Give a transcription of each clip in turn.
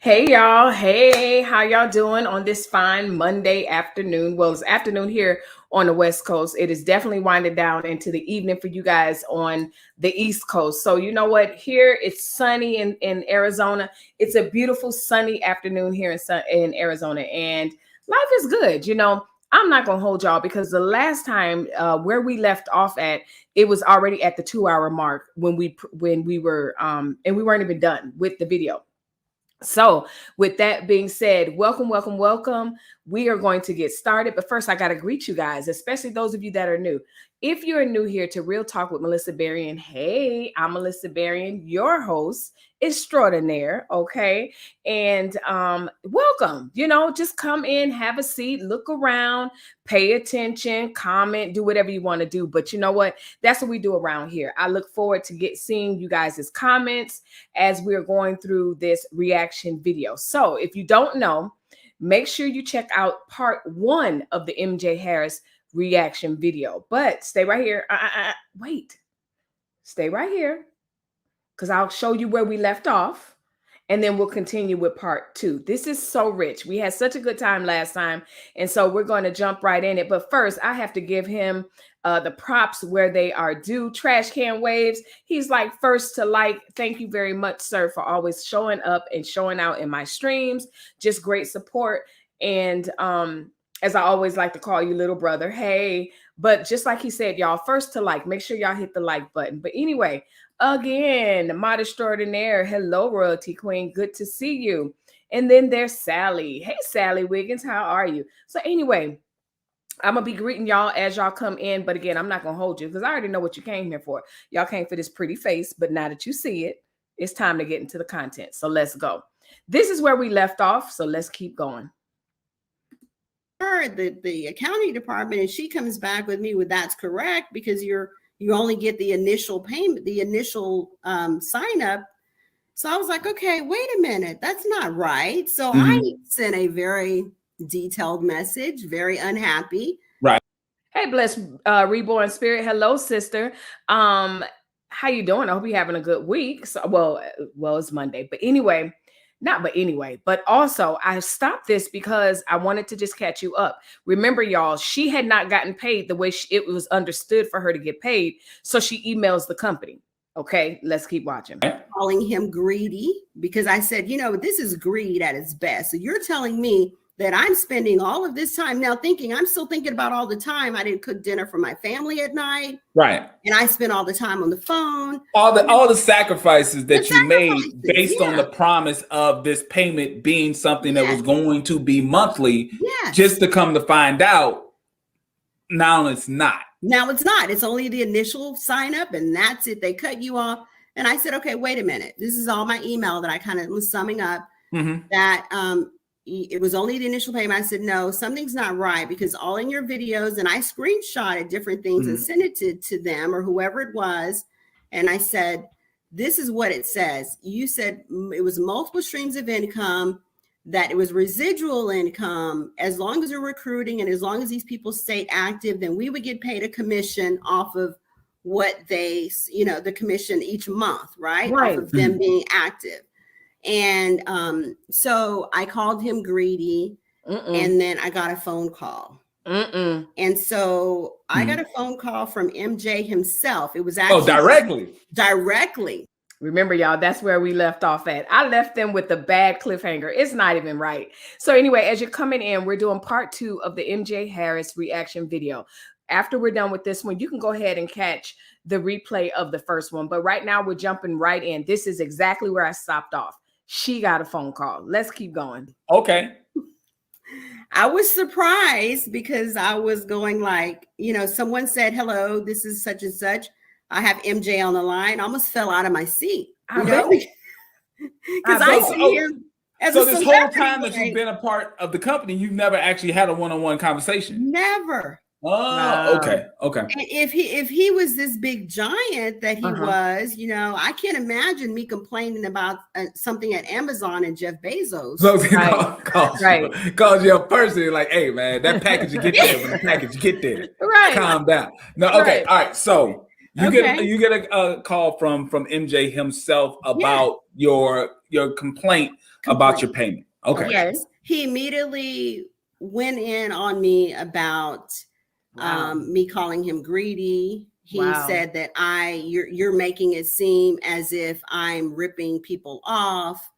Hey, y'all. Hey, how y'all doing on this fine Monday afternoon? Well, it's afternoon here on the West Coast. It is definitely winding down into the evening for you guys on the East Coast. So you know what? Here it's sunny in Arizona. It's a beautiful sunny afternoon here in Arizona, and life is good. You know, I'm not going to hold y'all because the last time where we left off at, it was already at the 2-hour mark when we were and we weren't even done with the video. So with that being said, welcome. We are going to get started. But first, I got to greet you guys, especially those of you that are new. If you're new here to Real Talk with Melissa Berrien, hey, I'm Melissa Berrien, your host extraordinaire. Okay. And welcome. You know, just come in, have a seat, look around, pay attention, comment, do whatever you want to do. But you know what? That's what we do around here. I look forward to seeing you guys' comments as we're going through this reaction video. So if you don't know, make sure you check out part 1 of the MJ Harris reaction video. But stay right here. Wait. Stay right here because I'll show you where we left off. And then we'll continue with part 2. This is so rich. We had such a good time last time. And so we're going to jump right in it. But first, I have to give him the props where they are due. Trash Can Waves. He's like first to like. Thank you very much, sir, for always showing up and showing out in my streams. Just great support. And as I always like to call you, little brother, hey. But just like he said, y'all, first to like. Make sure y'all hit the like button. But anyway, again, Mod Extraordinaire. Hello, Royalty Queen. Good to see you. And then there's Sally. Hey, Sally Wiggins. How are you? So anyway, I'm going to be greeting y'all as y'all come in. But again, I'm not going to hold you because I already know what you came here for. Y'all came for this pretty face. But now that you see it, it's time to get into the content. So let's go. This is where we left off. So let's keep going. The accounting department, and she comes back with me with that's correct because you only get the initial payment, the initial sign up. So I was like, okay, wait a minute, that's not right. So I sent a very detailed message, very unhappy. Right. Hey, blessed reborn spirit. Hello, sister. How you doing? I hope you're having a good week. So, well, it's Monday, but anyway. But also I stopped this because I wanted to just catch you up. Remember, y'all, she had not gotten paid the way it was understood for her to get paid. So she emails the company. Okay, let's keep watching. Calling him greedy because I said, you know, this is greed at its best. So you're telling me that I'm spending all of this time now I'm still thinking about all the time I didn't cook dinner for my family at night. Right. And I spent all the time on the phone. All the sacrifices that you made based on the promise of this payment being something that was going to be monthly, just to come to find out now it's not. Now it's not. It's only the initial sign up and that's it. They cut you off. And I said, okay, wait a minute. This is all my email that I kind of was summing up that it was only the initial payment. I said, no, something's not right because all in your videos, and I screenshotted different things and sent it to them or whoever it was. And I said, this is what it says. You said it was multiple streams of income, that it was residual income. As long as you're recruiting and as long as these people stay active, then we would get paid a commission off of what they, you know, the commission each month, right? Off of them being active. And so I called him greedy and then I got a phone call. And so I got a phone call from MJ himself. It was actually directly. Remember, y'all, that's where we left off at. I left them with the bad cliffhanger. It's not even right. So anyway, as you're coming in, we're doing part 2 of the MJ Harris reaction video. After we're done with this one, you can go ahead and catch the replay of the first one. But right now, we're jumping right in. This is exactly where I stopped off. She got a phone call. Let's keep going. Okay. I was surprised because I was going like, someone said, hello, this is such and such. I have MJ on the line. I almost fell out of my seat, because I see him as so this whole time that you've been a part of the company, you've never actually had a one-on-one conversation. Never. Oh, okay. And if he was this big giant that he was, I can't imagine me complaining about something at Amazon and Jeff Bezos. So calls you a person like, hey man, that package you get there when the package get there. Right. Calm down. No, okay, all right. So you get a call from MJ himself about your complaint about your payment. Okay. Yes. He immediately went in on me about me calling him greedy. He said that you're making it seem as if I'm ripping people off.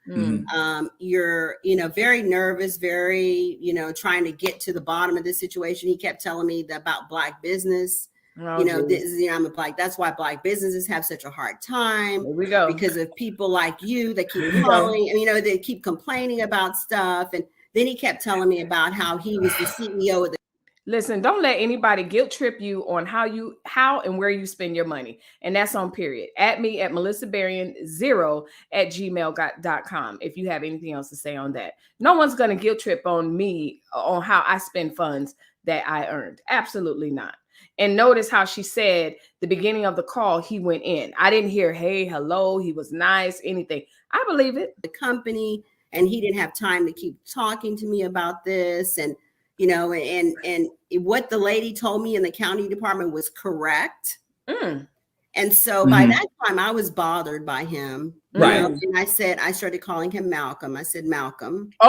You're, very nervous, very, trying to get to the bottom of this situation. He kept telling me about Black business. I'm a Black. That's why Black businesses have such a hard time. Here we go. Because of people like you that keep calling, they keep complaining about stuff. And then he kept telling me about how he was the CEO of the. Listen, don't let anybody guilt trip you on how and where you spend your money. And that's on period. At me at melissaberrien0@gmail.com if you have anything else to say on that. No one's going to guilt trip on me on how I spend funds that I earned. Absolutely not. And notice how she said the beginning of the call, he went in. I didn't hear, hey, hello, he was nice, anything. I believe it. The company, and he didn't have time to keep talking to me about this. And and what the lady told me in the county department was correct. And so by that time, I was bothered by him. Right. And I started calling him Malcolm. I said, Malcolm. He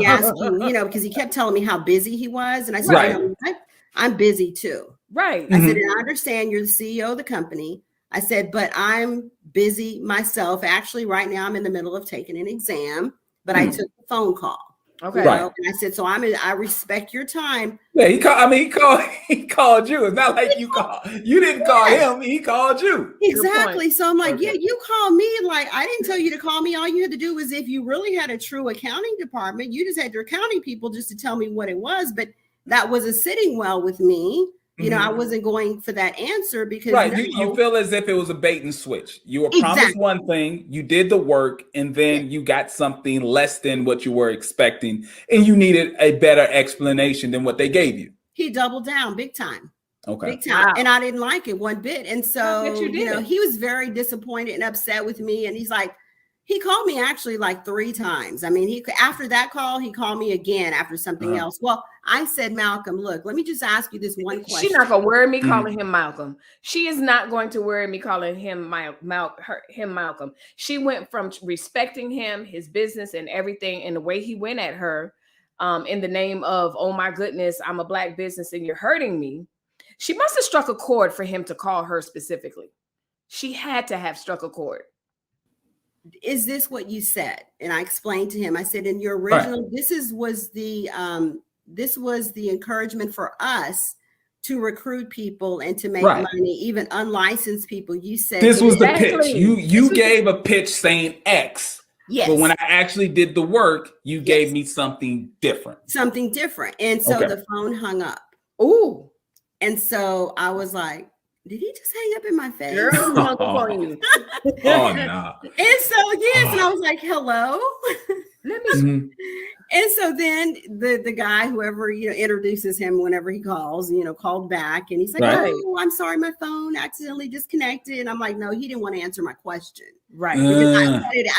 asked you, because he kept telling me how busy he was. And I said, I'm busy too. Right. I said, and I understand you're the CEO of the company. I said, but I'm busy myself. Actually, right now, I'm in the middle of taking an exam, but I took the phone call. Okay. And I said, so I respect your time. Yeah, he called you. It's not like you didn't call him. He called you. Exactly. So I'm like, you called me. Like, I didn't tell you to call me. All you had to do was if you really had a true accounting department, you just had your accounting people just to tell me what it was. But that wasn't sitting well with me. I wasn't going for that answer because you feel as if it was a bait and switch. You were promised one thing, you did the work, and then you got something less than what you were expecting, and you needed a better explanation than what they gave you. He doubled down big time. Okay. Big time. Wow. And I didn't like it one bit. And so, he was very disappointed and upset with me. And he's like, he called me actually like 3 times. I mean, after that call, he called me again after something else. Well, I said, Malcolm, look, let me just ask you this one question. She's not going to worry me calling him Malcolm. She is not going to worry me calling him Malcolm. She went from respecting him, his business and everything, and the way he went at her in the name of, oh my goodness, I'm a Black business and you're hurting me. She must have struck a chord for him to call her specifically. She had to have struck a chord. Is this what you said? And I explained to him, I said, in your original, this was the encouragement for us to recruit people and to make money, even unlicensed people. You said this was the pitch. You gave a pitch saying X. Yes. But when I actually did the work, you gave me something different. Something different. And so the phone hung up. Ooh. And so I was like, did he just hang up in my face? Girl, oh, no. And so, and I was like, hello. Let me. And so then the guy, whoever, introduces him whenever he calls, called back and he's like, oh, I'm sorry, my phone accidentally disconnected. And I'm like, no, he didn't want to answer my question. Right. Because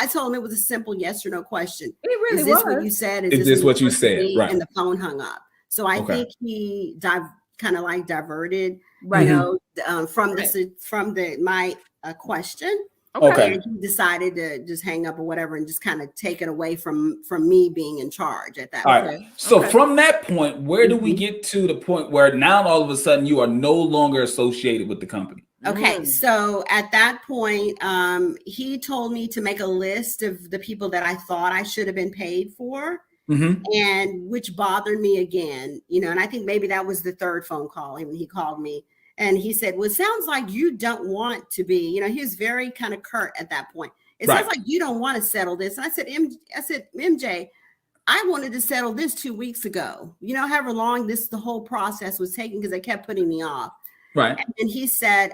I told him it was a simple yes or no question. It really Is this what you said? Is this what you said? Right. And the phone hung up. So I think he kind of like diverted, from my question. Okay. And he decided to just hang up or whatever and just kind of take it away from me being in charge at that point. All right. So from that point, where do we get to the point where now all of a sudden you are no longer associated with the company? Okay, so at that point, he told me to make a list of the people that I thought I should have been paid for, and which bothered me again, and I think maybe that was the third phone call when he called me. And he said, well, it sounds like you don't want to be, he was very kind of curt at that point. It sounds like you don't want to settle this. And I said, MJ, I wanted to settle this 2 weeks ago, however long the whole process was taking, because they kept putting me off. Right. And he said,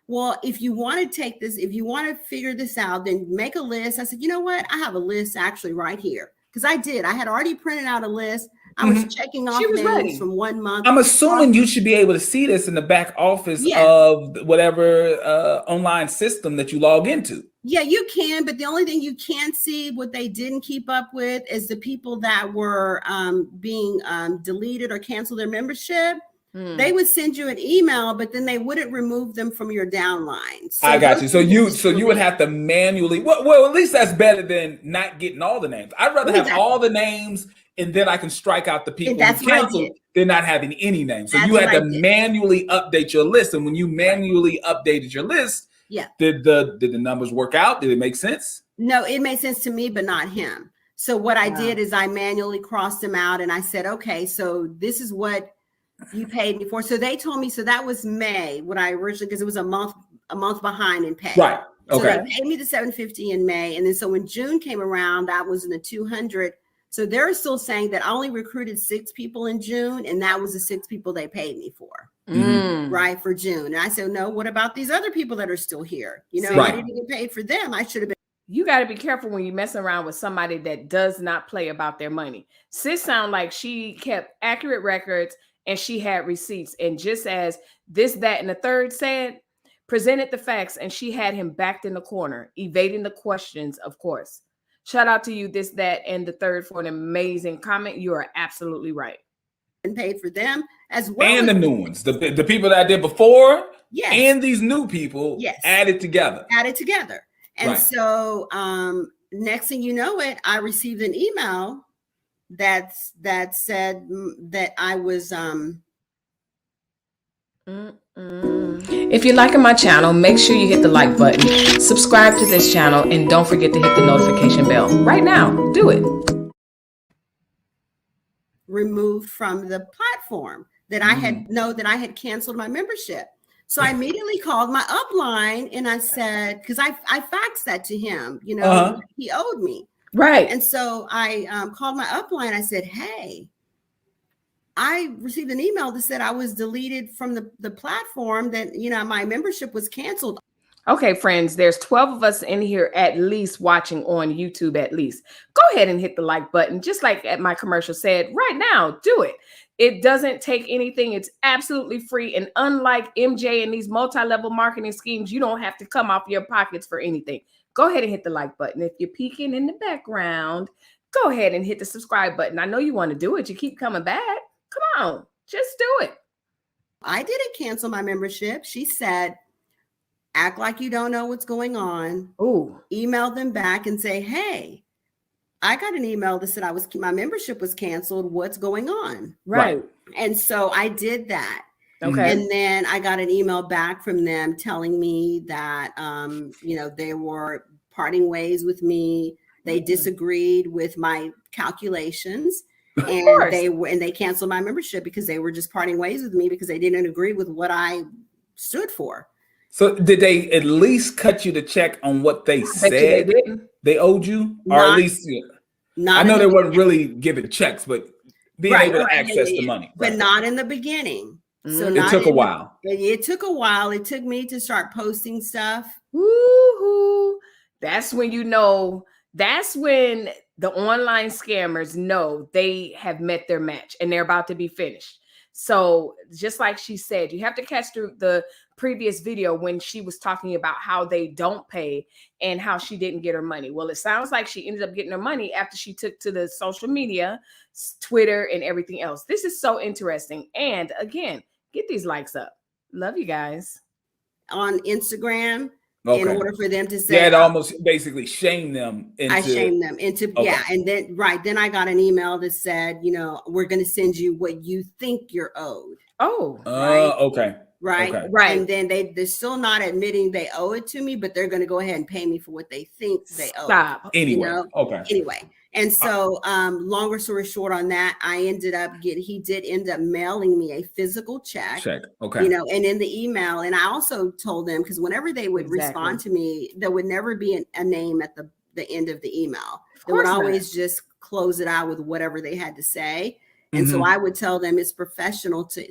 well, if you want to take this, if you want to figure this out, then make a list. I said, you know what? I have a list actually right here. Because I had already printed out a list. I was checking off names from 1 month. I'm assuming you should be able to see this in the back office of whatever online system that you log into. Yeah, you can. But the only thing you can't see, what they didn't keep up with, is the people that were being deleted or canceled their membership. They would send you an email, but then they wouldn't remove them from your downline. So I got you. So you would have to manually. Well, at least that's better than not getting all the names. I'd rather have all the names, and then I can strike out the people who canceled than not having any names. So you had to manually update your list, and when you manually updated your list, did the numbers work out? Did it make sense? No, it made sense to me, but not him. So what I did is I manually crossed them out, and I said, okay, so this is what you paid me for. So they told me, so that was May, what I originally, because it was a month behind in pay. Right. Okay. So they paid me the $750 in May. And then so when June came around, that was in the 200. So they're still saying that I only recruited 6 people in June, and that was the 6 people they paid me for. Right, for June. And I said, no, what about these other people that are still here? I didn't get paid for them. I should have been. You got to be careful when you mess around with somebody that does not play about their money. Sis sound like she kept accurate records and she had receipts. And just as this, that, and the third said, presented the facts, and she had him backed in the corner, evading the questions, of course. Shout out to you, this, that, and the third for an amazing comment. You are absolutely right. And paid for them as well. And the new ones, the people that I did before, and these new people added together. And so next thing you know it, I received an email that said that I was If you're liking my channel, make sure you hit the like button, subscribe to this channel, and don't forget to hit the notification bell right now. Do it. Removed from the platform that I had canceled my membership. So I immediately called my upline and I said, because I faxed that to him, he owed me. Right. And so I called my upline. I said, hey, I received an email that said I was deleted from the platform, that, my membership was canceled. Okay, friends, there's 12 of us in here at least watching on YouTube at least. Go ahead and hit the like button, just like at my commercial said. Right now, do it. It doesn't take anything. It's absolutely free. And unlike MJ and these multi-level marketing schemes, you don't have to come off your pockets for anything. Go ahead and hit the like button. If you're peeking in the background, go ahead and hit the subscribe button. I know you want to do it. You keep coming back. Come on, just do it. I didn't cancel my membership. She said, act like you don't know what's going on. Ooh. Email them back and say, hey, I got an email that said my membership was canceled. What's going on? Right. And so I did that. Okay. And then I got an email back from them telling me that, they were parting ways with me. They disagreed with my calculations, and they canceled my membership because they were just parting ways with me because they didn't agree with what I stood for. So did they at least cut you the check on what they said they owed you? Or at least, I know they weren't really giving checks, but being able to access the money. But not in the beginning. So it took a while. It took a while. It took me to start posting stuff. Woo-hoo. That's when that's when the online scammers know they have met their match and they're about to be finished. So just like she said, you have to catch the previous video when she was talking about how they don't pay and how she didn't get her money. Well, it sounds like she ended up getting her money after she took to the social media, Twitter, and everything else. This is so interesting. And again, get these likes up. Love you guys. On Instagram, in order for them to say, yeah, it almost basically shame them into, I shamed them into, yeah. And then, then I got an email that said, you know, we're going to send you what you think you're owed. Oh, okay. Right. Okay. Right. And then they're still not admitting they owe it to me, but they're going to go ahead and pay me for what they think they owe. Stop. Anyway. You know? Okay. Anyway. And so, longer story short on that, he did end up mailing me a physical check. Okay. You know, and in the email, and I also told them, because whenever they would respond to me, there would never be a name at the end of the email. They would always just close it out with whatever they had to say. And so I would tell them it's professional to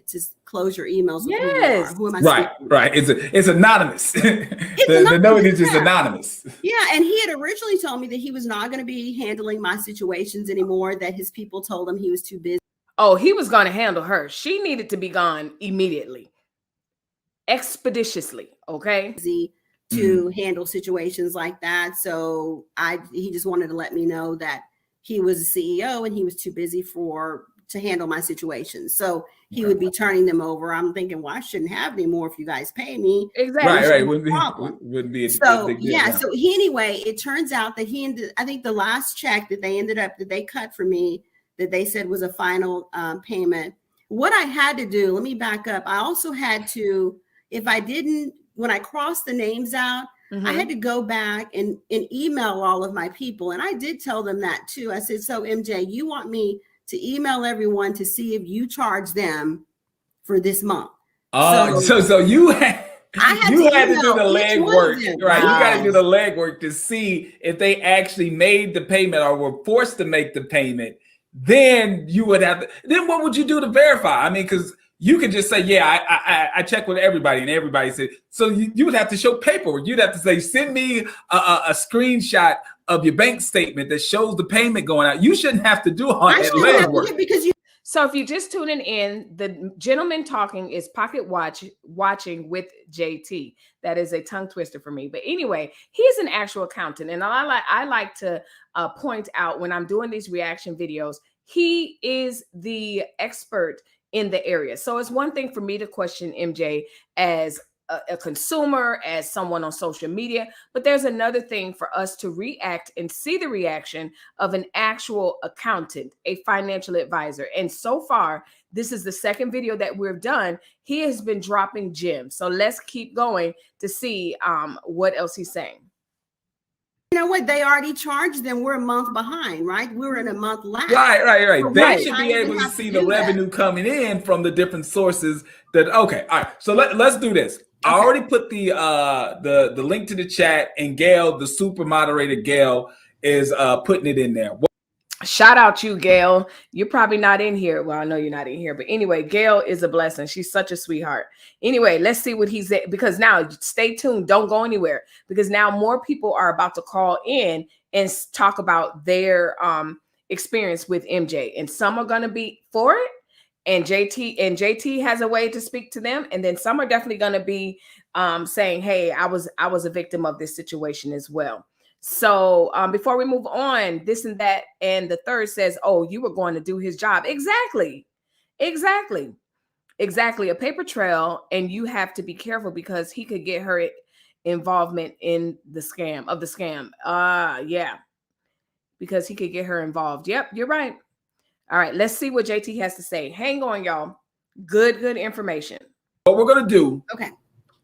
close your emails with who you are. Who am I speaking Right. It's anonymous. The note is just anonymous. Yeah. And he had originally told me that he was not going to be handling my situations anymore, that his people told him he was too busy. Oh, he was going to handle her. She needed to be gone immediately. Expeditiously. Okay. To handle situations like that. So he just wanted to let me know that he was the CEO and he was too busy to handle my situation. So he would be turning them over. I'm thinking, well, I shouldn't have any more if you guys pay me. Exactly. Right. Wouldn't be a big deal. Yeah. So anyway, it turns out that I think the last check that they cut for me, that they said was a final payment. What I had to do, let me back up. I also had to, when I crossed the names out, I had to go back and email all of my people. And I did tell them that too. I said, so MJ, you want me to email everyone to see if you charge them for this month? So you had to do the legwork, right? You got to do the legwork to see if they actually made the payment or were forced to make the payment. Then you would have to. Then what would you do to verify? I mean, because you could just say, yeah, I checked with everybody, and everybody said. So you would have to show paperwork. You'd have to say, send me a screenshot of your bank statement that shows the payment going out. You shouldn't have to do all that legwork. So if you're just tuning in, the gentleman talking is watching with JT. That is a tongue twister for me. But anyway, he's an actual accountant. And I like to point out when I'm doing these reaction videos, he is the expert in the area. So it's one thing for me to question MJ as a consumer, as someone on social media, but there's another thing for us to react and see the reaction of an actual accountant, a financial advisor. And so far, this is the second video that we've done. He has been dropping gems. So let's keep going to see what else he's saying. You know what? They already charged them. We're a month behind, right? We're in a month lag. Right. They should be able to see the revenue coming in from the different sources. Okay. All right. So let's do this. I already put the link to the chat, and Gail, the super moderator Gail, is putting it in there. Shout out you, Gail. You're probably not in here. Well, I know you're not in here, but anyway, Gail is a blessing. She's such a sweetheart. Anyway, let's see what he's at, because now stay tuned. Don't go anywhere, because now more people are about to call in and talk about their experience with MJ, and some are going to be for it. And JT has a way to speak to them. And then some are definitely going to be saying, hey, I was a victim of this situation as well. So before we move on, this and that, and the third says, oh, you were going to do his job. Exactly. A paper trail. And you have to be careful, because he could get her involvement in the scam. Yeah, because he could get her involved. Yep, you're right. All right, let's see what JT has to say. Hang on, y'all. Good information. What we're going to do,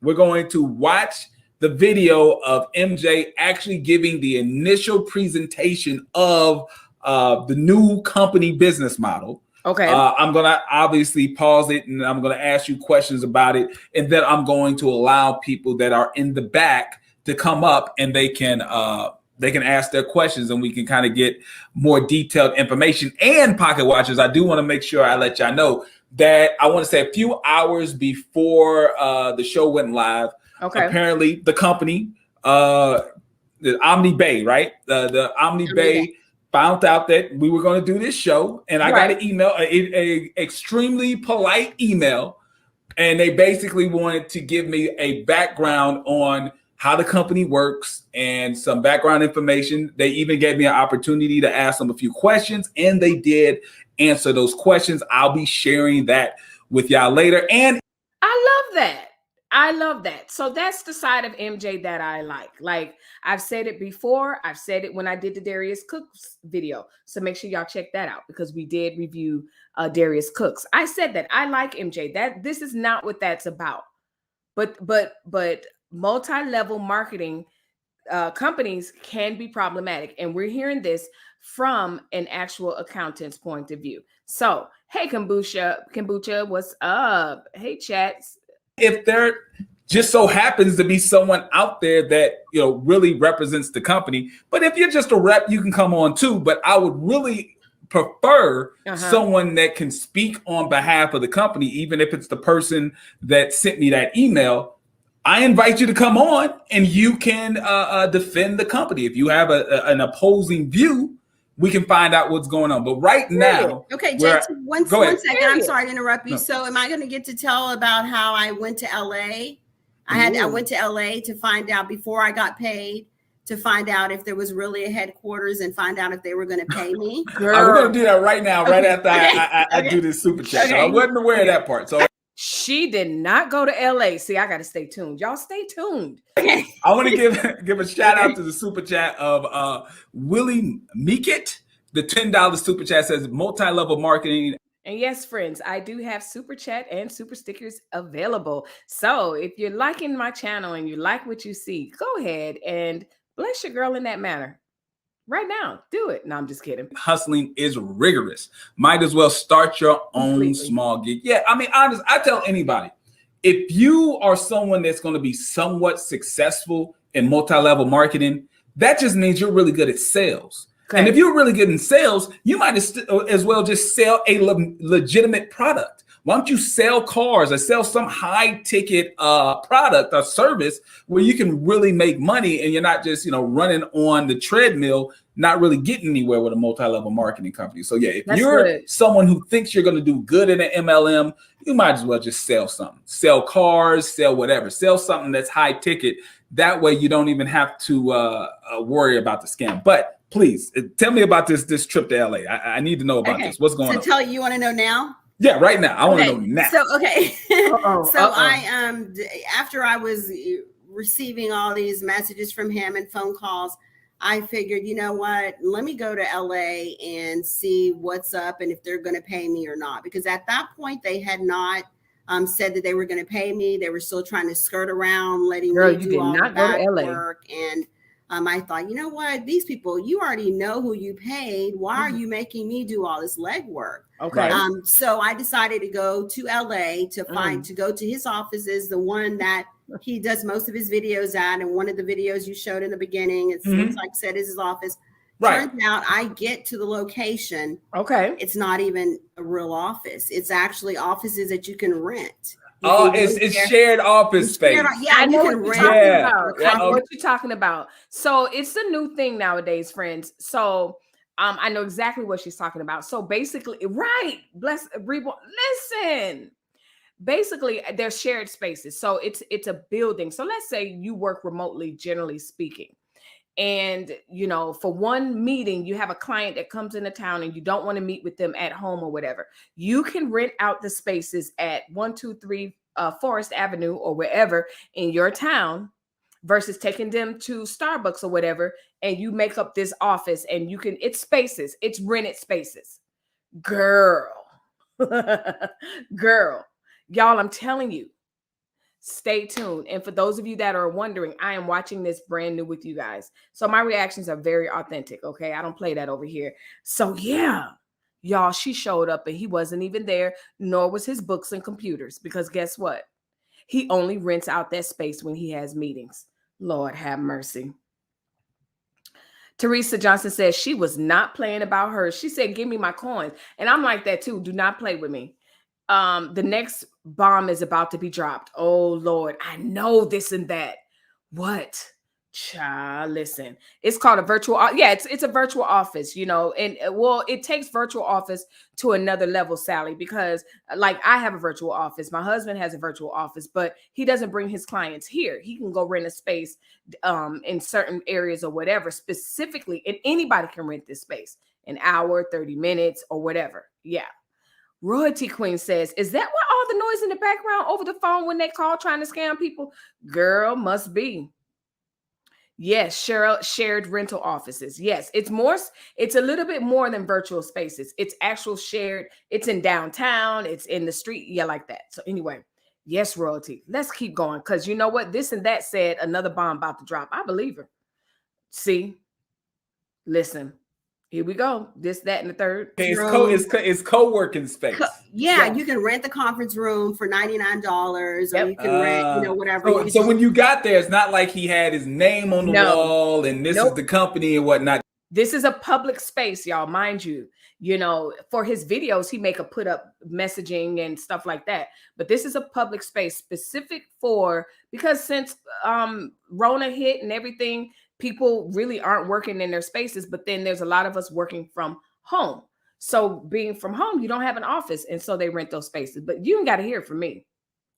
we're going to watch the video of MJ actually giving the initial presentation of the new company business model. Okay. I'm going to obviously pause it, and I'm going to ask you questions about it. And then I'm going to allow people that are in the back to come up, and they can ask their questions, and we can kind of get more detailed information. And pocket watchers, I do want to make sure I let y'all know that I want to say a few hours before the show went live, apparently the company, the Omni Bay, right? The Omni Bay found out that we were going to do this show, and I got an email, a extremely polite email, and they basically wanted to give me a background on how the company works and some background information. They even gave me an opportunity to ask them a few questions, and they did answer those questions. I'll be sharing that with y'all later. And I love that. I love that. So that's the side of MJ that I like. Like I've said it before. I've said it when I did the Darius Cooks video. So make sure y'all check that out because we did review Darius Cooks. I said that I like MJ. That this is not what that's about. But multi-level marketing companies can be problematic, and we're hearing this from an actual accountant's point of view. So, hey, Kombucha, what's up? Hey, chats. If there just so happens to be someone out there that really represents the company, but if you're just a rep, you can come on too. But I would really prefer someone that can speak on behalf of the company, even if it's the person that sent me that email. I invite you to come on and you can defend the company. If you have an opposing view, we can find out what's going on. But right now, okay, JT, one second. I'm sorry to interrupt you. No. So, am I going to get to tell about how I went to LA? I went to LA to find out before I got paid, to find out if there was really a headquarters and find out if they were going to pay me. We're going to do that right now, right after I do this super chat. So I wasn't aware of that part. So she did not go to LA. See, I got to stay tuned. Y'all stay tuned. Okay. I want to give a shout out to the super chat of Willie Meekit. The $10 super chat says multi-level marketing. And yes, friends, I do have super chat and super stickers available. So if you're liking my channel and you like what you see, go ahead and bless your girl in that manner. Right now, do it. No, I'm just kidding. Hustling is rigorous. Might as well start your own small gig. Yeah, I mean, honest, I tell anybody, if you are someone that's going to be somewhat successful in multi-level marketing, that just means you're really good at sales. Okay. And if you're really good in sales, you might as well just sell a legitimate product. Why don't you sell cars or sell some high ticket product or service where you can really make money and you're not just, running on the treadmill, not really getting anywhere with a multi-level marketing company. So yeah, if you're someone who thinks you're going to do good in an MLM, you might as well just sell something, sell cars, sell whatever, sell something that's high ticket. That way you don't even have to worry about the scam. But please tell me about this trip to LA. I need to know about this. What's going on? You want to know now? Yeah, right now. I want to know now. So, I after I was receiving all these messages from him and phone calls, I figured, you know what, let me go to LA and see what's up and if they're going to pay me or not. Because at that point, they had not said that they were going to pay me. They were still trying to skirt around, letting me do all the back work. And I thought, you know what, these people, you already know who you paid. Why are you making me do all this legwork? Okay. So I decided to go to LA to go to his offices, the one that he does most of his videos at. And one of the videos you showed in the beginning, it looks like said is his office. Right. Turns out I get to the location. Okay. It's not even a real office. It's actually offices that you can rent. It's shared office space. I know what you're talking about. I know what you're talking about. So it's a new thing nowadays, friends. So I know exactly what she's talking about. So basically, listen. Basically, they're shared spaces. So it's a building. So let's say you work remotely, generally speaking. And, for one meeting, you have a client that comes into town and you don't want to meet with them at home or whatever. You can rent out the spaces at 123 Forest Avenue or wherever in your town versus taking them to Starbucks or whatever. And you make up this office and it's spaces. It's rented spaces. Girl, y'all, I'm telling you. Stay tuned. And for those of you that are wondering, I am watching this brand new with you guys. So my reactions are very authentic. Okay. I don't play that over here. So yeah, y'all, she showed up and he wasn't even there, nor was his books and computers, because guess what? He only rents out that space when he has meetings. Lord have mercy. Teresa Johnson says she was not playing about hers. She said, give me my coins. And I'm like that too. Do not play with me. The next bomb is about to be dropped. Oh Lord, I know this and that. What? Child, listen. It's called a virtual. Yeah, it's a virtual office, and it takes virtual office to another level, Sally, because like I have a virtual office. My husband has a virtual office, but he doesn't bring his clients here. He can go rent a space in certain areas or whatever specifically, and anybody can rent this space an hour, 30 minutes or whatever. Yeah. Royalty Queen says, is that where all the noise in the background over the phone when they call trying to scam people? Girl, must be. Yes, shared rental offices. Yes, it's a little bit more than virtual spaces. It's actual shared, it's in downtown, it's in the street. Yeah, like that. So anyway, yes, royalty. Let's keep going. Because you know what? This and that said another bomb about to drop. I believe her. See, listen, here we go. This, that, and the third. It's co-working space. Yeah, you can rent the conference room for $99, or you can rent, whatever. So when you got there, it's not like he had his name on the wall and this is the company and whatnot. This is a public space, y'all. Mind you, for his videos, he put up messaging and stuff like that. But this is a public space specific because since Rona hit and everything, people really aren't working in their spaces. But then there's a lot of us working from home. So being from home, you don't have an office. And so they rent those spaces. But you ain't got to hear it from me.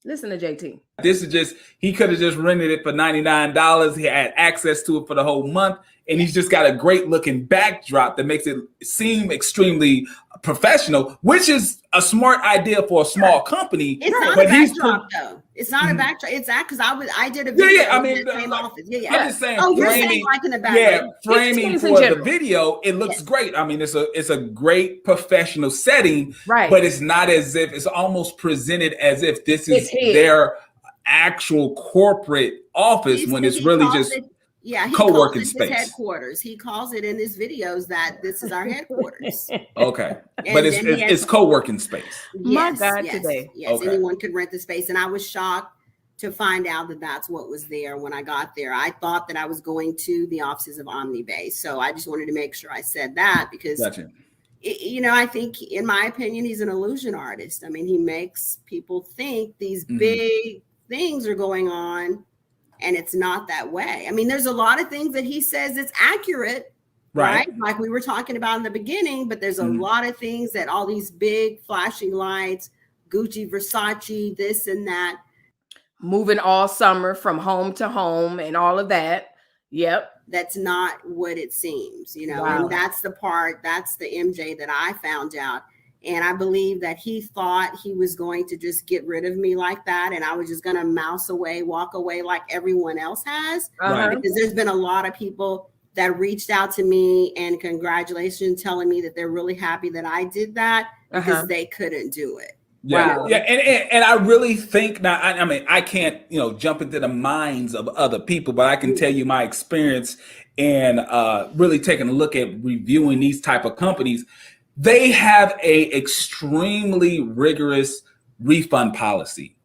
Listen to JT. This is he could have just rented it for $99. He had access to it for the whole month. And he's just got a great looking backdrop that makes it seem extremely professional, which is a smart idea for a small company. It's not a backdrop, though. It's not a backdrop. It's that because I did a video in the same office. Yeah. I'm just saying. You're saying like in the backdrop. Yeah, framing for the video, it looks great. I mean, it's a great professional setting, right? But it's not as if it's almost presented as if this is their actual corporate office when it's really just. Yeah, he co-working calls it space. his headquarters. He calls it in his videos that this is our headquarters. Okay, but it's co-working space. Yes, My God, today. Yes, anyone could rent the space, and I was shocked to find out that that's what was there when I got there. I thought that I was going to the offices of OmniBay, so I just wanted to make sure I said that because, I think, in my opinion, he's an illusion artist. I mean, he makes people think these big things are going on. And it's not that way. I mean, there's a lot of things that he says it's accurate, right? Like we were talking about in the beginning, but there's a lot of things that all these big flashing lights, Gucci, Versace, this and that. Moving all summer from home to home and all of that. Yep. That's not what it seems, and that's the MJ that I found out. And I believe that he thought he was going to just get rid of me like that. And I was just going to mouse away, walk away like everyone else has. Because there's been a lot of people that reached out to me and congratulations, telling me that they're really happy that I did that because they couldn't do it. Yeah. Wow. Yeah. And I really think now, I mean, I can't, jump into the minds of other people, but I can tell you my experience and really taking a look at reviewing these type of companies. They have a extremely rigorous refund policy.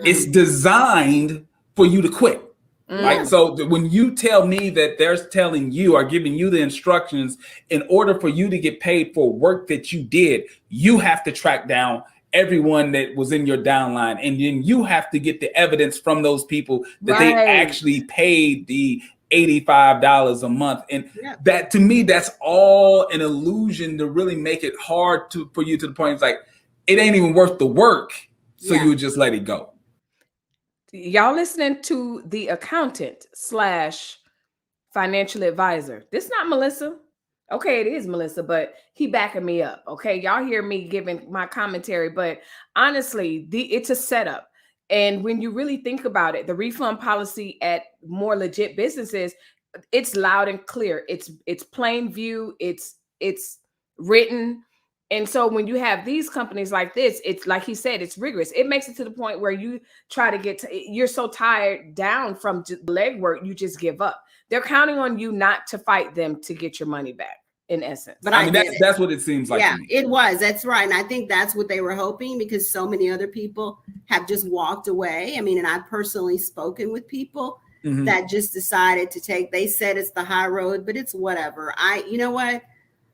It's designed for you to quit. Right. So when you tell me that they're telling you or giving you the instructions in order for you to get paid for work that you did, you have to track down everyone that was in your downline. And then you have to get the evidence from those people that they actually paid the $85 a month. And that, to me, that's all an illusion to really make it hard for you to the point it's like, it ain't even worth the work. So you just let it go. Y'all listening to the accountant / financial advisor. This not Melissa. Okay, it is Melissa, but he backing me up. Okay, y'all hear me giving my commentary, but honestly, it's a setup. And when you really think about it, the refund policy at more legit businesses, it's loud and clear. It's plain view. It's written. And so when you have these companies like this, it's like he said, it's rigorous. It makes it to the point where you try to you're so tired down from legwork, you just give up. They're counting on you not to fight them to get your money back, in essence. But I mean, that's what it seems like. Yeah, it was. That's right. And I think that's what they were hoping because so many other people have just walked away. I mean, and I've personally spoken with people that just decided to they said it's the high road, but it's whatever. You know what?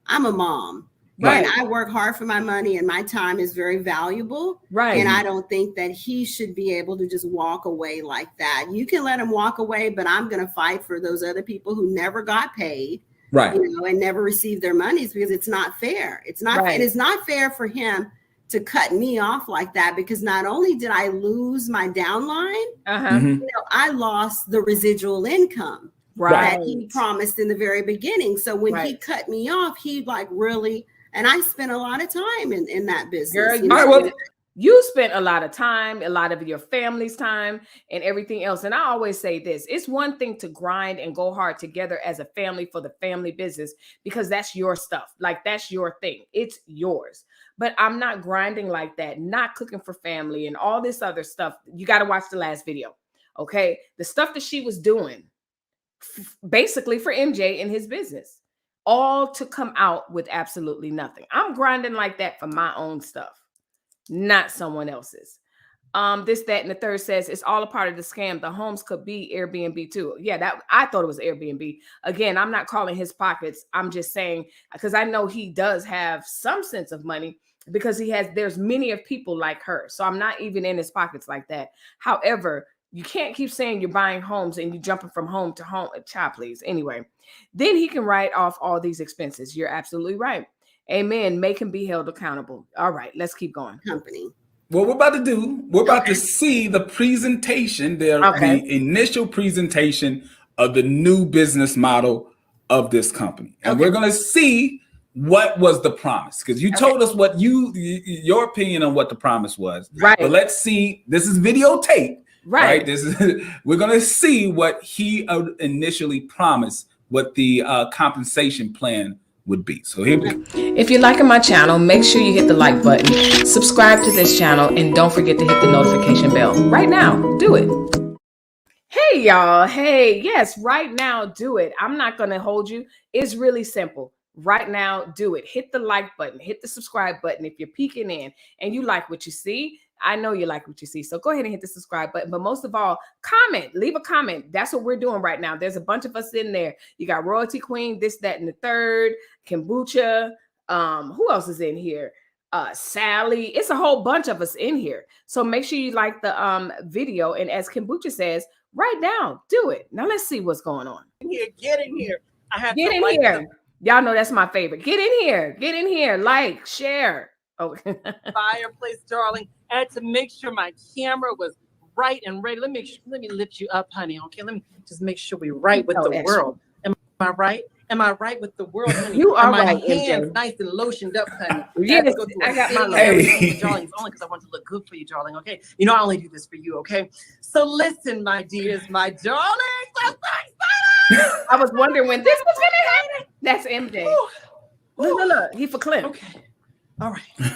I'm a mom. Right. And I work hard for my money and my time is very valuable. Right. And I don't think that he should be able to just walk away like that. You can let him walk away, but I'm going to fight for those other people who never got paid. Right. And never received their monies because it's not fair. It's not, and it's not fair for him to cut me off like that because not only did I lose my downline, I lost the residual income that he promised in the very beginning. So when he cut me off, he really, and I spent a lot of time in that business. Girl, You spent a lot of time, a lot of your family's time and everything else. And I always say this, it's one thing to grind and go hard together as a family for the family business, because that's your stuff. Like, that's your thing. It's yours. But I'm not grinding like that, not cooking for family and all this other stuff. You got to watch the last video. Okay. The stuff that she was doing basically for MJ and his business, all to come out with absolutely nothing. I'm grinding like that for my own stuff, not someone else's. This, that, and the third says it's all a part of the scam. The homes could be Airbnb too. Yeah, that I thought it was Airbnb. Again, I'm not calling his pockets. I'm just saying, because I know he does have some sense of money, because there's many of people like her. So I'm not even in his pockets like that. However, you can't keep saying you're buying homes and you're jumping from home to home. Child, please. Anyway, then he can write off all these expenses. You're absolutely right. Amen. Make him be held accountable. All right, let's keep going. Company. What we're about to do, we're about to see the presentation, the initial presentation of the new business model of this company. And we're going to see what was the promise, because you told us what your opinion on what the promise was. Right. But let's see, this is videotape. Right. This is we're going to see what he initially promised, what the compensation plan would be. So here we go. If you're liking my channel, make sure you hit the like button, subscribe to this channel, and don't forget to hit the notification bell. Right now, do it. Hey, y'all. Hey, yes, right now, do it. I'm not going to hold you. It's really simple. Right now, do it. Hit the like button, hit the subscribe button. If you're peeking in and you like what you see, I know you like what you see. So go ahead and hit the subscribe button. But most of all, comment, leave a comment. That's what we're doing right now. There's a bunch of us in there. You got Royalty Queen, this, that, and the third, Kombucha. Who else is in here? Sally. It's a whole bunch of us in here. So make sure you like the video. And as Kombucha says, right now, do it. Now let's see what's going on. Get in here. I have get in here. Y'all know that's my favorite. Get in here. Get in here. Like, share. Oh, fireplace, darling. I had to make sure my camera was right and ready. Let me lift you up, honey. Okay, let me just make sure we're right with the world. Am I right? Am I right with the world, honey? You are my right, hands MJ. Nice and lotioned up, honey. Yes, I got my darling. It's only because I want to look good for you, darling. Okay, you know I only do this for you. Okay, so listen, my dears, my darling. I was wondering when this was gonna happen. That's MJ. Look, he for Clint. Okay, all right.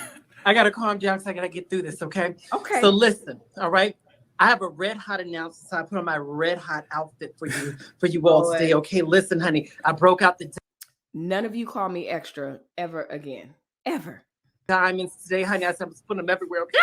I gotta calm down because I gotta get through this. Okay. Okay. So listen, all right. I have a red hot announcement. So I put on my red hot outfit for you all today. Okay, listen, honey. I broke out the none of you call me extra ever again. Ever. Diamonds today, honey. I was putting them everywhere. Okay.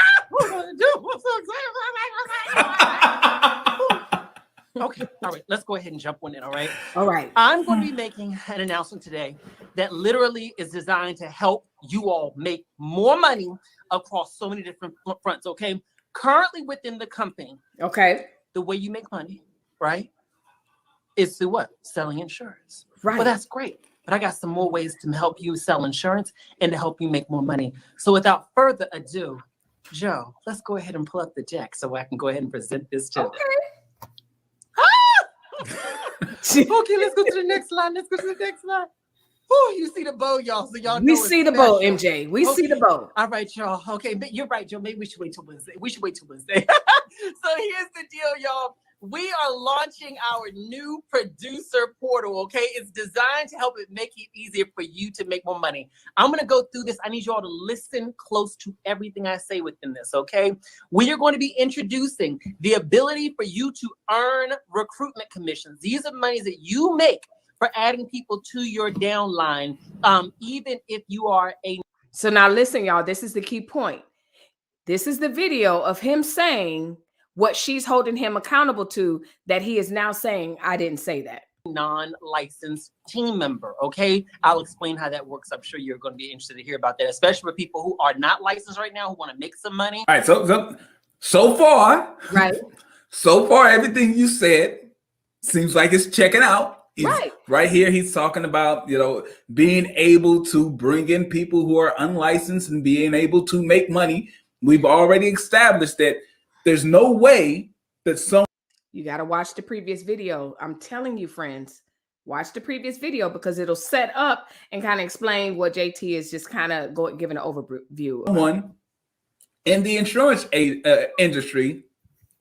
Okay, all right. Let's go ahead and jump on it. All right. All right. I'm going to be making an announcement today that literally is designed to help you all make more money across so many different fronts. Okay. Currently within the company, okay, the way you make money, right, is through what? Selling insurance. Right. Well, that's great. But I got some more ways to help you sell insurance and to help you make more money. So without further ado, Joe, let's go ahead and pull up the deck so I can go ahead and present this to them. Okay, let's go to the next line. Let's go to the next line. Oh, you see the bow, y'all. So y'all know we see the bow, MJ. We see the bow. All right, y'all. Okay, but you're right, Joe. Maybe we should wait till Wednesday. So here's the deal, y'all. We are launching our new producer portal. Okay, it's designed to help it make it easier for you to make more money. I'm gonna go through this. I need you all to listen close to everything I say within this. Okay, we are going to be introducing the ability for you to earn recruitment commissions. These are monies that you make for adding people to your downline, even if you are a. So now listen, y'all, this is the key point. This is the video of him saying what she's holding him accountable to, that he is now saying, I didn't say that. Non-licensed team member. Okay, I'll explain how that works. I'm sure you're going to be interested to hear about that, especially for people who are not licensed right now, who want to make some money. All right, so far, right? So far, everything you said seems like it's checking out. Right here, he's talking about, being able to bring in people who are unlicensed and being able to make money. We've already established that there's no way that you got to watch the previous video. I'm telling you, friends, watch the previous video because it'll set up and kind of explain what JT is just kind of giving an overview. Someone in the insurance industry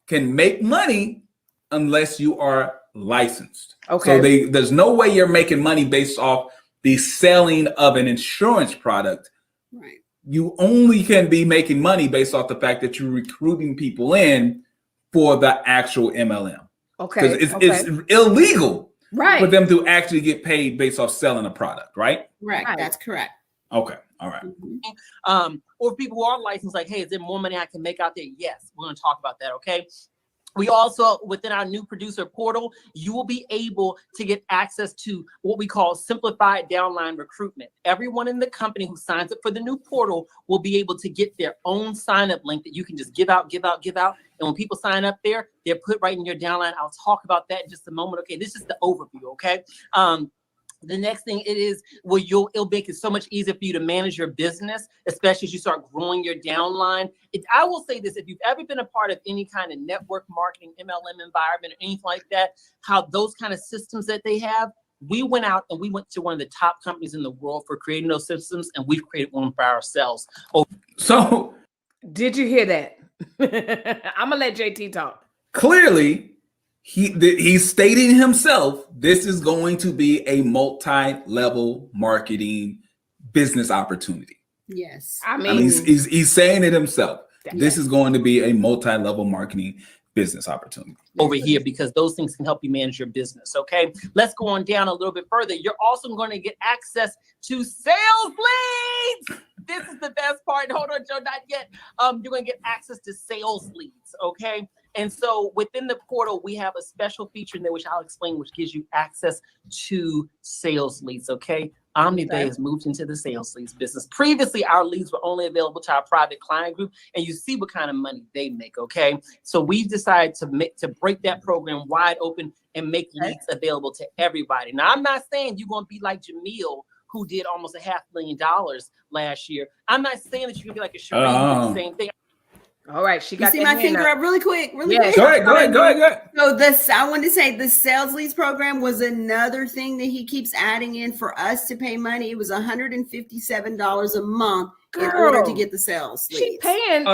can make money unless you are licensed. Okay. So there's no way you're making money based off the selling of an insurance product. Right. You only can be making money based off the fact that you're recruiting people in for the actual MLM. Okay. Because it's illegal for right. them to actually get paid based off selling a product, right? Right. Right. That's correct. Okay. All right. Mm-hmm. Or people who are licensed, like, hey, is there more money I can make out there? Yes, we're going to talk about that. Okay. We also, within our new producer portal, you will be able to get access to what we call simplified downline recruitment. Everyone in the company who signs up for the new portal will be able to get their own sign-up link that you can just give out. And when people sign up there, they're put right in your downline. I'll talk about that in just a moment. Okay, this is the overview. Okay. The next thing it is, well, it'll make it so much easier for you to manage your business, especially as you start growing your downline. I will say this, if you've ever been a part of any kind of network marketing, MLM environment, or anything like that, how those kind of systems that they have, we went out and we went to one of the top companies in the world for creating those systems, and we've created one for ourselves. So did you hear that? I'm gonna let JT talk. Clearly, he's stating himself, this is going to be a multi-level marketing business opportunity. Yes. I mean he's saying it himself. This is going to be a multi-level marketing business opportunity over here, because those things can help you manage your business. Okay, let's go on down a little bit further. You're also going to get access to sales leads. This is the best part. Hold on, Joe, not yet. You're going to get access to sales leads. Okay. And so within the portal, we have a special feature in there, which I'll explain, which gives you access to sales leads. Okay. OmniBay has moved into the sales leads business. Previously, our leads were only available to our private client group, and you see what kind of money they make. Okay. So we decided to break that program wide open and make leads available to everybody. Now, I'm not saying you're going to be like Jamil, who did almost $500,000 last year. I'm not saying that you're going to be like a Shireen, the same thing. All right, she got you see my finger up really quick. Go ahead. So I wanted to say the sales leads program was another thing that he keeps adding in for us to pay money. It was $157 a month in order to get the sales leads. She paying.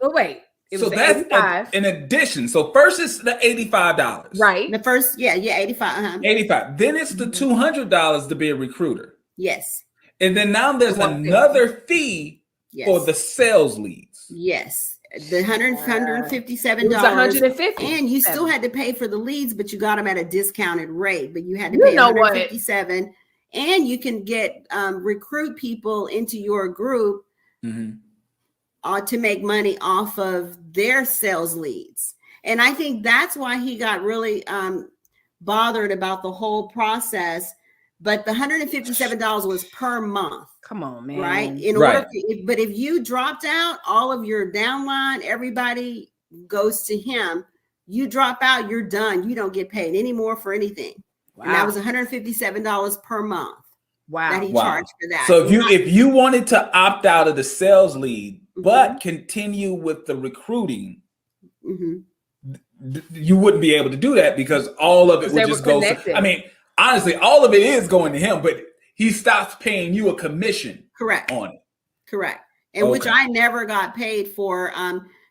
Wait. It was that's 85. In addition. So first it's the $85. Right. The first, 85. 85. Then it's the $200 to be a recruiter. Yes. And then now there's another fee for the sales leads. Yes. The $157. It was $150. And you still had to pay for the leads, but you got them at a discounted rate. But you had to pay $157. And you can get recruit people into your group to make money off of their sales leads. And I think that's why he got really bothered about the whole process. But the $157 was per month. Come on, man. Right. But if you dropped out, all of your downline, everybody goes to him. You drop out, you're done. You don't get paid anymore for anything. Wow. And that was $157 per month. Wow. That he charged for that. So if you wanted to opt out of the sales lead, but continue with the recruiting, you wouldn't be able to do that because all of it would just go. I mean, honestly, all of it is going to him, but he stops paying you a commission. Correct. On it. Correct. And which I never got paid for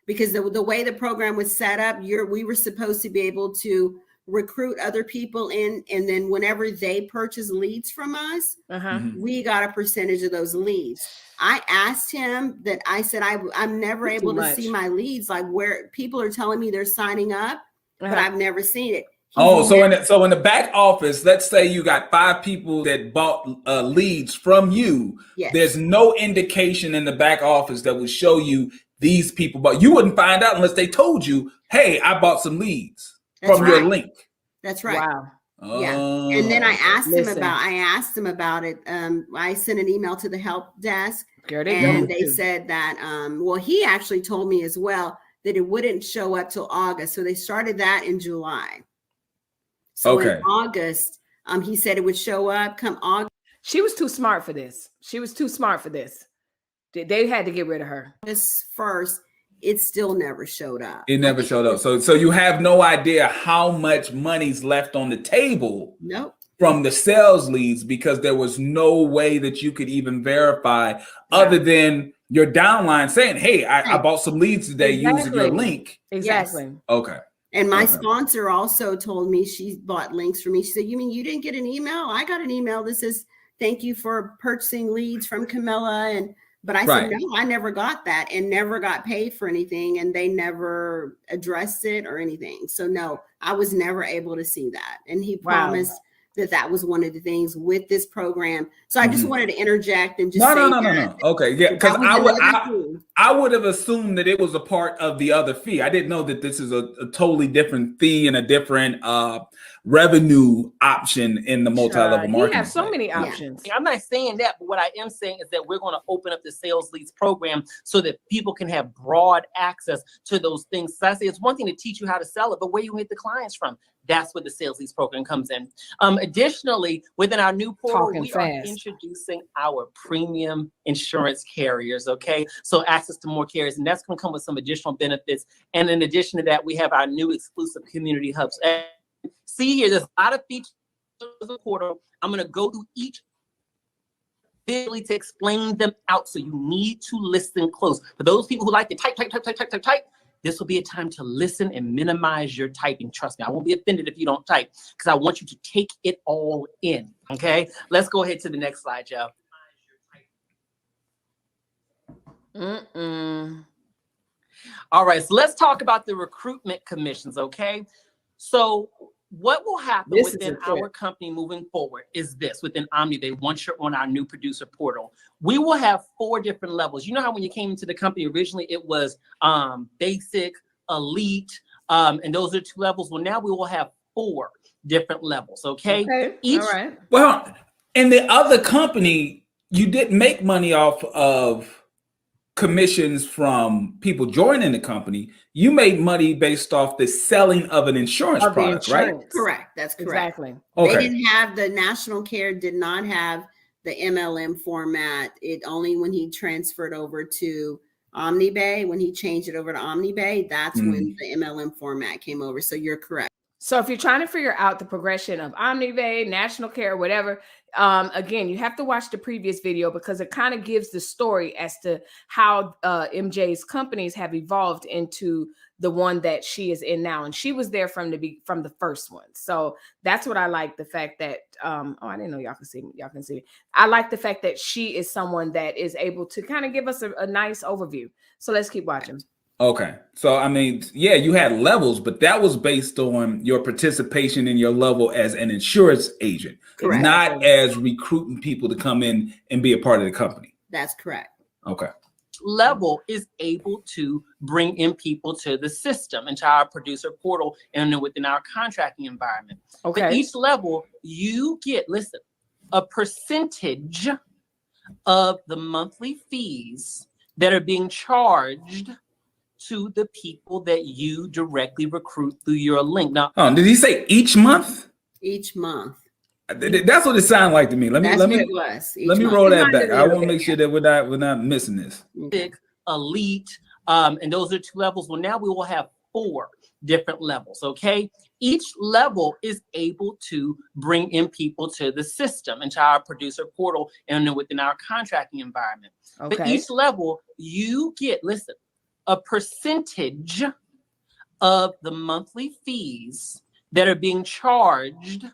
because the way the program was set up, we were supposed to be able to recruit other people in, and then whenever they purchase leads from us, we got a percentage of those leads. I asked him that. I said, I'm never able to see my leads, like where people are telling me they're signing up, but I've never seen it. So in the back office, let's say you got 5 people that bought leads from you. Yes. There's no indication in the back office that would show you these people, but you wouldn't find out unless they told you, "Hey, I bought some leads from your link." That's right. Wow. Yeah. And then I asked him about it. I sent an email to the help desk, and they said that he actually told me as well that it wouldn't show up till August. So they started that in July. So in August, he said it would show up come August. She was too smart for this. They had to get rid of her. This first, it still never showed up. It never showed up. So you have no idea how much money's left on the table. Nope. From the sales leads, because there was no way that you could even verify other than your downline saying, hey, I bought some leads today using your link. Exactly. Yes. Okay. And my sponsor also told me she bought links for me. She said, you mean you didn't get an email? I got an email that says, thank you for purchasing leads from Camilla. But I said, no, I never got that and never got paid for anything. And they never addressed it or anything. So no, I was never able to see that. And he promised that was one of the things with this program. So I just wanted to interject and just say no. Okay, yeah, because I would have assumed that it was a part of the other fee. I didn't know that this is a totally different fee and a different revenue option in the multi-level marketing. You have so many options. I'm not saying that, but what I am saying is that we're going to open up the sales leads program so that people can have broad access to those things. So I say it's one thing to teach you how to sell it, but where you get the clients from, that's where the sales leads program comes in. Additionally, within our new portal, we are introducing our premium insurance carriers, okay? So access to more carriers, and that's going to come with some additional benefits. And in addition to that, we have our new exclusive community hubs. And see here, there's a lot of features of the portal. I'm going to go through each visually to explain them out, so you need to listen close. For those people who like to type, this will be a time to listen and minimize your typing. Trust me, I won't be offended if you don't type, because I want you to take it all in, okay? Let's go ahead to the next slide, Joe. All right, so let's talk about the recruitment commissions, okay? So what will happen within our company moving forward is this. Within OmniBay, once you're on our new producer portal, we will have 4 different levels. You know how when you came into the company originally, it was basic, elite, and those are 2 levels. Well, now we will have 4 different levels, okay? All right. Well, in the other company, you didn't make money off of commissions from people joining the company. You made money based off the selling of an insurance product, right? Correct. That's correct. Exactly. Okay. They didn't have the National Care, did not have the MLM format. It only when he transferred over to OmniBay, when he changed it over to OmniBay, that's when the MLM format came over. So you're correct. So if you're trying to figure out the progression of OmniBay, National Care, whatever, again, you have to watch the previous video, because it kind of gives the story as to how MJ's companies have evolved into the one that she is in now. And she was there from the first one. So that's what I like, the fact that, oh, I didn't know y'all can see me. Y'all can see me. I like the fact that she is someone that is able to kind of give us a nice overview. So let's keep watching. Okay. So, I mean, yeah, you had levels, but that was based on your participation in your level as an insurance agent, not as recruiting people to come in and be a part of the company. That's correct. Okay. Level is able to bring in people to the system, into our producer portal, and then within our contracting environment. Okay. For each level, you get, listen, a percentage of the monthly fees that are being charged to the people that you directly recruit through your link. Now, did he say each month? Each month. That's what it sounded like to me. Let me roll that back. I want to make sure that we're not missing this. Elite, and those are 2 levels. Well, now we will have 4 different levels. Okay, each level is able to bring in people to the system, into our producer portal, and then within our contracting environment. Okay. For each level, you get, listen, a percentage of the monthly fees that are being charged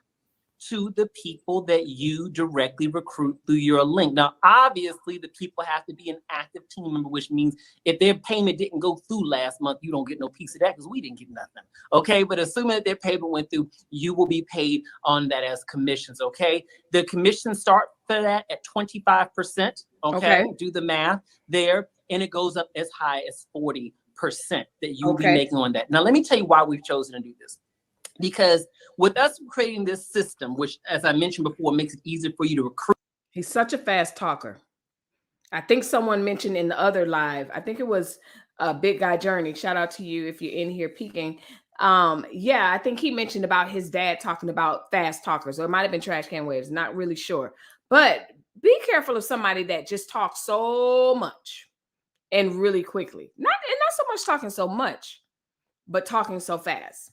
to the people that you directly recruit through your link. Now, obviously, the people have to be an active team member, which means if their payment didn't go through last month, you don't get no piece of that, because we didn't get nothing. Okay, but assuming that their payment went through, you will be paid on that as commissions. Okay, the commissions start for that at 25%. Okay, do the math there, and it goes up as high as 40% that you will be making on that. Now, let me tell you why we've chosen to do this. Because with us creating this system, which, as I mentioned before, makes it easier for you to recruit. He's such a fast talker. I think someone mentioned in the other live, I think it was Big Guy Journey. Shout out to you if you're in here peeking. Yeah, I think he mentioned about his dad talking about fast talkers, or it might have been Trash Can Waves. Not really sure. But be careful of somebody that just talks so much and really quickly. Not so much talking so much, but talking so fast.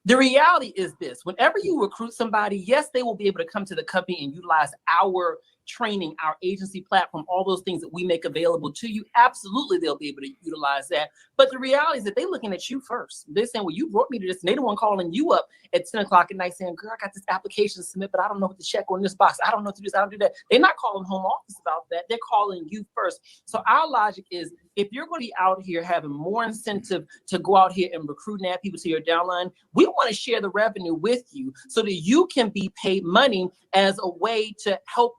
The reality is this: whenever you recruit somebody, yes, they will be able to come to the company and utilize our training, our agency platform, all those things that we make available to you, absolutely they'll be able to utilize that. But the reality is that they're looking at you first. They're saying, well, you brought me to this, and they're the one calling you up at 10 o'clock at night saying, girl, I got this application to submit, but I don't know what to check on this box. I don't know what to do this, I don't do that. They're not calling home office about that. They're calling you first. So our logic is, if you're going to be out here having more incentive to go out here and recruit and add people to your downline, we want to share the revenue with you so that you can be paid money as a way to help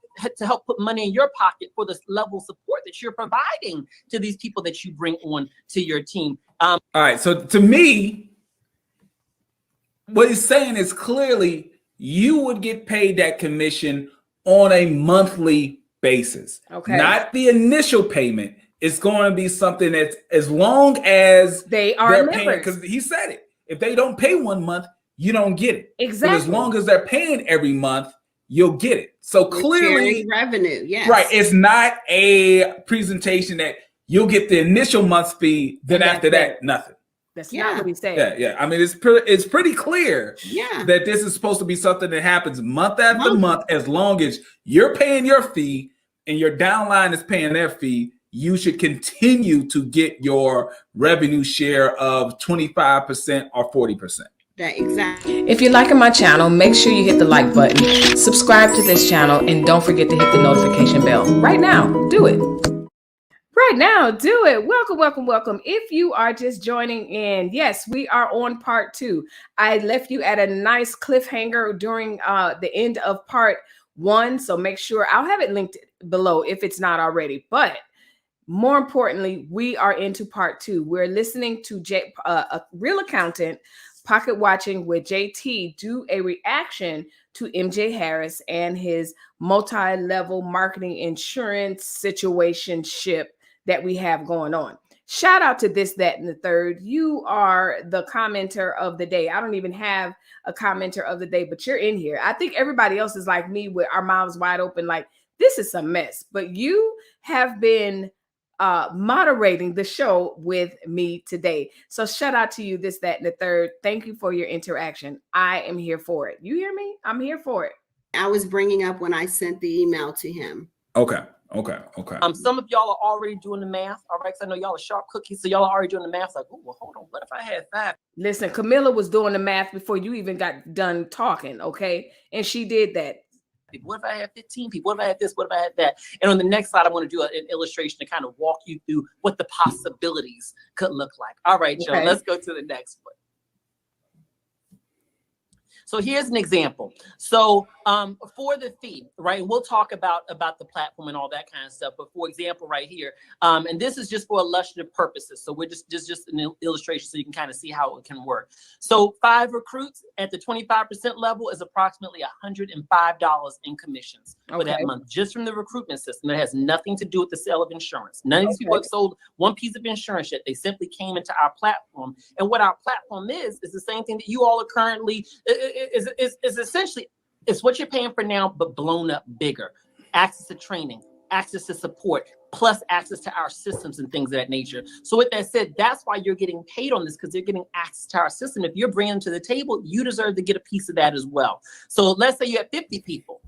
put money in your pocket for the level of support that you're providing to these people that you bring on to your team. All right. So to me, what he's saying is clearly you would get paid that commission on a monthly basis. Okay. Not the initial payment. It's going to be something that's as long as they're paying, because he said it. If they don't pay 1 month, you don't get it. Exactly. But as long as they're paying every month, you'll get it. So clearly, revenue, yes. Right. It's not a presentation that you'll get the initial month's fee, then after that, nothing. That's not what he said. Yeah. I mean, it's pretty clear that this is supposed to be something that happens month after month, as long as you're paying your fee and your downline is paying their fee. You should continue to get your revenue share of 25% or 40%. That exactly. If you're liking my channel, make sure you hit the like button, subscribe to this channel, and don't forget to hit the notification bell. Right now, do it. Right now, do it. Welcome, welcome, welcome. If you are just joining in, yes, we are on part 2. I left you at a nice cliffhanger during the end of part 1, so make sure I'll have it linked below if it's not already. But more importantly, we are into part 2. We're listening to a real accountant, Pocket Watching with JT, do a reaction to MJ Harris and his multi-level marketing insurance situationship that we have going on. Shout out to This, That, and the Third. You are the commenter of the day. I don't even have a commenter of the day, but you're in here. I think everybody else is like me with our mouths wide open, like, this is a mess. But you have been moderating the show with me today. So shout out to you, This, That, and the Third. Thank you for your interaction. I am here for it. You hear me? I'm here for it. I was bringing up when I sent the email to him. Okay. Some of y'all are already doing the math. All right. So I know y'all are sharp cookies. So y'all are already doing the math. Like, oh, well, hold on. What if I had 5? Listen, Camilla was doing the math before you even got done talking. Okay. And she did that. What if I had 15 people? What if I had this? What if I had that? And on the next slide, I want to do an illustration to kind of walk you through what the possibilities could look like. All right, Joe, let's go to the next one. So here's an example. So for the fee, right, and we'll talk about the platform and all that kind of stuff. But for example, right here, and this is just for illustrative purposes. So we're just an illustration so you can kind of see how it can work. So 5 recruits at the 25% level is approximately $105 in commissions for that month, just from the recruitment system. It has nothing to do with the sale of insurance. None of these people have sold one piece of insurance yet. They simply came into our platform. And what our platform is the same thing that you all are currently is essentially, it's what you're paying for now, but blown up bigger. Access to training, access to support, plus access to our systems and things of that nature. So with that said, that's why you're getting paid on this, because they're getting access to our system. If you're bringing them to the table, you deserve to get a piece of that as well. So let's say you have 50 people.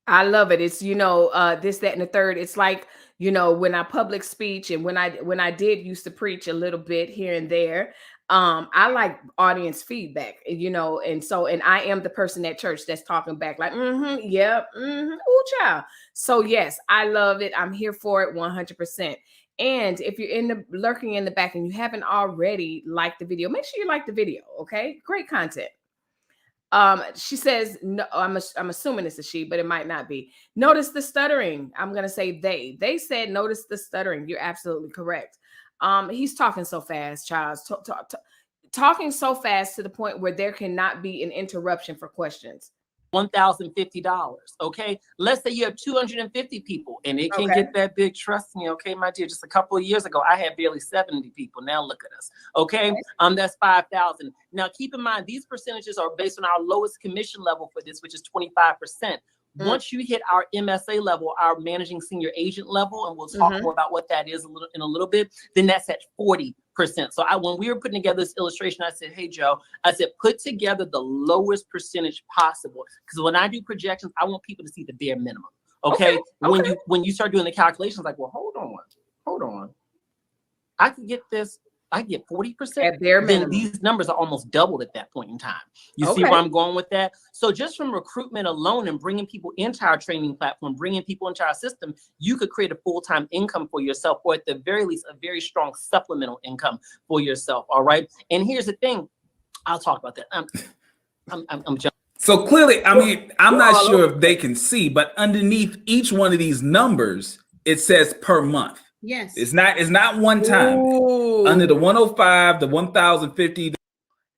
I love it. It's, This, That, and the Third. It's like, when I public speech and when I did used to preach a little bit here and there, I like audience feedback, and I am the person at church that's talking back like, ooh, child. So yes, I love it. I'm here for it 100%. And if you're lurking in the back and you haven't already liked the video, make sure you like the video. Okay. Great content. She says, no, I'm assuming it's a she, but it might not be. Notice the stuttering. I'm going to say they said, notice the stuttering. You're absolutely correct. He's talking so fast, Charles, talking so fast to the point where there cannot be an interruption for questions. $1,050. Okay. Let's say you have 250 people and it can get that big. Trust me. Okay, my dear, just a couple of years ago, I had barely 70 people. Now look at us. Okay. That's 5,000. Now keep in mind, these percentages are based on our lowest commission level for this, which is 25%. Once you hit our MSA level, our managing senior agent level, and we'll talk more about what that is in a little bit, then that's at 40%. So when we were putting together this illustration, I said, hey, Joe, put together the lowest percentage possible. Because when I do projections, I want people to see the bare minimum. Okay. When you start doing the calculations, like, well, hold on. I could get this. I get 40%. At bare minimum. Then these numbers are almost doubled at that point in time. You see where I'm going with that? So just from recruitment alone and bringing people into our training platform, bringing people into our system, you could create a full-time income for yourself, or at the very least, a very strong supplemental income for yourself. All right. And here's the thing. I'll talk about that. I'm jumping. So clearly, I mean, I'm not sure if they can see, but underneath each one of these numbers, it says per month. Yes. It's not one time. Ooh. Under the 105, the 1050.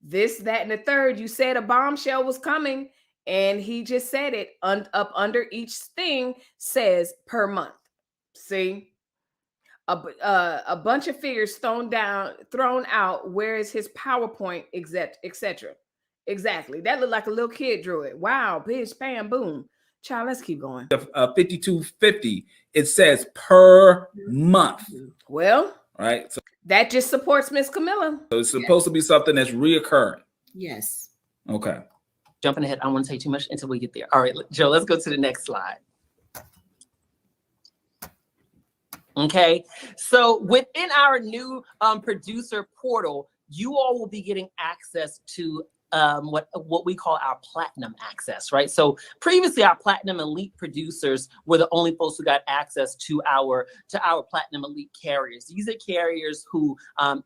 This, that, and the third. You said a bombshell was coming, and he just said it. Up under each thing says per month. See? A bunch of figures thrown out. Where is his PowerPoint, etc. Exactly. That looked like a little kid drew it. Wow, bitch, bam, boom. Child, let's keep going. 5250, it says per month. Well, right. So that just supports Miss Camilla. So it's supposed to be something that's reoccurring. Yes. Okay. Jumping ahead. I don't want to say too much until we get there. All right, Joe, let's go to the next slide. Okay. So within our new producer portal, you all will be getting access to what we call our platinum access, right? So previously, our platinum elite producers were the only folks who got access to our platinum elite carriers. These are carriers who,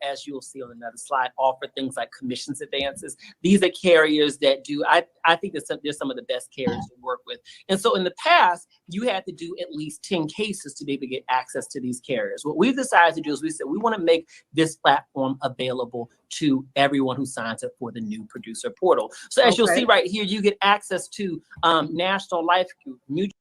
as you'll see on another slide, offer things like commissions advances. These are carriers that do. I think they're some of the best carriers to work with. And so in the past, you had to do at least 10 cases to be able to get access to these carriers. What we've decided to do is we said we want to make this platform available to everyone who signs up for the new producer portal. So as you'll see right here, you get access to National Life Group, Mutual.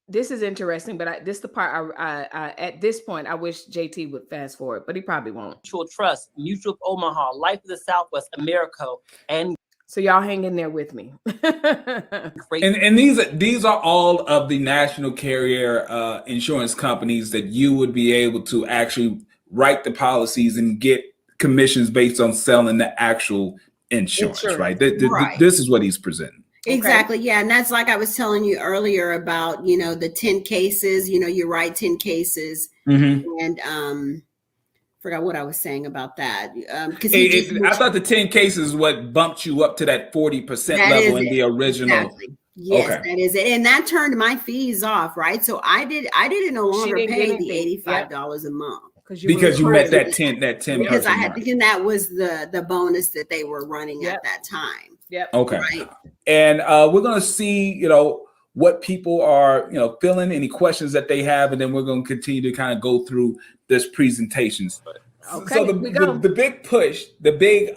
This is interesting, but this is the part I at this point I wish JT would fast forward, but he probably won't. Mutual Trust, Mutual of Omaha, Life of the Southwest, Americo, and so y'all hang in there with me. and these are all of the national carrier insurance companies that you would be able to actually write the policies and get commissions based on selling the actual insurance. Right? This is what he's presenting. Exactly. Yeah. And that's like I was telling you earlier about, the 10 cases, you write 10 cases and forgot what I was saying about that. Because I thought the 10 cases is what bumped you up to that 40% level in the original. Exactly. Yes, that is it. And that turned my fees off, right? So I didn't no longer pay the $85 a month. Because you met that 10 because I had thinking that was the bonus that they were running at that time. Yep. Okay. Right. And we're going to see, what people are, feeling, any questions that they have, and then we're going to continue to kind of go through this presentations. Okay. So the big push, the big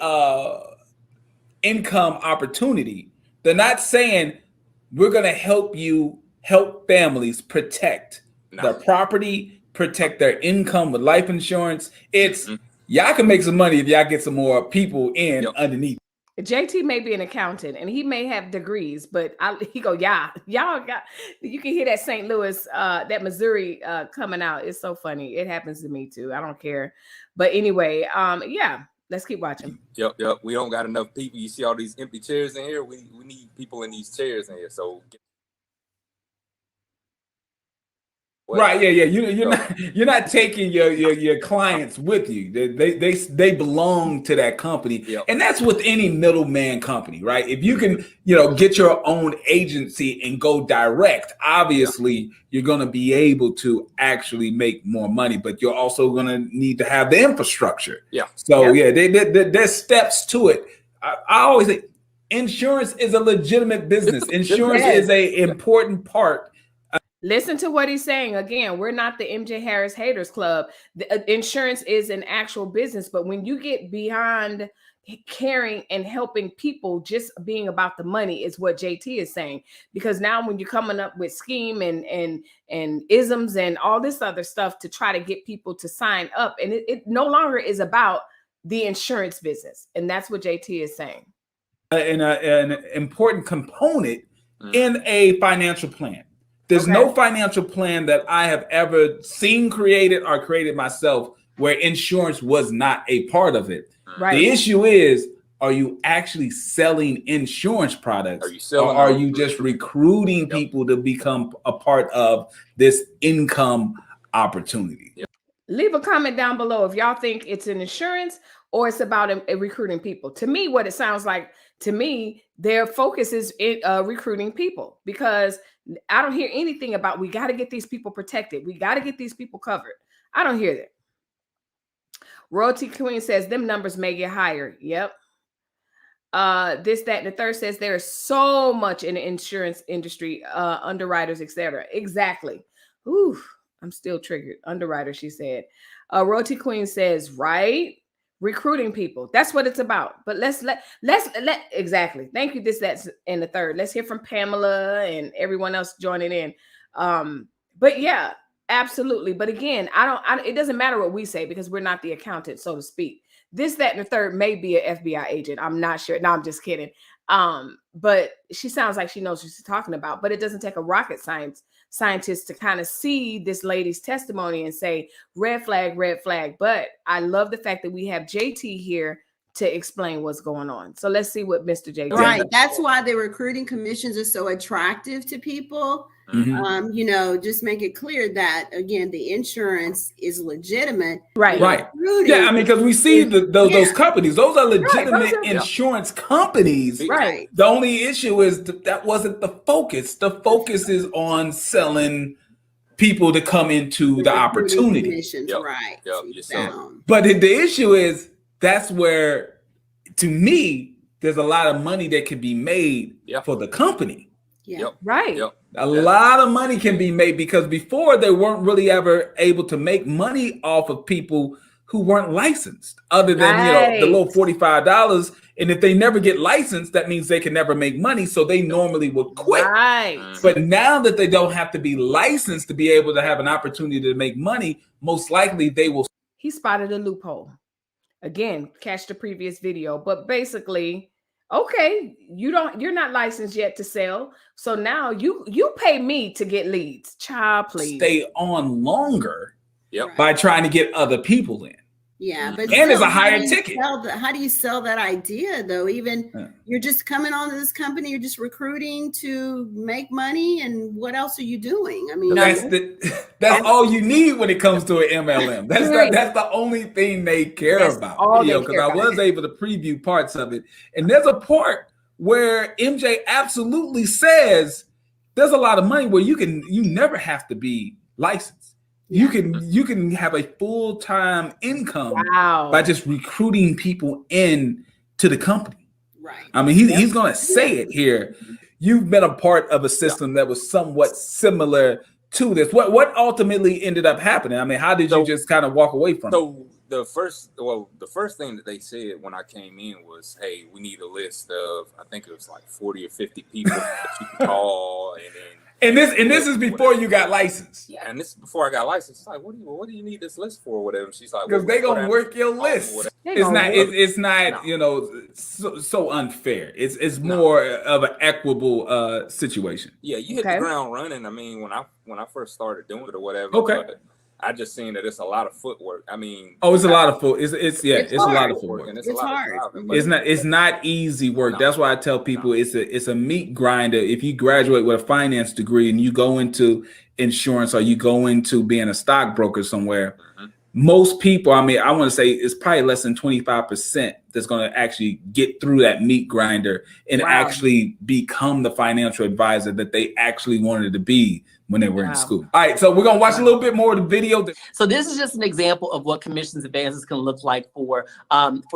income opportunity, they're not saying we're going to help families protect their property, protect their income with life insurance. It's y'all can make some money if y'all get some more people in underneath. JT may be an accountant and he may have degrees, but y'all got, you can hear that St. Louis, that Missouri coming out. It's so funny. It happens to me too. I don't care. But anyway, let's keep watching. Yep. We don't got enough people. You see all these empty chairs in here. We need people in these chairs in here. So right, yeah. You're not taking your clients with you. They belong to that company, and that's with any middleman company, right? If you can, get your own agency and go direct, obviously you're going to be able to actually make more money, but you're also going to need to have the infrastructure. Yeah. So there's steps to it. I always say insurance is a legitimate business. Insurance is a important part. Listen to what he's saying. Again, we're not the MJ Harris Haters Club. The, insurance is an actual business, but when you get beyond caring and helping people, just being about the money is what JT is saying. Because now when you're coming up with scheme and isms and all this other stuff to try to get people to sign up, and it no longer is about the insurance business. And that's what JT is saying. An important component in a financial plan. There's no financial plan that I have ever seen created or created myself where insurance was not a part of it. Right. The issue is, are you actually selling insurance products? Are you selling? Or are you just recruiting people to become a part of this income opportunity? Yep. Leave a comment down below if y'all think it's an insurance or it's about recruiting people. To me, what it sounds like, to me, their focus is in recruiting people, because I don't hear anything about we got to get these people protected. We got to get these people covered. I don't hear that. Royalty Queen says them numbers may get higher. Yep. This, that, and the third says there is so much in the insurance industry, underwriters, etc. Exactly. Ooh, I'm still triggered. Underwriter, she said. Royalty Queen says, right? Recruiting people. That's what it's about. But let's exactly. Thank you. This, that's, and the third. Let's hear from Pamela and everyone else joining in. But yeah, absolutely. But again, it doesn't matter what we say because we're not the accountant, so to speak. This, that, and the third may be an FBI agent. I'm not sure. No, I'm just kidding. But she sounds like she knows what she's talking about. But it doesn't take a rocket scientist to kind of see this lady's testimony and say, red flag, red flag. But I love the fact that we have JT here to explain what's going on. So let's see what Mr. JT. Right. That's why the recruiting commissions are so attractive to people. Mm-hmm. Just make it clear that, again, the insurance is legitimate. Right. Yeah, I mean, because we see those companies, those are legitimate insurance companies. Right. The only issue is that wasn't the focus. The focus is on selling people to come into the opportunity. Right. But the issue is that's where, to me, there's a lot of money that can be made for the company. A lot of money can be made, because before they weren't really ever able to make money off of people who weren't licensed, other than the little $45. And if they never get licensed, that means they can never make money. So they normally would quit. But now that they don't have to be licensed to be able to have an opportunity to make money, most likely they will. He spotted a loophole. Again, catch the previous video, but basically, okay, you're not licensed yet to sell. So now you pay me to get leads. Child, please. Stay on longer by trying to get other people in. Yeah, but and there's a higher ticket. How do you sell that idea though? Even you're just coming onto this company, you're just recruiting to make money, and what else are you doing? I mean, that's all you need when it comes to an MLM. That's the only thing they care about. Because I was able to preview parts of it, and there's a part where MJ absolutely says there's a lot of money where you never have to be licensed. You can have a full-time income by just recruiting people in to the company. Right. I mean, he's going to say it here. You've been a part of a system that was somewhat similar to this. What ultimately ended up happening? I mean, how did you just kind of walk away from it? So the first thing that they said when I came in was, hey, we need a list of, I think it was like 40 or 50 people that you can call, and this is before you got licensed. Yeah, and this is before I got licensed. It's like, what do you need this list for, or whatever? And she's like, because they gonna work your list. It's not so unfair. It's more of an equitable situation. Yeah, you hit the ground running. I mean, when I first started doing it or whatever. But I just seen that it's a lot of footwork. I mean, it's a lot of foot. It's a lot of footwork. And it's hard. It's not easy work. That's why I tell people it's a meat grinder. If you graduate with a finance degree and you go into insurance or you go into being a stockbroker somewhere, most people, I mean, I want to say it's probably less than 25% that's going to actually get through that meat grinder and actually become the financial advisor that they actually wanted to be when they were in school. All right, so we're going to watch a little bit more of the video. So this is just an example of what commissions advances can look like for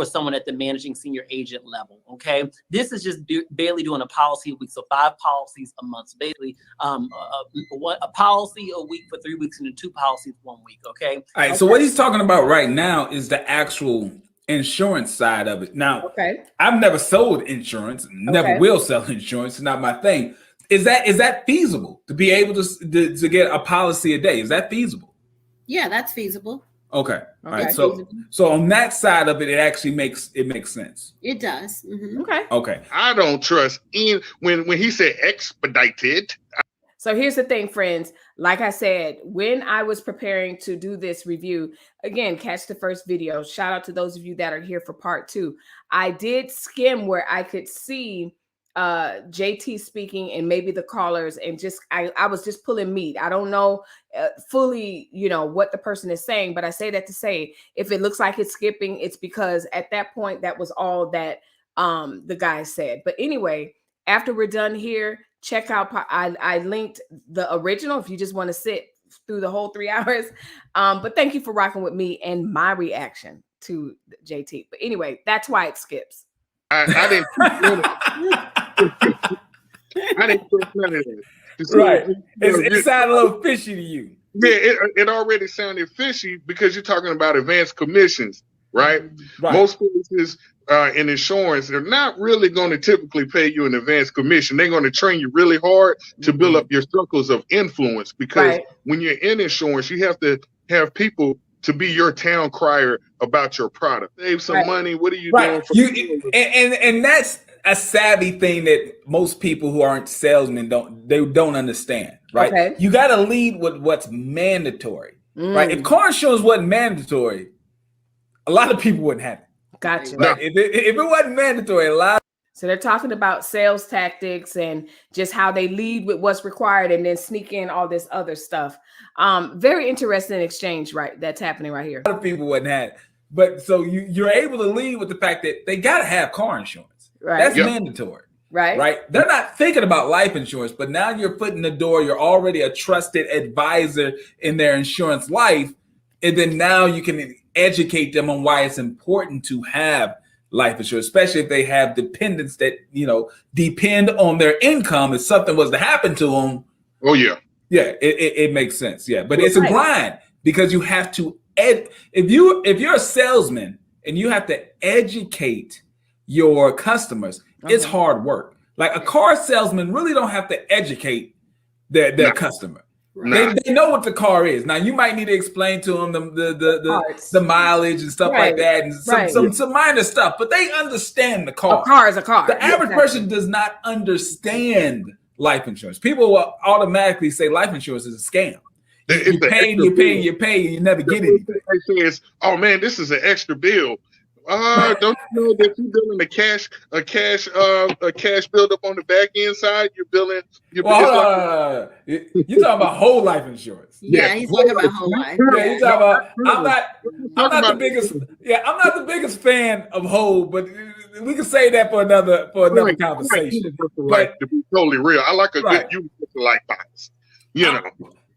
someone at the managing senior agent level, okay? This is just barely doing a policy a week, so 5 policies a month. So basically, a policy a week for 3 weeks and then 2 policies 1 week, okay? All right, so what he's talking about right now is the actual insurance side of it. Now, I've never sold insurance, never will sell insurance. It's not my thing. Is that feasible to be able to get a policy a day? Is that feasible? Yeah, that's feasible. Okay. All right. So on that side of it, it actually makes sense. It does. Mm-hmm. Okay. I don't trust when he said expedited. So here's the thing, friends. Like I said, when I was preparing to do this review, again, catch the first video. Shout out to those of you that are here for part 2. I did skim where I could see JT speaking and maybe the callers, and just I was just pulling meat. I don't know fully, you know, what the person is saying, but I say that to say, if it looks like it's skipping, it's because at that point that was all that the guy said. But anyway, after we're done here, check out, I linked the original if you just want to sit through the whole 3 hours. But thank you for rocking with me and my reaction to JT. But anyway, that's why it skips. I didn't I didn't put none of that. Right. It sounded a little fishy to you. Yeah, it already sounded fishy because you're talking about advanced commissions, right? Most places in insurance, they're not really going to typically pay you an advanced commission. They're going to train you really hard to build up your circles of influence, because when you're in insurance, you have to have people to be your town crier about your product. Save some money. What are you doing? And that's a savvy thing that most people who aren't salesmen don't understand, right? Okay. You got to lead with what's mandatory, right? If car insurance wasn't mandatory, a lot of people wouldn't have it. Gotcha. Right? If it wasn't mandatory, a lot. So they're talking about sales tactics and just how they lead with what's required and then sneak in all this other stuff. Very interesting exchange, right? That's happening right here. A lot of people wouldn't have it. But so you're able to lead with the fact that they got to have car insurance. Right. That's mandatory. Right. Right. They're not thinking about life insurance, but now your foot in the door. You're already a trusted advisor in their insurance life. And then now you can educate them on why it's important to have life insurance, especially if they have dependents that, you know, depend on their income. If something was to happen to them. Oh, yeah. Yeah, it makes sense. Yeah. But it's a grind because you have to if you're a salesman and you have to educate your customers, it's hard work. Like a car salesman really don't have to educate their customer. They know what the car is. Now you might need to explain to them the mileage and stuff like that, and some minor stuff, but they understand the car. A car is a car. The average person does not understand life insurance. People will automatically say life insurance is a scam. You pay, and you never get anything. They say, oh man, this is an extra bill. Don't you know that you're billing a cash buildup on the back end side? You're billing. You're talking about whole life insurance. Yeah, he's talking about whole life. Yeah, he's talking about. I'm not the biggest. Yeah, I'm not the biggest fan of whole, but we can say that for another conversation. But to be totally real, I like a good universal life policy. You know.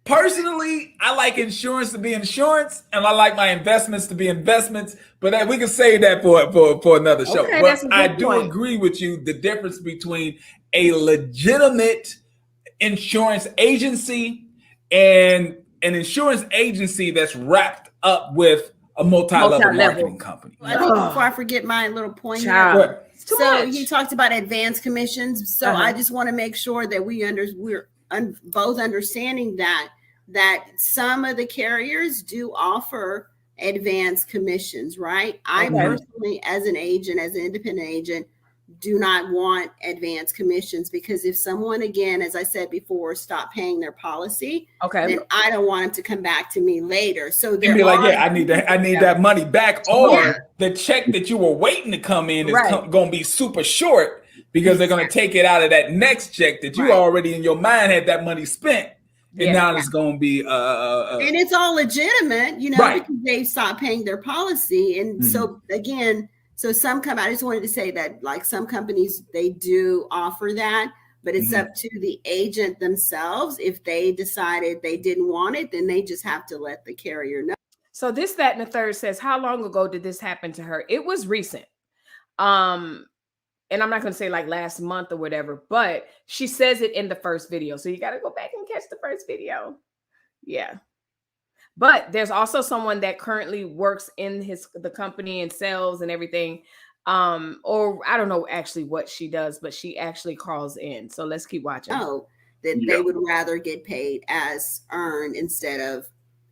Personally, I like insurance to be insurance, and I like my investments to be investments. But we can say that for another show. Okay, but I do agree with you. The difference between a legitimate insurance agency and an insurance agency that's wrapped up with a multi-level marketing company. I think before I forget my little point here. So he talked about advanced commissions. So I just want to make sure that we're both understanding that some of the carriers do offer advanced commissions, right? I personally, as an agent, as an independent agent, do not want advanced commissions, because if someone, again, as I said before, stop paying their policy, then I don't want them to come back to me later. So they're be like, I need that money back, or the check that you were waiting to come in is going to be super short because they're going to take it out of that next check that you already in your mind had that money spent. And now it's going to be and it's all legitimate, you know, because they stopped paying their policy. And so again, I just wanted to say that, like, some companies, they do offer that, but it's up to the agent themselves. If they decided they didn't want it, then they just have to let the carrier know. So this, that, and the third says, how long ago did this happen to her? It was recent. And I'm not going to say like last month or whatever, but she says it in the first video. So you got to go back and catch the first video. Yeah. But there's also someone that currently works in the company and sales and everything. Or I don't know actually what she does, but she actually calls in. So let's keep watching. That they would rather get paid as earned instead of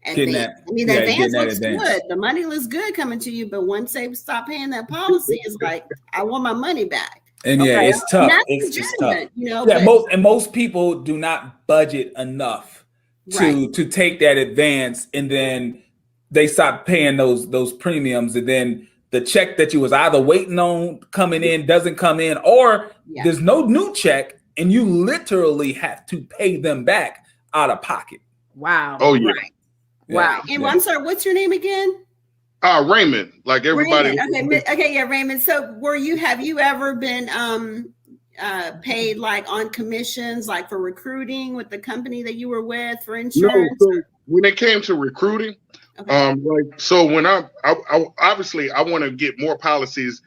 advance. I mean, the advance looks good. The money looks good coming to you, but once they stop paying that policy, it's like, I want my money back. And yeah, it's tough. It's tough. You know, yeah, most people do not budget enough to take that advance, and then they stop paying those premiums, and then the check that you was either waiting on coming in doesn't come in, or there's no new check, and you literally have to pay them back out of pocket. Wow. Oh yeah. Right. Wow. And I'm sorry, what's your name again? Raymond, like everybody. Raymond. Okay, yeah, Raymond. So have you ever been paid like on commissions, like for recruiting with the company that you were with for insurance? No, so when it came to recruiting, so when I obviously I want to get more policies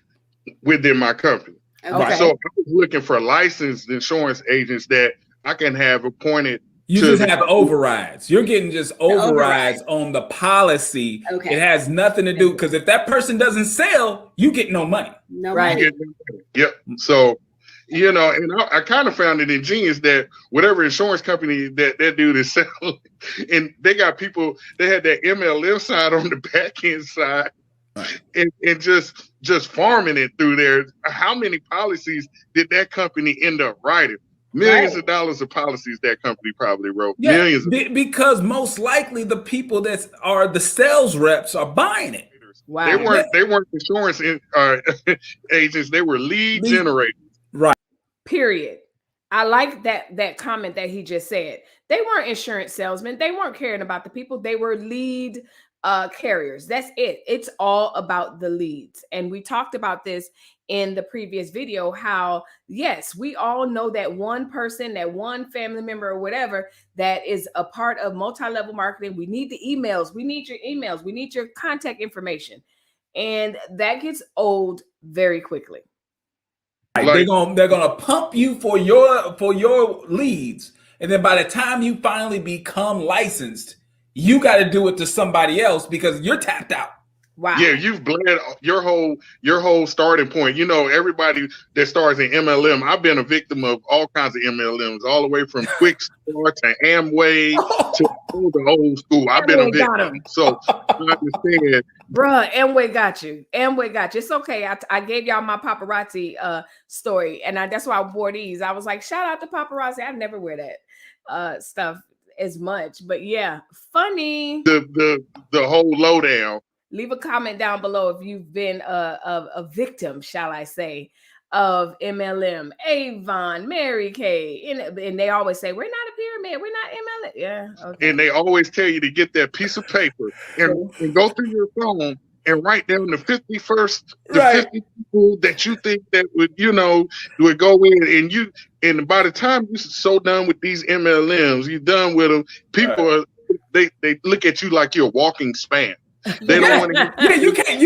within my company. Okay. So I was looking for licensed insurance agents that I can have appointed. You just have overrides. You're getting just overrides on the policy. Okay. It has nothing to do, because if that person doesn't sell, you get no money. No money. Yep. So, you know, and I kind of found it ingenious that whatever insurance company that dude is selling, and they got people, they had that MLM side on the back end side, and just farming it through there. How many policies did that company end up writing? Millions of dollars of policies that company probably wrote. Yeah, millions. Because most likely the people that are the sales reps are buying it. Wow. They weren't insurance agents. They were lead generators. Right. Period. I like that comment that he just said. They weren't insurance salesmen. They weren't caring about the people. They were lead carriers. That's it. It's all about the leads. And we talked about this in the previous video, how yes, we all know that one person, that one family member or whatever that is a part of multi-level marketing. We need the emails. We need your emails. We need your contact information. And that gets old very quickly. They're gonna pump you for your leads. And then by the time you finally become licensed, you got to do it to somebody else because you're tapped out. Wow. Yeah, you've bled your whole starting point. You know, everybody that starts in MLM, I've been a victim of all kinds of MLMs, all the way from Quick Start to Amway to the old school. I've been a victim. So I understand. Bruh, Amway got you. Amway got you. It's okay. I gave y'all my paparazzi story, and that's why I wore these. I was like, shout out to paparazzi. I never wear that stuff as much, but yeah, funny. The whole lowdown. Leave a comment down below if you've been a victim, shall I say, of MLM. Avon, Mary Kay, and they always say, we're not a pyramid, we're not MLM. Yeah, okay. And they always tell you to get that piece of paper and go through your phone and write down the 50 people that you think that would go in, and by the time you're so done with these MLMs, you're done with them. People they look at you like you're a walking spam. They don't want to. Yeah, you can't.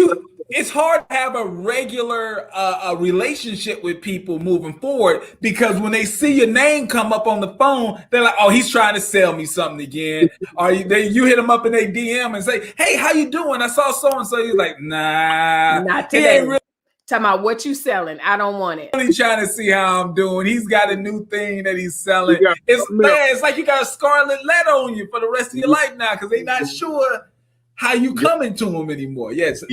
It's hard to have a regular relationship with people moving forward, because when they see your name come up on the phone, they're like, "Oh, he's trying to sell me something again." Or you hit them up in their DM and say, "Hey, how you doing? I saw so and so." He's like, "Nah, not today." Really talking about what you selling. I don't want it. Really trying to see how I'm doing. He's got a new thing that he's selling. It's like you got a scarlet letter on you for the rest of your life now, because they're not sure how you coming to them anymore. Yes,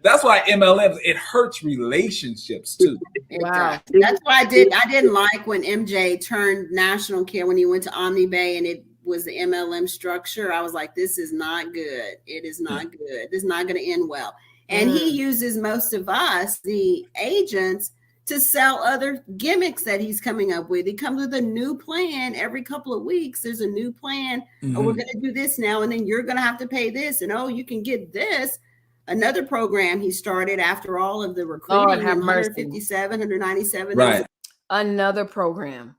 that's why MLMs, it hurts relationships too. Wow. That's why I didn't like when MJ turned national care, when he went to OmniBay and it was the MLM structure. I was like, this is not good. It is not good. This is not going to end well. And he uses most of us, the agents, to sell other gimmicks that he's coming up with. He comes with a new plan every couple of weeks. There's a new plan. Oh, we're going to do this now, and then you're going to have to pay this. And you can get this. Another program he started after all of the recruiting, 157, 197. Right. Another program.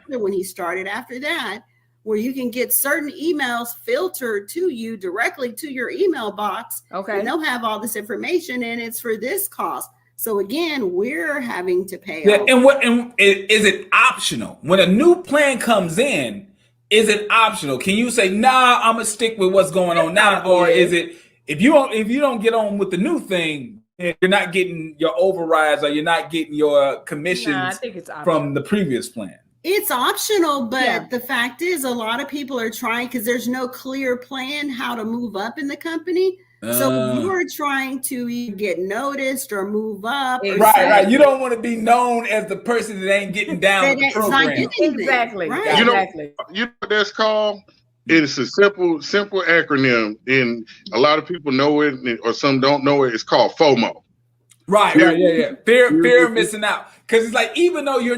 When he started after that, where you can get certain emails filtered to you directly to your email box. Okay. And they'll have all this information, and it's for this cost. So again, we're having to pay. Yeah, and is it optional? When a new plan comes in, is it optional? Can you say, nah, I'm gonna stick with what's going on now? Or is it, if you don't get on with the new thing, you're not getting your overrides, or you're not getting your commissions from the previous plan? It's optional, but the fact is a lot of people are trying, because there's no clear plan how to move up in the company. So you're trying to either get noticed or move up. Right. You don't want to be known as the person that ain't getting down with the program. Exactly. Right. You know what that's called? It's a simple acronym, and a lot of people know it, or some don't know it. It's called FOMO. Right. Fear of missing out. Because it's like, even though you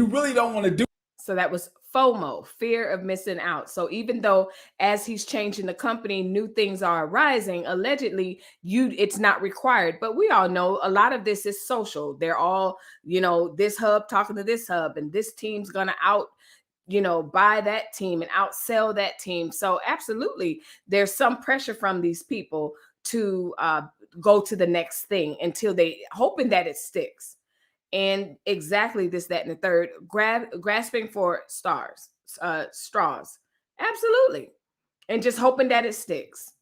really don't want to do. So that was FOMO, fear of missing out. So even though as he's changing the company, new things are arising, allegedly it's not required. But we all know a lot of this is social. They're all, this hub talking to this hub, and this team's going to buy that team and outsell that team. So absolutely, there's some pressure from these people to go to the next thing until they hoping that it sticks. And exactly this, that, and the third, grasping for straws. Absolutely. And just hoping that it sticks.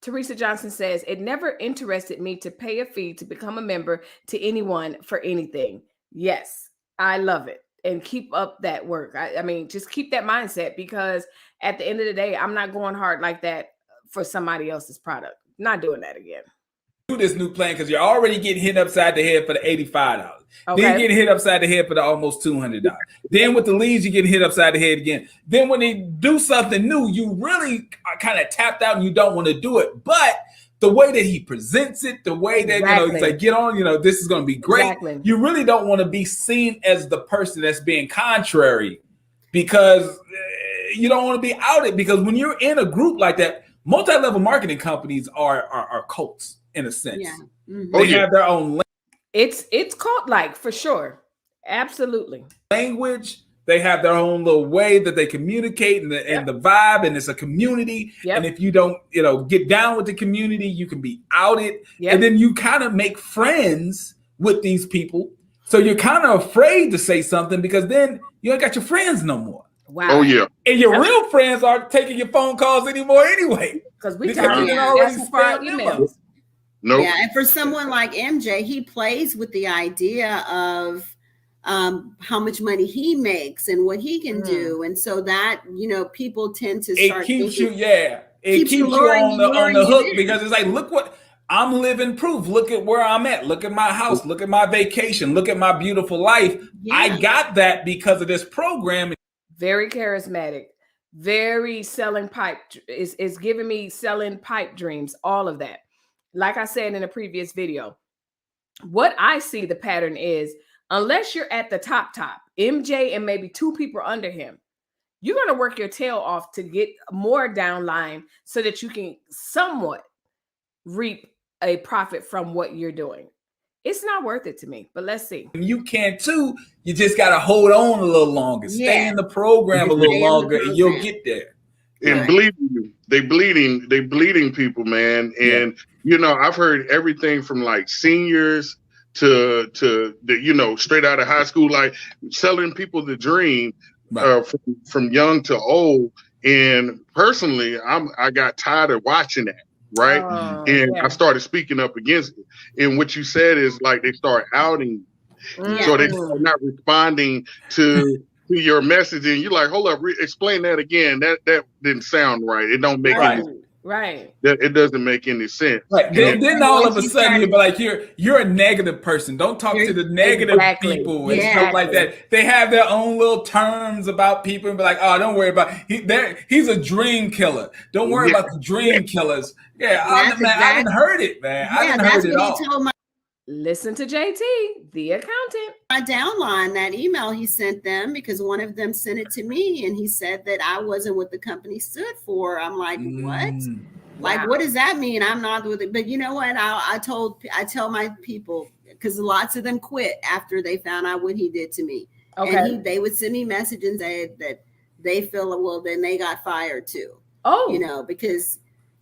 Teresa Johnson says, it never interested me to pay a fee to become a member to anyone for anything. Yes, I love it. And keep up that work. I mean, just keep that mindset, because at the end of the day, I'm not going hard like that for somebody else's product. Not doing that again. Do this new plan because you're already getting hit upside the head for the $85. Okay. Then you get hit upside the head for the almost $200. Then with the leads, you get hit upside the head again. Then when they do something new, you really are kind of tapped out and you don't want to do it. But the way that he presents it, the way that he's like, get on, this is going to be great. Exactly. You really don't want to be seen as the person that's being contrary, because you don't want to be outed. Because when you're in a group like that, multi-level marketing companies are cults. In a sense, they have their own language. It's cult-like for sure, absolutely. Language. They have their own little way that they communicate, and the vibe, and it's a community. Yep. And if you don't, get down with the community, you can be outed, and then you kind of make friends with these people. So you're kind of afraid to say something because then you ain't got your friends no more. Wow. Oh yeah. And your real friends aren't taking your phone calls anymore anyway. Because we already spam emails. Nope. Yeah, and for someone like MJ, he plays with the idea of how much money he makes and what he can do, and so that people tend to start. It keeps you, It keeps you on the hook because it's like, look what I'm living proof. Look at where I'm at. Look at my house. Look at my vacation. Look at my beautiful life. Yeah. I got that because of this program. Very charismatic. Very selling pipe is giving me selling pipe dreams. All of that. Like I said in a previous video, what I see the pattern is, unless you're at the top, MJ and maybe two people under him, you're going to work your tail off to get more downline so that you can somewhat reap a profit from what you're doing. It's not worth it to me, but let's see. You can too. You just got to hold on a little longer. Stay in the program a little longer and you'll get there. And they bleeding people, man. And I've heard everything from like seniors to the straight out of high school, like selling people the dream, from young to old. And personally, I got tired of watching that, right? I started speaking up against it. And what you said is like they start outing, so they start not responding to your message, and you're like, hold up, explain that again. That didn't sound right. It don't make any sense. Right. It doesn't make any sense. Right. Then all of a sudden you'll be like, you're a negative person. Don't talk to the negative people and stuff like that. They have their own little terms about people and be like, oh, don't worry about he's a dream killer. Don't worry about the dream killers. I didn't heard it, man. I didn't heard it all. Listen to JT, the accountant. I downline that email he sent them because one of them sent it to me and he said that I wasn't what the company stood for. I'm like, what? Like, what does that mean? I'm not with it. But you know what? I tell my people, because lots of them quit after they found out what he did to me. Okay. And they would send me messages that they feel, well, then they got fired too. Oh. Because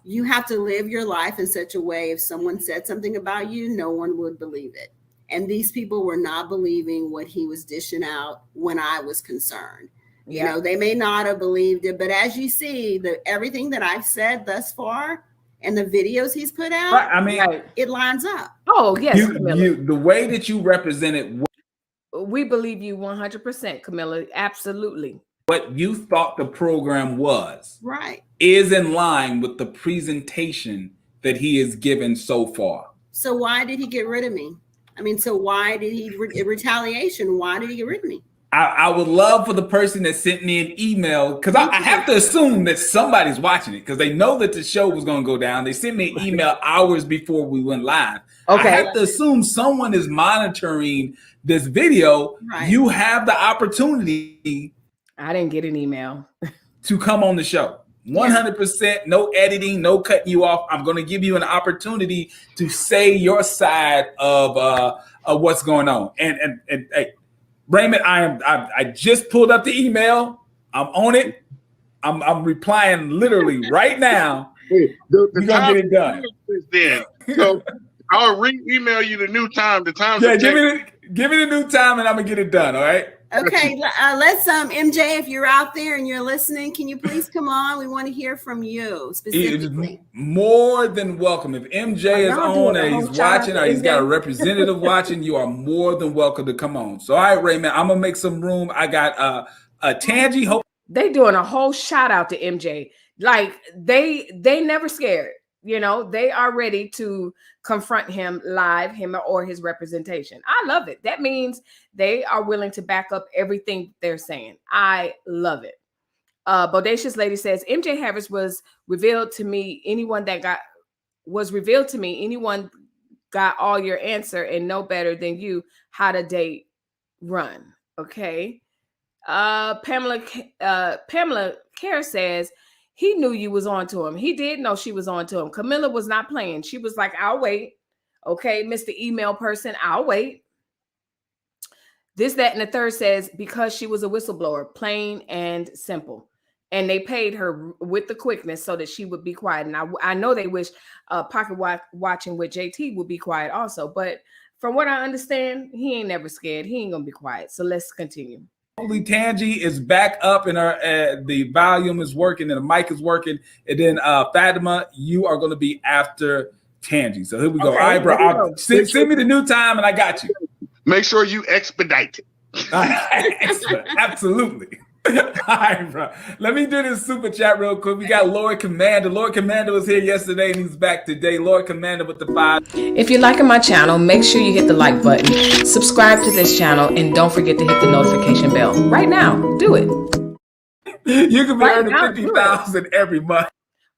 you have to live your life in such a way, if someone said something about you, no one would believe it. And these people were not believing what he was dishing out when I was concerned. You know, they may not have believed it, but as you see, everything that I've said thus far and the videos he's put out, it lines up. Oh, yes, the way that you represent it. We believe you 100%, Camilla. Absolutely. what you thought the program was right is in line with the presentation that he has given so far. So why did he get rid of me? I mean, so why did he retaliation? Why did he get rid of me? I would love for the person that sent me an email, because I have to assume that somebody's watching it because they know that the show was going to go down. They sent me an email hours before we went live. Okay. I have to assume someone is monitoring this video. Right. You have the opportunity. I didn't get an email to come on the show. 100%, no editing, no cutting you off. I'm going to give you an opportunity to say your side of what's going on. And hey, Raymond, I just pulled up the email. I'm on it. I'm replying literally right now. We're gonna get it done. Then, so I'll re-email you the new time. The time. Yeah, give me the new time, and I'm gonna get it done. All right. Okay, let's MJ, if you're out there and you're listening, can you please come on? We want to hear from you specifically. More than welcome. If MJ is on and he's watching, or he's got a representative watching, you are more than welcome to come on. So, all right, Raymond, I'm gonna make some room. I got a Tangy. They doing a whole shout out to MJ. Like they never scared. You know, they are ready to confront him live, him or his representation. I love it. That means they are willing to back up everything they're saying. I love it. Bodacious Lady says, MJ Harris was revealed to me. Anyone got all your answer and know better than you how to date run. Okay. Pamela Kerr says, he knew you was on to him. He did know she was on to him. Camilla was not playing. She was like, I'll wait. Okay, Mr. Email person, I'll wait. This, that, and the third says, because she was a whistleblower, plain and simple. And they paid her with the quickness so that she would be quiet. And I know they wish Pocket Watching with JT would be quiet also. But from what I understand, he ain't never scared. He ain't going to be quiet. So let's continue. Hopefully Tangy is back up and the volume is working and the mic is working. And then Fatima, you are going to be after Tangy. So here we go. Okay, all right, bro. Send me the new time and I got you. Make sure you expedite it. Absolutely. All right, bro. Let me do this super chat real quick. We got Lord Commander. Lord Commander was here yesterday and he's back today. Lord Commander with the 5. If you're liking my channel, make sure you hit the like button, subscribe to this channel, and don't forget to hit the notification bell. Right now, do it. You can be earning $50,000 every month.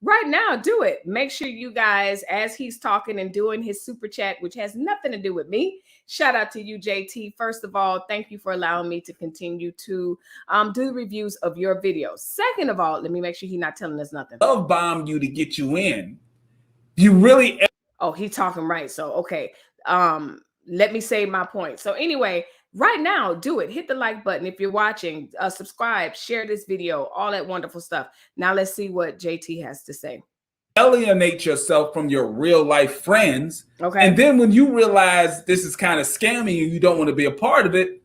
Right now, do it. Make sure you guys, as he's talking and doing his super chat, which has nothing to do with me. Shout out to you, JT. First of all, thank you for allowing me to continue to do the reviews of your videos. Second of all, let me make sure he's not telling us nothing. Love bomb you to get you in. You really. Oh, he's talking right. So, okay. Let me say my point. So anyway, right now, do it. Hit the like button. If you're watching, subscribe, share this video, all that wonderful stuff. Now let's see what JT has to say. Alienate yourself from your real life friends. Okay. And then when you realize this is kind of scamming and you don't want to be a part of it,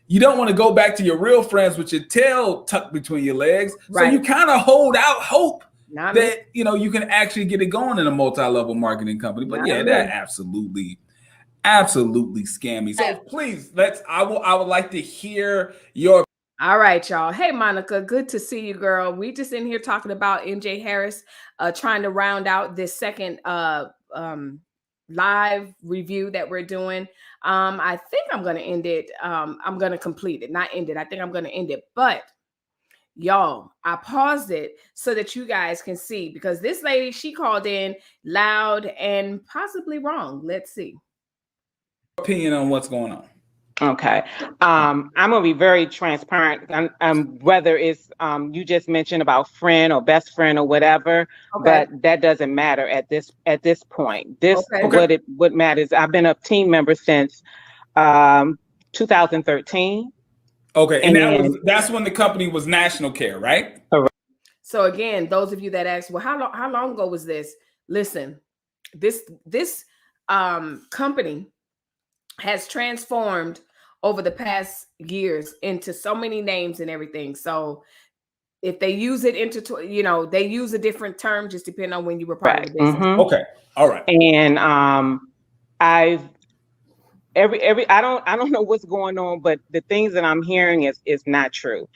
you don't want to go back to your real friends with your tail tucked between your legs. Right. So you kind of hold out hope that, you know, you can actually get it going in a multi-level marketing company. But yeah, that absolutely scammy. So please, I would like to hear your. All right, y'all. Hey, Monica, good to see you, girl. We just in here talking about MJ Harris, trying to round out this second live review that we're doing. I think I'm going to end it. I'm going to complete it, not end it. I think I'm going to end it. But y'all, I paused it so that you guys can see, because this lady, she called in loud and possibly wrong. Let's see. Opinion on what's going on. Okay. I'm going to be very transparent. Whether it's you just mentioned about friend or best friend or whatever, but that doesn't matter at this point. What matters, I've been a team member since 2013. Okay. And that's when the company was National Care, right? Correct. So again, those of you that asked, well, how long ago was this? Listen, this company has transformed over the past years into so many names and everything. So if they use it they use a different term just depending on when you were part of the business. Mm-hmm. Okay. All right. And I don't know what's going on, but the things that I'm hearing is not true.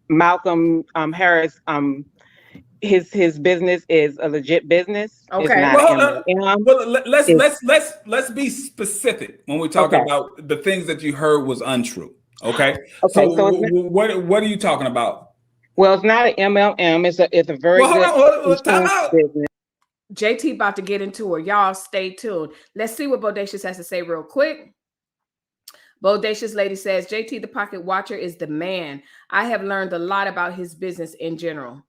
Malcolm Harris, his business is a legit business. Okay. Well, let's be specific when we talk about the things that you heard was untrue. Okay. So what are you talking about? Well, it's not an MLM. It's a very good business. JT about to get into it. Y'all stay tuned. Let's see what Bodacious has to say real quick. Bodacious lady says, JT the Pocket Watcher is the man. I have learned a lot about his business in general.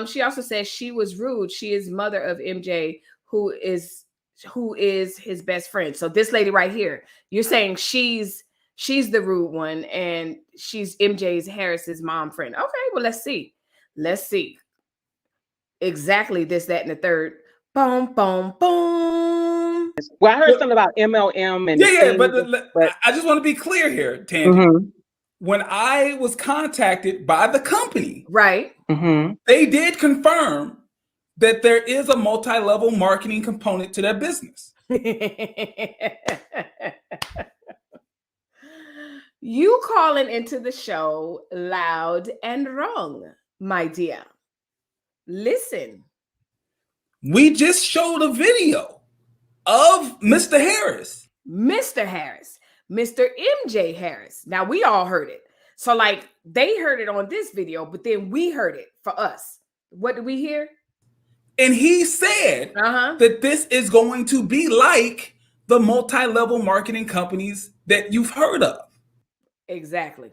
She also says she was rude. She is mother of MJ, who is his best friend. So this lady right here, you're saying she's the rude one and she's MJ's Harris's mom friend. Okay, well, let's see. Exactly this, that, and the third. Boom, boom, boom. Well, I heard something about MLM and but I just want to be clear here, Tandy. Mm-hmm. When I was contacted by the company, right, they did confirm that there is a multi-level marketing component to their business. You calling into the show loud and wrong, my dear. Listen. We just showed a video of Mr. Harris. Mr. MJ Harris. Now, we all heard it. So, like, they heard it on this video, but then we heard it for us. What did we hear? And he said that this is going to be like the multi-level marketing companies that you've heard of. Exactly.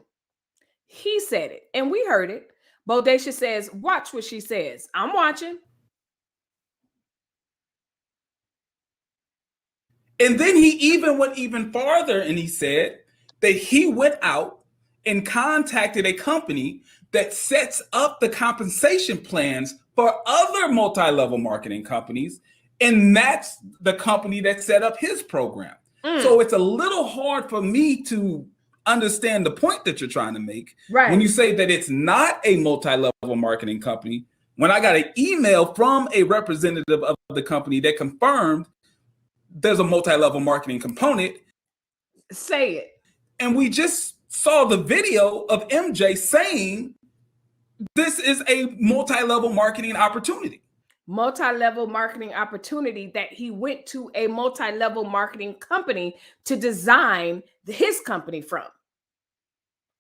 He said it, and we heard it. Bodacious says, watch what she says. I'm watching. And then he even went even farther and he said that he went out and contacted a company that sets up the compensation plans for other multi-level marketing companies. And that's the company that set up his program. So it's a little hard for me to understand the point that you're trying to make. Right. When you say that it's not a multi-level marketing company, when I got an email from a representative of the company that confirmed there's a multi-level marketing component. Say it. And we just saw the video of MJ saying this is a multi-level marketing opportunity. Multi-level marketing opportunity that he went to a multi-level marketing company to design his company from.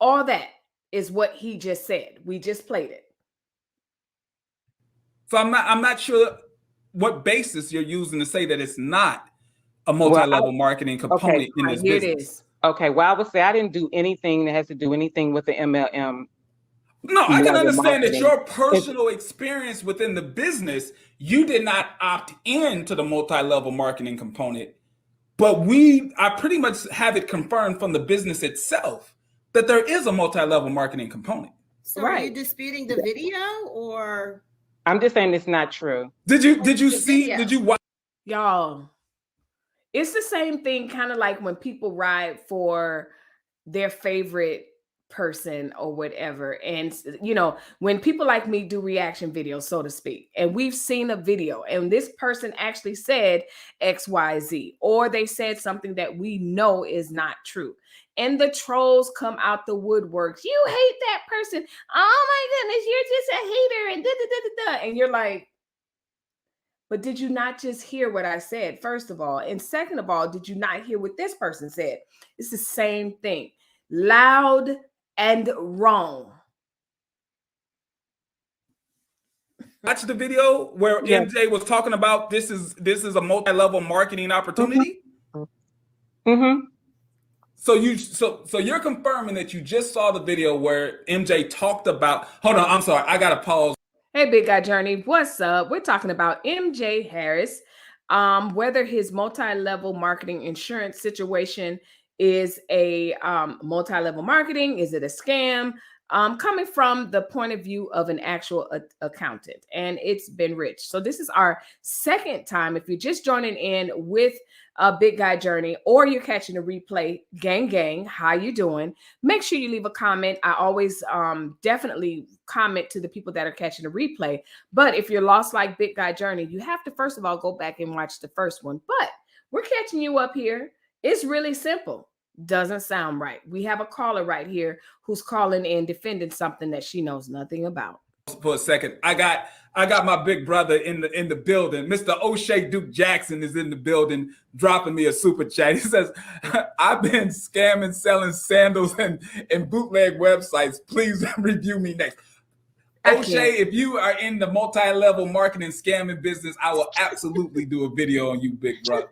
All that is what he just said. We just played it. So I'm not sure what basis you're using to say that it's not a multi-level marketing component in this business. It is. Okay, well, I would say I didn't do anything that has to do anything with the MLM. No, I can understand that your personal experience within the business, you did not opt in to the multi-level marketing component, but I pretty much have it confirmed from the business itself that there is a multi-level marketing component. So are you disputing the video or? I'm just saying it's not true. Did you watch? Y'all, it's the same thing, kind of like when people ride for their favorite person or whatever. And, when people like me do reaction videos, so to speak, and we've seen a video and this person actually said XYZ, or they said something that we know is not true. And the trolls come out the woodwork. You hate that person. Oh my goodness, you're just a hater and da-da-da-da-da. And you're like, but did you not just hear what I said, first of all? And second of all, did you not hear what this person said? It's the same thing. Loud and wrong. Watch the video where MJ was talking about this is a multi-level marketing opportunity. Mm-hmm. So you're confirming that you just saw the video where MJ talked about. Hold on, I'm sorry, I gotta pause. Hey, Big Guy Journey, what's up? We're talking about MJ Harris, whether his multi-level marketing insurance situation is a multi-level marketing, is it a scam? Coming from the point of view of an actual accountant, and it's been rich. So this is our second time. If you're just joining in with a Big Guy Journey, or you're catching a replay, gang, how you doing? Make sure you leave a comment. I always definitely comment to the people that are catching a replay. But if you're lost like Big Guy Journey, you have to first of all go back and watch the first one. But we're catching you up here It's really simple. Doesn't sound right. We have a caller right here who's calling in defending something that she knows nothing about. For a second, I got my big brother in the building. Mr. O'Shea Duke Jackson is in the building, dropping me a super chat. He says, "I've been scamming, selling sandals and bootleg websites. Please review me next." O'Shea, if you are in the multi-level marketing scamming business, I will absolutely do a video on you, big brother.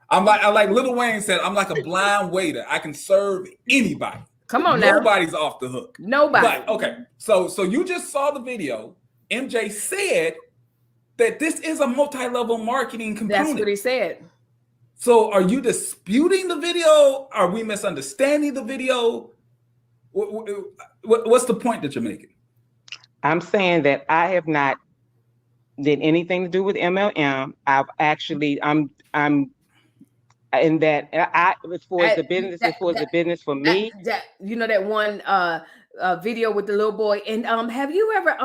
I like Lil Wayne said, I'm like a blind waiter. I can serve anybody. Come on now. Nobody's off the hook. Nobody. But okay, so you just saw the video. MJ said that this is a multi-level marketing component. That's what he said. So are you disputing the video? Are we misunderstanding the video? What's the point that you're making? I'm saying that I have not did anything to do with MLM. I've actually, I'm in that as far as the business, as far as the business for me. You know that one video with the little boy, and have you ever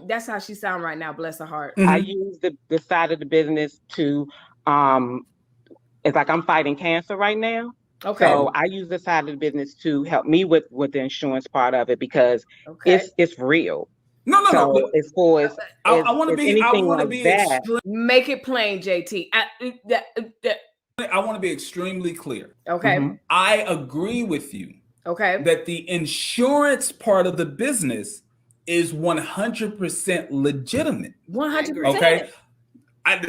that's how she sound right now, bless her heart. I use the side of the business to it's like I'm fighting cancer right now. Okay. So I use the side of the business to help me with the insurance part of it, because it's real. No. As far as I want to be that. Make it plain, JT. I want to be extremely clear. Okay. I agree with you. Okay. That the insurance part of the business is 100% legitimate. 100%. Okay.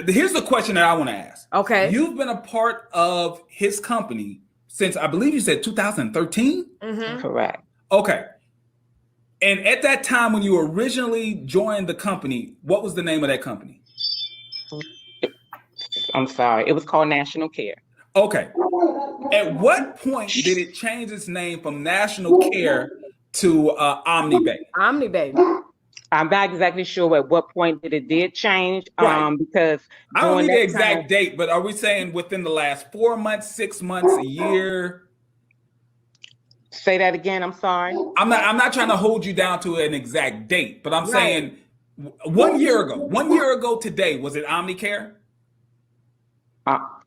Here's the question that I want to ask. Okay. You've been a part of his company since, I believe you said 2013? Correct. Okay. And at that time, when you originally joined the company, what was the name of that company? I'm sorry. It was called National Care. Okay. At what point did it change its name from National Care to OmniBay? OmniBay. I'm not exactly sure at what point it did change. Right. Because I don't need the exact date, but are we saying within the last 4 months, 6 months, a year? Say that again. I'm sorry. I'm not trying to hold you down to an exact date, but I'm saying 1 year ago. 1 year ago today, was it OmniCare?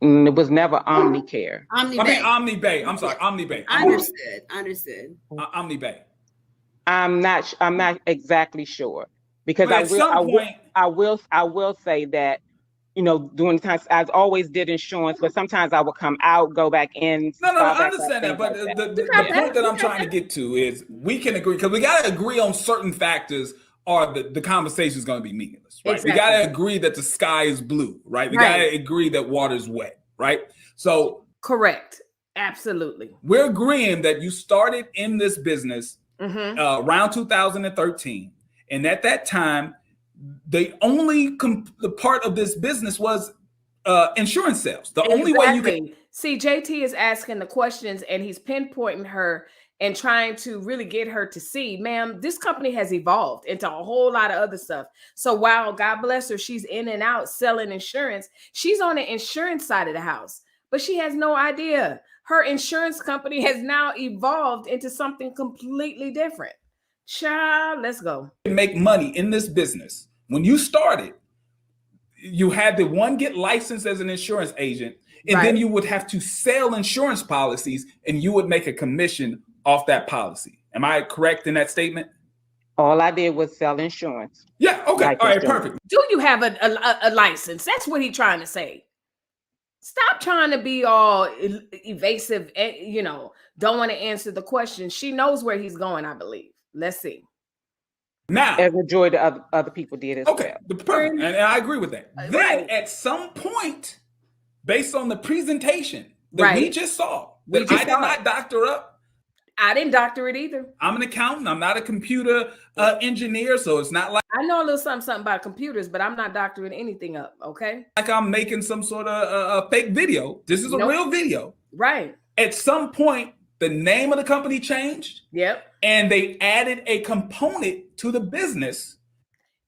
It was never OmniCare. OmniBay. I'm sorry, OmniBay. Understood. OmniBay. I'm not exactly sure, because I will say that, you know, during the times I always did insurance, but sometimes I would come out, go back in. No, I understand that, but the point that I'm trying to get to is we can agree, because we got to agree on certain factors, or the conversation is going to be meaningless, right? Exactly. We got to agree that the sky is blue, right? We got to agree that water's wet, right? So correct, absolutely. We're agreeing that you started in this business around 2013, and at that time, the only the part of this business was insurance sales. The only way you can see, JT is asking the questions, and he's pinpointing her and trying to really get her to see, ma'am, this company has evolved into a whole lot of other stuff. So while God bless her, she's in and out selling insurance, she's on the insurance side of the house, but she has no idea her insurance company has now evolved into something completely different. Child, let's go. Make money in this business. When you started, you had to get licensed as an insurance agent, and then you would have to sell insurance policies, and you would make a commission off that policy. Am I correct in that statement? All I did was sell insurance. Yeah. Okay. All right. Perfect. Do you have a license? That's what he's trying to say. Stop trying to be all evasive and, you know, don't want to answer the question. She knows where he's going, I believe. Let's see. Now, as majority of other people did as well. Perfect. And I agree with that. Then at some point, based on the presentation that we just saw, I did not doctor up. I didn't doctor it either. I'm an accountant. I'm not a computer engineer, so it's not like I know a little something about computers, but I'm not doctoring anything up. Okay. Like I'm making some sort of fake video. This is a real video. Right. At some point, the name of the company changed. Yep. And they added a component to the business.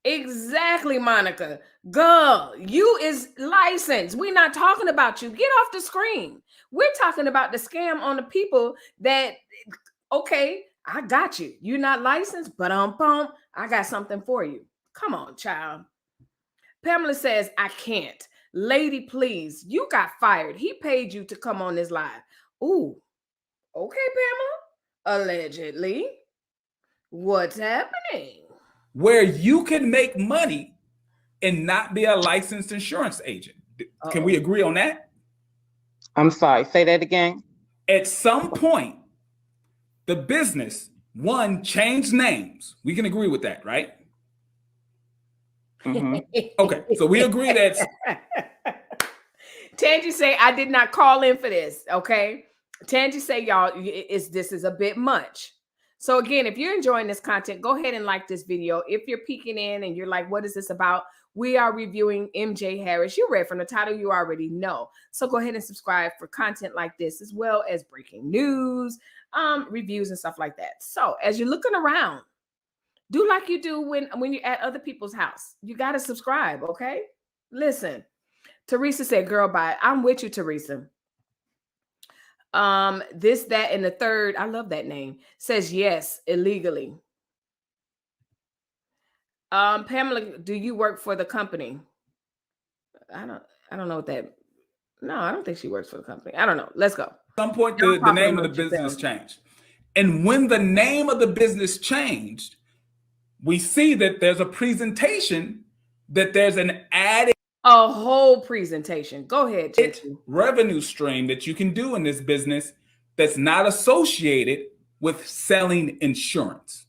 Exactly, Monica. Girl, you is licensed. We're not talking about you. Get off the screen. We're talking about the scam on the people that, okay, I got you. You're not licensed, but I got something for you. Come on, child. Pamela says, I can't. Lady, please, you got fired. He paid you to come on this live. Ooh, okay, Pamela. Allegedly. What's happening? Where you can make money and not be a licensed insurance agent. Can we agree on that? I'm sorry, say that again. At some point, the business, one, changed names. We can agree with that, right? Mm-hmm. Okay, so we agree that. Tangi say, I did not call in for this, okay? Tangi say, y'all, this is a bit much. So again, if you're enjoying this content, go ahead and like this video. If you're peeking in and you're like, what is this about? We are reviewing MJ Harris. You read from the title, you already know. So go ahead and subscribe for content like this, as well as breaking news, reviews and stuff like that. So as you're looking around, do like you do when you're at other people's house. You got to subscribe, okay? Listen, Teresa said, girl, bye. I'm with you, Teresa. This, that, and the third, I love that name, says yes, illegally. Pamela, do you work for the company? I don't know what that. No, I don't think she works for the company. I don't know. Let's go. At some point, the name of the business changed. And when the name of the business changed, we see that there's a presentation, that there's an added a whole presentation. Go ahead, revenue stream that you can do in this business that's not associated with selling insurance.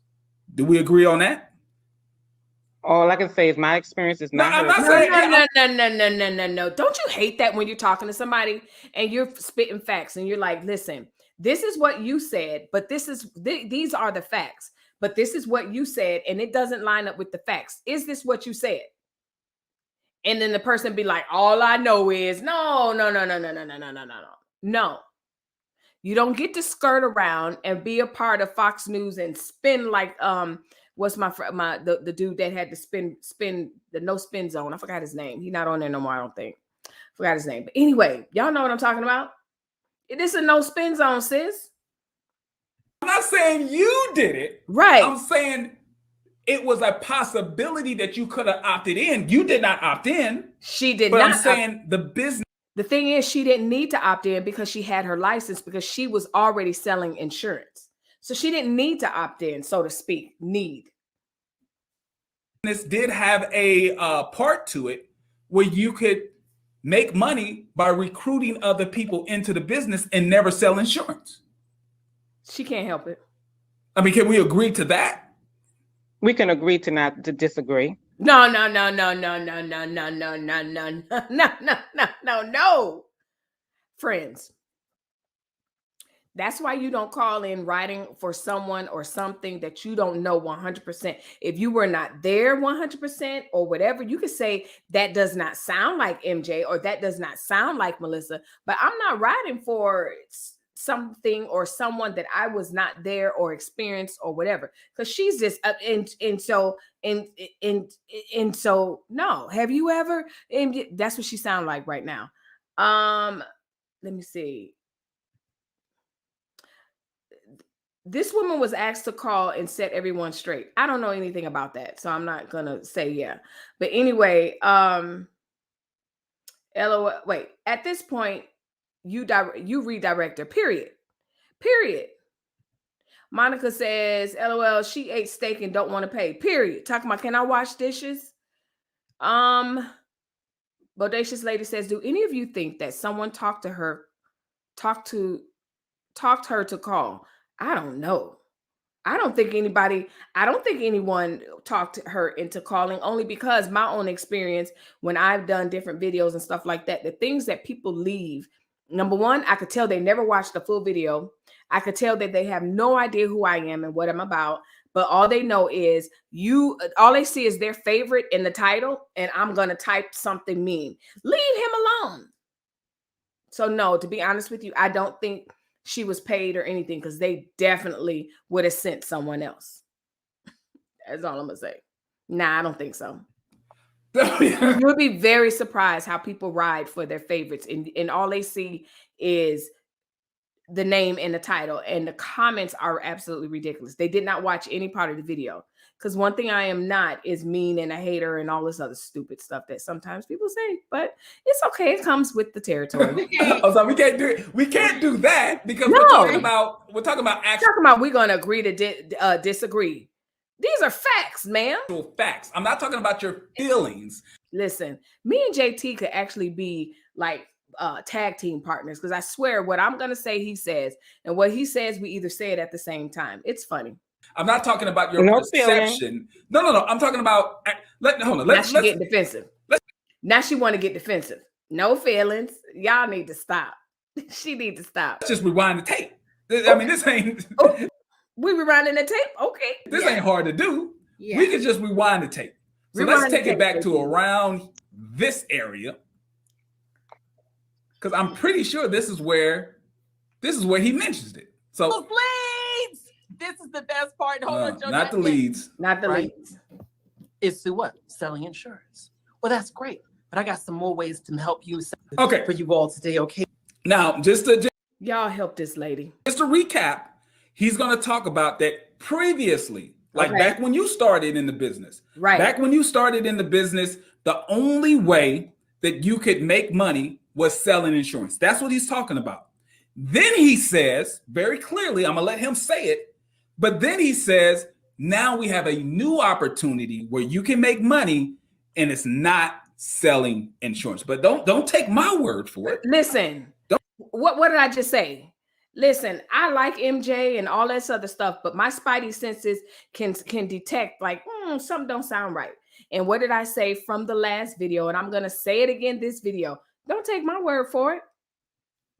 Do we agree on that? All I can say is my experience is not. No. Don't you hate that when you're talking to somebody and you're spitting facts and you're like, listen, this is what you said, but these are the facts. But this is what you said, and it doesn't line up with the facts. Is this what you said? And then the person be like, all I know is no. You don't get to skirt around and be a part of Fox News and spin like what's the dude that had to spin the no spin zone. I forgot his name. He's not on there no more, I don't think. Forgot his name. But anyway, y'all know what I'm talking about. It is a no spin zone, sis. I'm not saying you did it. Right. I'm saying it was a possibility that you could have opted in. You did not opt in. She did not. But I'm saying the business. The thing is, she didn't need to opt in because she had her license, because she was already selling insurance. So she didn't need to opt in, so to speak. This did have a part to it where you could make money by recruiting other people into the business and never sell insurance. She can't help it. I mean, can we agree to that? We can agree to disagree. No. Friends, that's why you don't call in writing for someone or something that you don't know 100%. If you were not there 100% or whatever, you could say that does not sound like MJ or that does not sound like Melissa, but I'm not writing for something or someone that I was not there or experienced or whatever, because she's just so no. Have you ever? And that's what she sounds like right now. Let me see. This woman was asked to call and set everyone straight. I don't know anything about that, so I'm not gonna say yeah. But anyway, LOL. Wait. At this point, you redirect her. Period. Monica says, LOL, she ate steak and don't want to pay. Period. Talking about, can I wash dishes? Bodacious Lady says, do any of you think that someone talked her to call? I don't know. I don't think anyone talked her into calling, only because my own experience when I've done different videos and stuff like that, the things that people leave. Number one, I could tell they never watched the full video. I could tell that they have no idea who I am and what I'm about. But all they know is all they see is their favorite in the title, and I'm going to type something mean. Leave him alone. So no, to be honest with you, I don't think she was paid or anything, because they definitely would have sent someone else. That's all I'm going to say. Nah, I don't think so. You'll be very surprised how people ride for their favorites, and all they see is the name and the title, and the comments are absolutely ridiculous. They did not watch any part of the video. Because one thing I am not is mean and a hater and all this other stupid stuff that sometimes people say. But it's okay. It comes with the territory. Oh, so we can't do it. We can't do that because we're talking about action. Talking about we're gonna agree to disagree. These are facts, man. Facts. I'm not talking about your feelings. Listen, me and JT could actually be like tag team partners because I swear what I'm gonna say he says, and what he says we either say it at the same time. It's funny. I'm not talking about your perception. No. I'm talking about. Hold on. Now she getting defensive. Now she want to get defensive. No feelings. Y'all need to stop. She need to stop. Let's just rewind the tape. I mean, this ain't. We rewinding the tape. Okay. This ain't hard to do. Yeah. We can just rewind the tape. So let's take it back to around this area. Because I'm pretty sure this is where he mentions it. So leads. This is the best part. Hold on, Joe. Not the leads. Not the leads. It's the what? Selling insurance. Well, that's great. But I got some more ways to help you. Okay. For you all today. Okay. Now, y'all help this lady. Just to recap, he's going to talk about that previously. Like back when you started in the business. Right. Back when you started in the business, the only way that you could make money was selling insurance. That's what he's talking about. Then he says very clearly, I'm going to let him say it, but then he says, now we have a new opportunity where you can make money and it's not selling insurance. But don't take my word for it. Listen, what did I just say? Listen, I like MJ and all that other stuff, but my spidey senses can detect like something don't sound right. And what did I say from the last video? And I'm going to say it again this video. Don't take my word for it.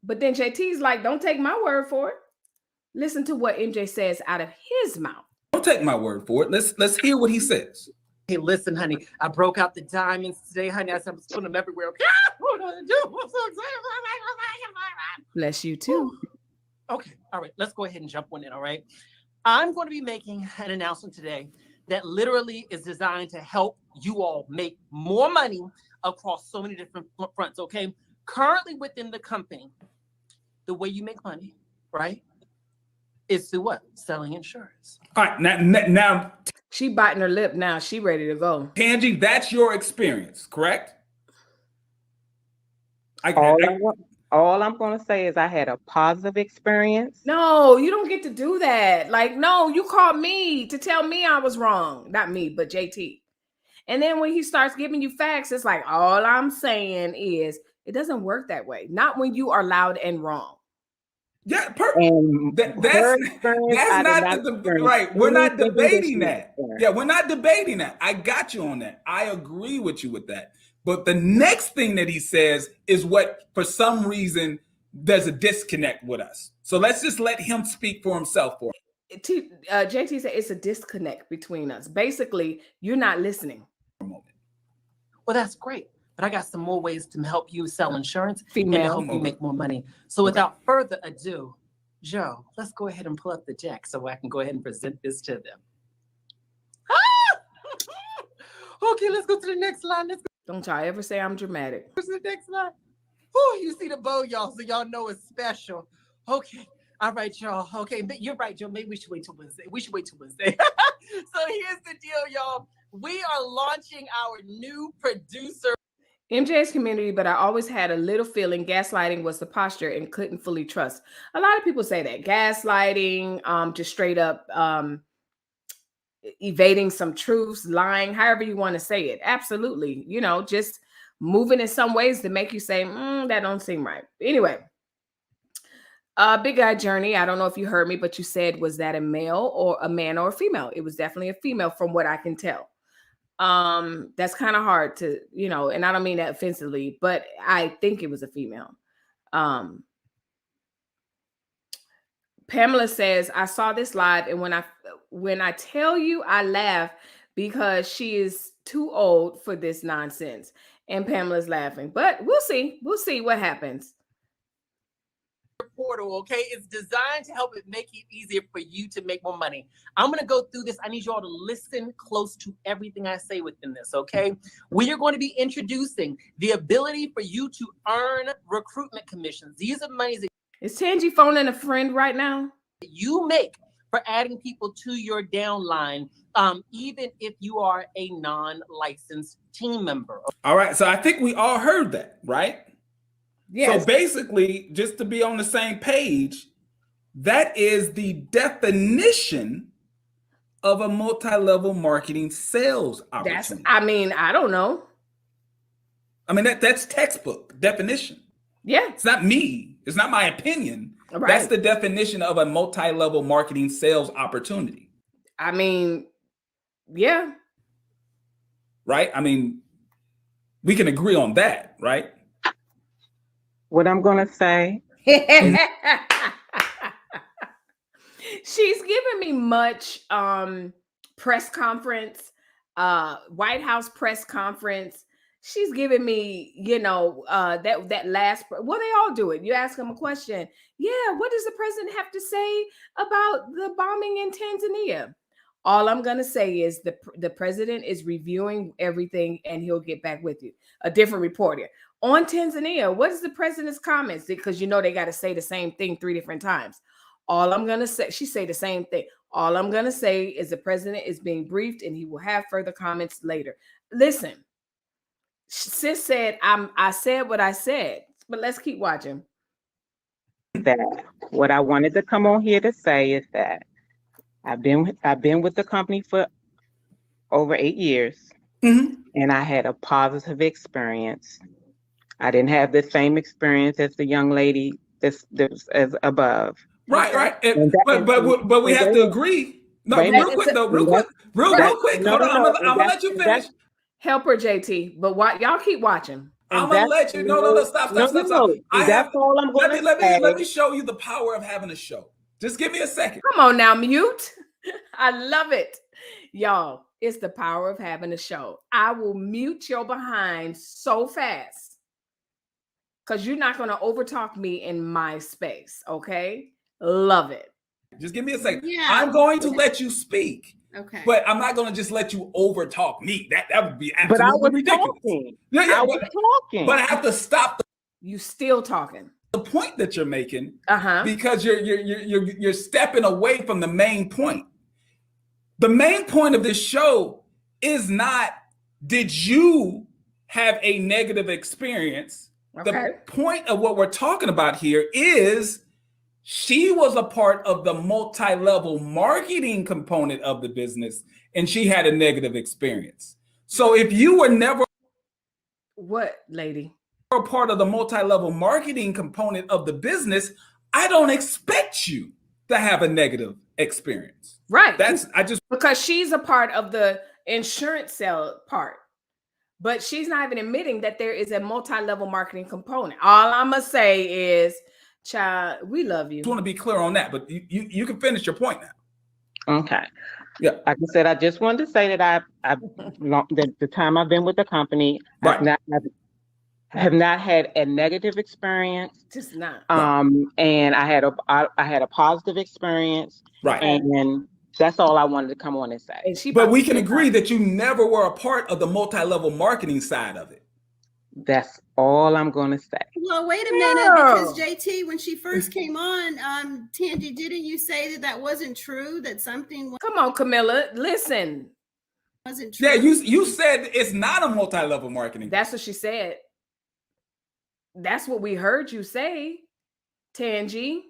But then JT's like, don't take my word for it. Listen to what MJ says out of his mouth. Don't take my word for it. Let's hear what he says. Hey, listen, honey, I broke out the diamonds today, honey. I'm putting them everywhere. Okay? What do I do? I'm so excited. Bless you too. Okay, all right, let's go ahead and jump on in, all right? I'm going to be making an announcement today that literally is designed to help you all make more money across so many different fronts, okay? Currently within the company, the way you make money, right, is through what? Selling insurance. All right, now. She biting her lip now. She ready to go. Tangi, that's your experience, correct? All I'm going to say is I had a positive experience. No, you don't get to do that. Like, no, you called me to tell me I was wrong. Not me, but JT. And then when he starts giving you facts, it's like, all I'm saying is it doesn't work that way. Not when you are loud and wrong. Yeah, that's not right. We're not debating that. Yeah, we're not debating that. I got you on that. I agree with you with that. But the next thing that he says is what, for some reason, there's a disconnect with us. So let's just let him speak for himself. JT said it's a disconnect between us. Basically, you're not listening. Well, that's great. But I got some more ways to help you sell insurance and help you make more money. So without further ado, Joe, let's go ahead and pull up the deck so I can go ahead and present this to them. Okay, let's go to the next line. Don't y'all ever say I'm dramatic. What's the next line? Oh, you see the bow, y'all, so y'all know it's special. Okay. All right, y'all. Okay, you're right, Joe. Maybe we should wait till Wednesday. So here's the deal, y'all. We are launching our new producer. MJ's community, but I always had a little feeling gaslighting was the posture and couldn't fully trust. A lot of people say that. Gaslighting, just straight up evading some truths, lying, however you want to say it. Absolutely. You know, just moving in some ways to make you say, that don't seem right. Anyway, Big Guy Journey, I don't know if you heard me, but you said, was that a male or a man or a female? It was definitely a female from what I can tell. That's kind of hard to, and I don't mean that offensively, but I think it was a female. Pamela says, I saw this live, and when I tell you I laugh because she is too old for this nonsense. And Pamela's laughing, but we'll see what happens. Portal, okay? It's designed to help it make it easier for you to make more money. I'm going to go through this. I need you all to listen close to everything I say within this, okay? We are going to be introducing the ability for you to earn recruitment commissions. These are monies that is Tangi phoning a friend right now? You make for adding people to your downline, even if you are a non-licensed team member. All right. So I think we all heard that, right? Yes. So basically, just to be on the same page, that is the definition of a multi-level marketing sales opportunity. I don't know. I mean, that's textbook definition. Yeah. It's not me. It's not my opinion. Right. That's the definition of a multi-level marketing sales opportunity. I mean, yeah. Right? I mean, we can agree on that, right? What I'm going to say. She's giving me much press conference, White House press conference. She's giving me, that last, well, they all do it. You ask them a question. Yeah, what does the president have to say about the bombing in Tanzania? All I'm going to say is the president is reviewing everything and he'll get back with you. A different reporter. On Tanzania, what is the president's comments? Because they got to say the same thing 3 different times. All I'm going to say, she say the same thing. All I'm going to say is the president is being briefed and he will have further comments later. Listen, sis said, I said what I said, but let's keep watching. That what I wanted to come on here to say is that I've been with the company for over 8 years, and I had a positive experience. I didn't have the same experience as the young lady that's as above. Right. But we have to agree. No, real quick. Hold on, I'm gonna let you finish. Help her, JT. But y'all keep watching. I'm gonna let you. No, stop. That's all I'm going to say. Let me show you the power of having a show. Just give me a second. Come on now, mute. I love it. Y'all, it's the power of having a show. I will mute your behind so fast because you're not going to overtalk me in my space, okay? Love it. Just give me a second. Yeah. I'm going to let you speak. Okay. But I'm not going to just let you overtalk me. That would be absolutely ridiculous. Talking. I was talking. But I have to stop. You still talking. The point that you're making, because you're stepping away from the main point. The main point of this show is not, did you have a negative experience? Okay. The point of what we're talking about here is she was a part of the multi-level marketing component of the business, and she had a negative experience. So if you were never a part of the multi-level marketing component of the business, I don't expect you to have a negative experience. Right. Because she's a part of the insurance sale part. But she's not even admitting that there is a multi-level marketing component. All I'm going to say is, child, we love you. I just want to be clear on that, but you can finish your point now. Okay. Yeah. Like I said, I just wanted to say that the time I've been with the company, right. have not had a negative experience. Just not. And I had a positive experience. Right. And that's all I wanted to come on and say. But we can agree that you never were a part of the multi-level marketing side of it. That's all I'm going to say. Well, wait a minute, because JT, when she first came on, Tangi, didn't you say that wasn't true? That something? Come on, Camilla, listen. Wasn't true. Yeah, you said it's not a multi-level marketing. That's what she said. That's what we heard you say, Tangi.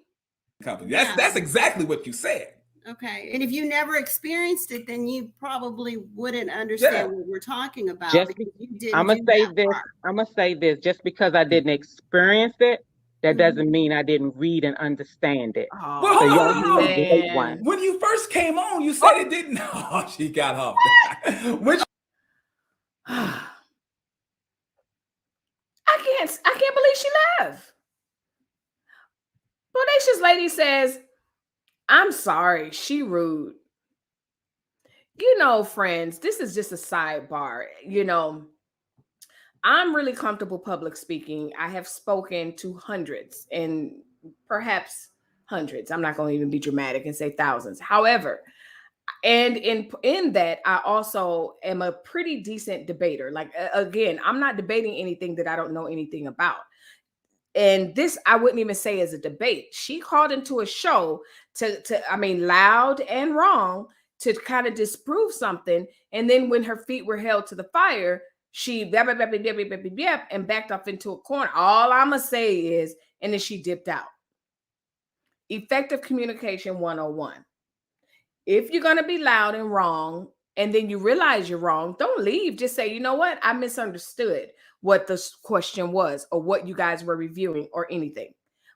Company. That's exactly what you said. Okay. And if you never experienced it, then you probably wouldn't understand what we're talking about. I'm going to say this. Just because I didn't experience it, that doesn't mean I didn't read and understand it. Oh. Well, hold on. When you first came on, you said it didn't. Oh, she got off. I can't believe she left. Bodacious lady says, I'm sorry, she rude. Friends, this is just a sidebar. I'm really comfortable public speaking. I have spoken to hundreds and perhaps hundreds. I'm not going to even be dramatic and say thousands. However, and in that, I also am a pretty decent debater. Like, again, I'm not debating anything that I don't know anything about. and this I wouldn't even say is a debate. She called into a show I mean, loud and wrong, to kind of disprove something. And then when her feet were held to the fire, she and backed off into a corner. All I'm going to say is, and then she dipped out. Effective communication 101. If you're going to be loud and wrong, and then you realize you're wrong, don't leave. Just say, you know what? I misunderstood what the question was or what you guys were reviewing or anything.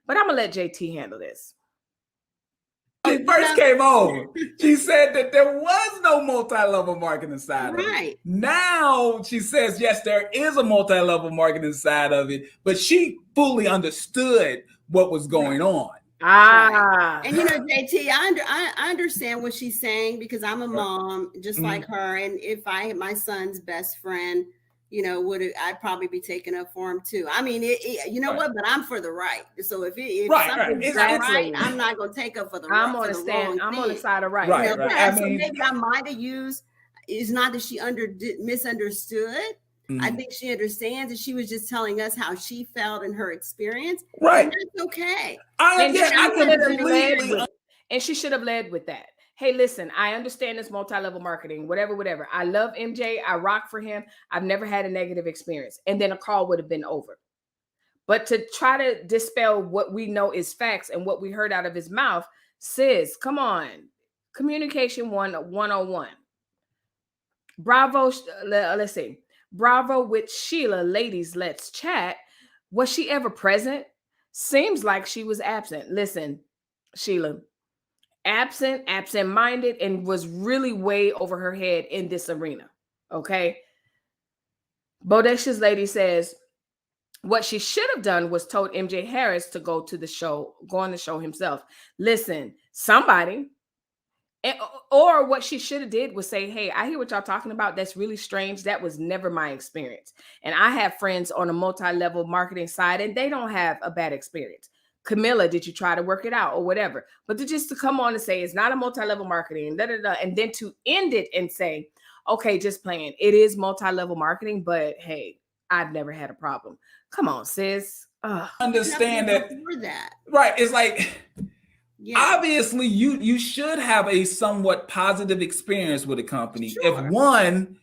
But I'm going to let JT handle this. She first came on, she said that there was no multi-level marketing side of it. Now she says, yes, there is a multi-level marketing side of it, but she fully understood what was going on. And JT, I understand what she's saying, because I'm a mom just like her, and if I had my son's best friend, I'd probably be taking up for him too. I mean, you know what? But I'm for the right. So if something's not right, I'm not going to take up for the wrong. I'm on the side of right. So maybe I might have used. It's not that she misunderstood. I think she understands, and she was just telling us how she felt in her experience. Right. And that's okay. And she should have led with that. Hey, listen, I understand this multi-level marketing, whatever. I love MJ. I rock for him. I've never had a negative experience. And then a call would have been over. But to try to dispel what we know is facts and what we heard out of his mouth, sis, come on. Communication 101. Bravo. Let's see. Bravo with Sheila. Ladies, let's chat. Was she ever present? Seems like she was absent. Listen, Sheila. Absent-minded, and was really way over her head in this arena. Okay. Bodacious Lady says, what she should have done was told MJ Harris to go on the show himself. Listen, somebody, or what she should have did was say, hey, I hear what y'all talking about. That's really strange. That was never my experience. And I have friends on a multi-level marketing side, and they don't have a bad experience. Camilla, did you try to work it out or whatever? But just to come on and say it's not a multi-level marketing, and then to end it and say, okay, just playing. It is multi-level marketing, but hey, I've never had a problem. Come on, sis. Understand that. Right. It's like, obviously you should have a somewhat positive experience with a company. Sure. If one,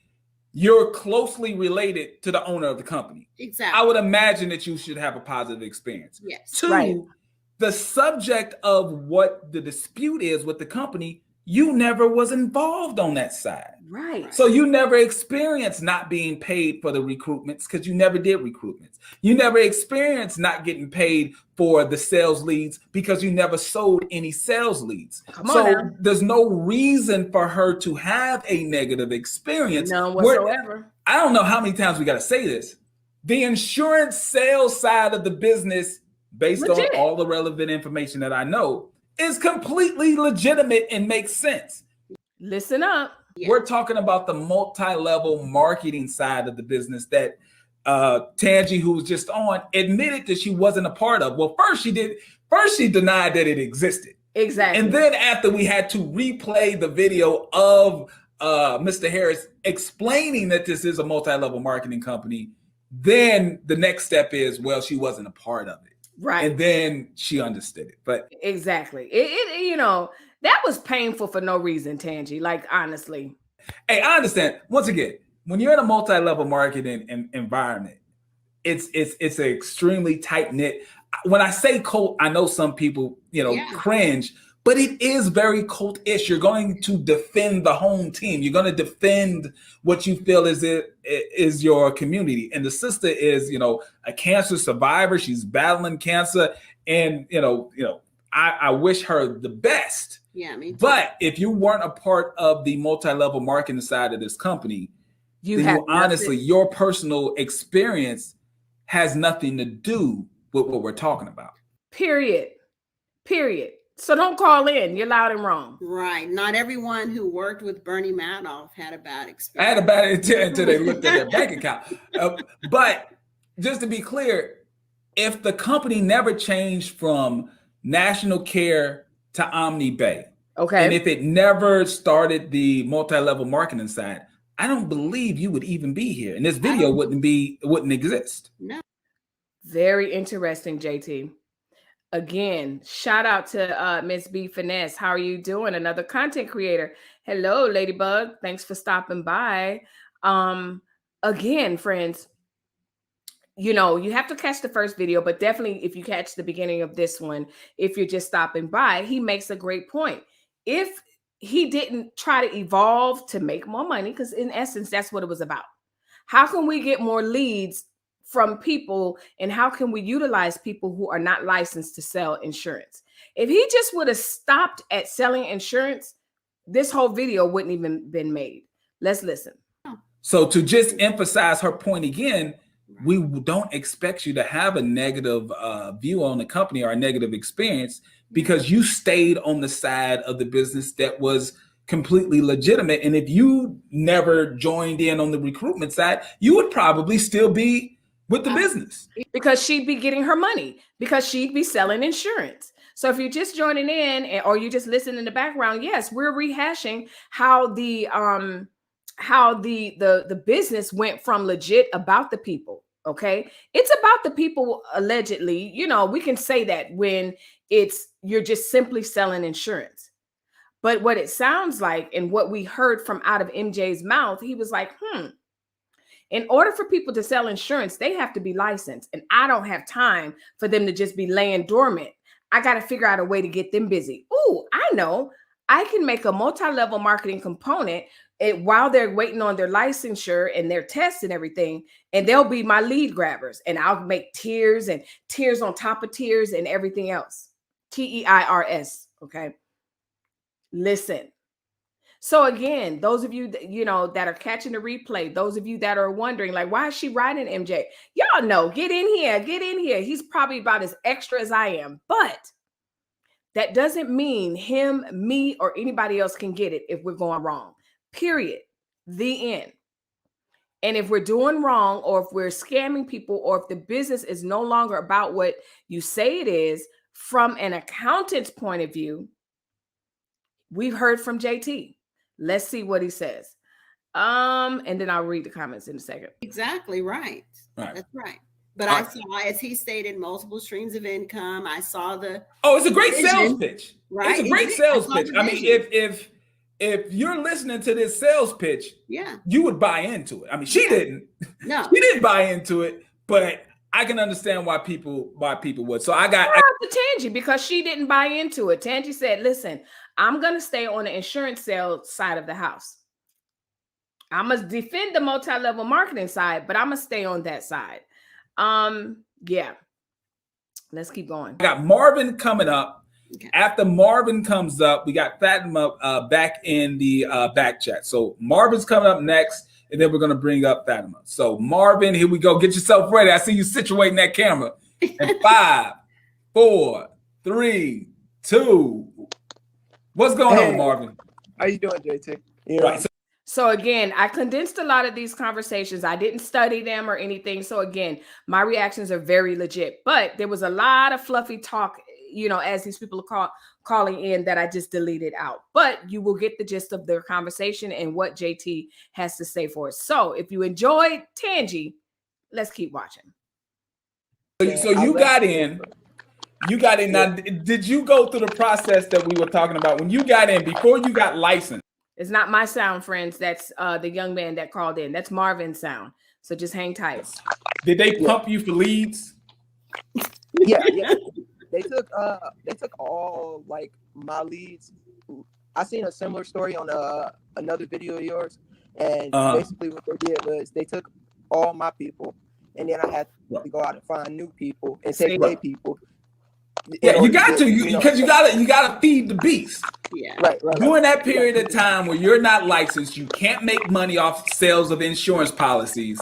you're closely related to the owner of the company. Exactly. I would imagine that you should have a positive experience. Yes. Two, the subject of what the dispute is with the company, you never was involved on that side. Right. So you never experienced not being paid for the recruitments because you never did recruitments. You never experienced not getting paid for the sales leads because you never sold any sales leads. There's no reason for her to have a negative experience. None whatsoever. I don't know how many times we got to say this. The insurance sales side of the business, based on all the relevant information that I know, is completely legitimate and makes sense. Listen up. We're talking about the multi-level marketing side of the business that Tangi, who was just on, admitted that she wasn't a part of. Well, first she denied that it existed. Exactly. And then after we had to replay the video of Mr. Harris explaining that this is a multi-level marketing company, then the next step is, well, she wasn't a part of it. Right. And then she understood it. But exactly. That was painful for no reason, Tangi. Like, honestly. Hey, I understand. Once again, when you're in a multi-level marketing environment, it's an extremely tight-knit. When I say cult, I know some people, cringe, but it is very cult-ish. You're going to defend the home team. You're going to defend what you feel is your community. And the sister is, a cancer survivor. She's battling cancer. And, I wish her the best. Yeah, me too. But if you weren't a part of the multi-level marketing side of this company, honestly, your personal experience has nothing to do with what we're talking about. Period. So don't call in. You're loud and wrong. Right. Not everyone who worked with Bernie Madoff had a bad experience. I had a bad experience until they looked at their bank account. But just to be clear, if the company never changed from National Care to Omni Bay, okay, and if it never started the multi-level marketing side, I don't believe you would even be here, and this video wouldn't exist. No. Very interesting, JT. Again, shout out to Miss B Finesse. How are you doing? Another content creator. Hello, Ladybug. Thanks for stopping by. Again, friends, you know, you have to catch the first video, but definitely if you catch the beginning of this one, if you're just stopping by, he makes a great point. If he didn't try to evolve to make more money, because in essence, that's what it was about. How can we get more leads from people, and how can we utilize people who are not licensed to sell insurance? If he just would have stopped at selling insurance, this whole video wouldn't even been made. Let's listen. So to just emphasize her point again, we don't expect you to have a negative view on the company or a negative experience because you stayed on the side of the business that was completely legitimate. And if you never joined in on the recruitment side, you would probably still be with the business. Because she'd be getting her money, because she'd be selling insurance. So if you're just joining in or you just listen in the background, yes, we're rehashing how the business went from legit about the people. Okay. It's about the people allegedly, you know, we can say that when you're just simply selling insurance. But what it sounds like and what we heard from out of MJ's mouth, he was like, in order for people to sell insurance, they have to be licensed. And I don't have time for them to just be laying dormant. I got to figure out a way to get them busy. Ooh, I know. I can make a multi-level marketing component while they're waiting on their licensure and their tests and everything. And they'll be my lead grabbers. And I'll make tiers and tiers on top of tiers and everything else. TEIRS. Okay. Listen. So again, those of you that, you know, that are catching the replay, those of you that are wondering, like, why is she riding MJ? Y'all know, get in here, get in here. He's probably about as extra as I am, but that doesn't mean him, me, or anybody else can get it if we're going wrong, period. The end. And if we're doing wrong, or if we're scamming people, or if the business is no longer about what you say it is, from an accountant's point of view, we've heard from JT. Let's see what he says. And then I'll read the comments in a second. Exactly right. That's right. But I saw, as he stated, multiple streams of income. I saw it's a great sales pitch. Right. It's a great sales pitch. I mean, if you're listening to this sales pitch, you would buy into it. I mean, she didn't. No. She didn't buy into it, but I can understand why people would. So I got to Tangi because she didn't buy into it. Tangi said, listen, I'm going to stay on the insurance sales side of the house. I must defend the multi-level marketing side, but I'm going to stay on that side. Yeah. Let's keep going. I got Marvin coming up. Okay. After Marvin comes up, we got Fatima back in the back chat. So Marvin's coming up next, and then we're going to bring up Fatima. So Marvin, here we go. Get yourself ready. I see you situating that camera. And 5, 4, 3, 2. What's going on, Marvin? How you doing, JT? Right. So again, I condensed a lot of these conversations. I didn't study them or anything. So again, my reactions are very legit. But there was a lot of fluffy talk, you know, as these people are calling in that I just deleted out. But you will get the gist of their conversation and what JT has to say for us. So if you enjoyed Tangi, let's keep watching. So you got in. You got in. Now, did you go through the process that we were talking about when you got in before you got licensed? It's not my sound, friends. That's the young man that called in. That's Marvin's sound. So just hang tight. Did they pump you for leads? Yeah. They took all like my leads. I seen a similar story on another video of yours, and basically what they did was they took all my people, and then I had to go out and find new people and take their people. Yeah, you got to because you gotta feed the beast. Yeah, right. During that period of time where you're not licensed, you can't make money off sales of insurance policies.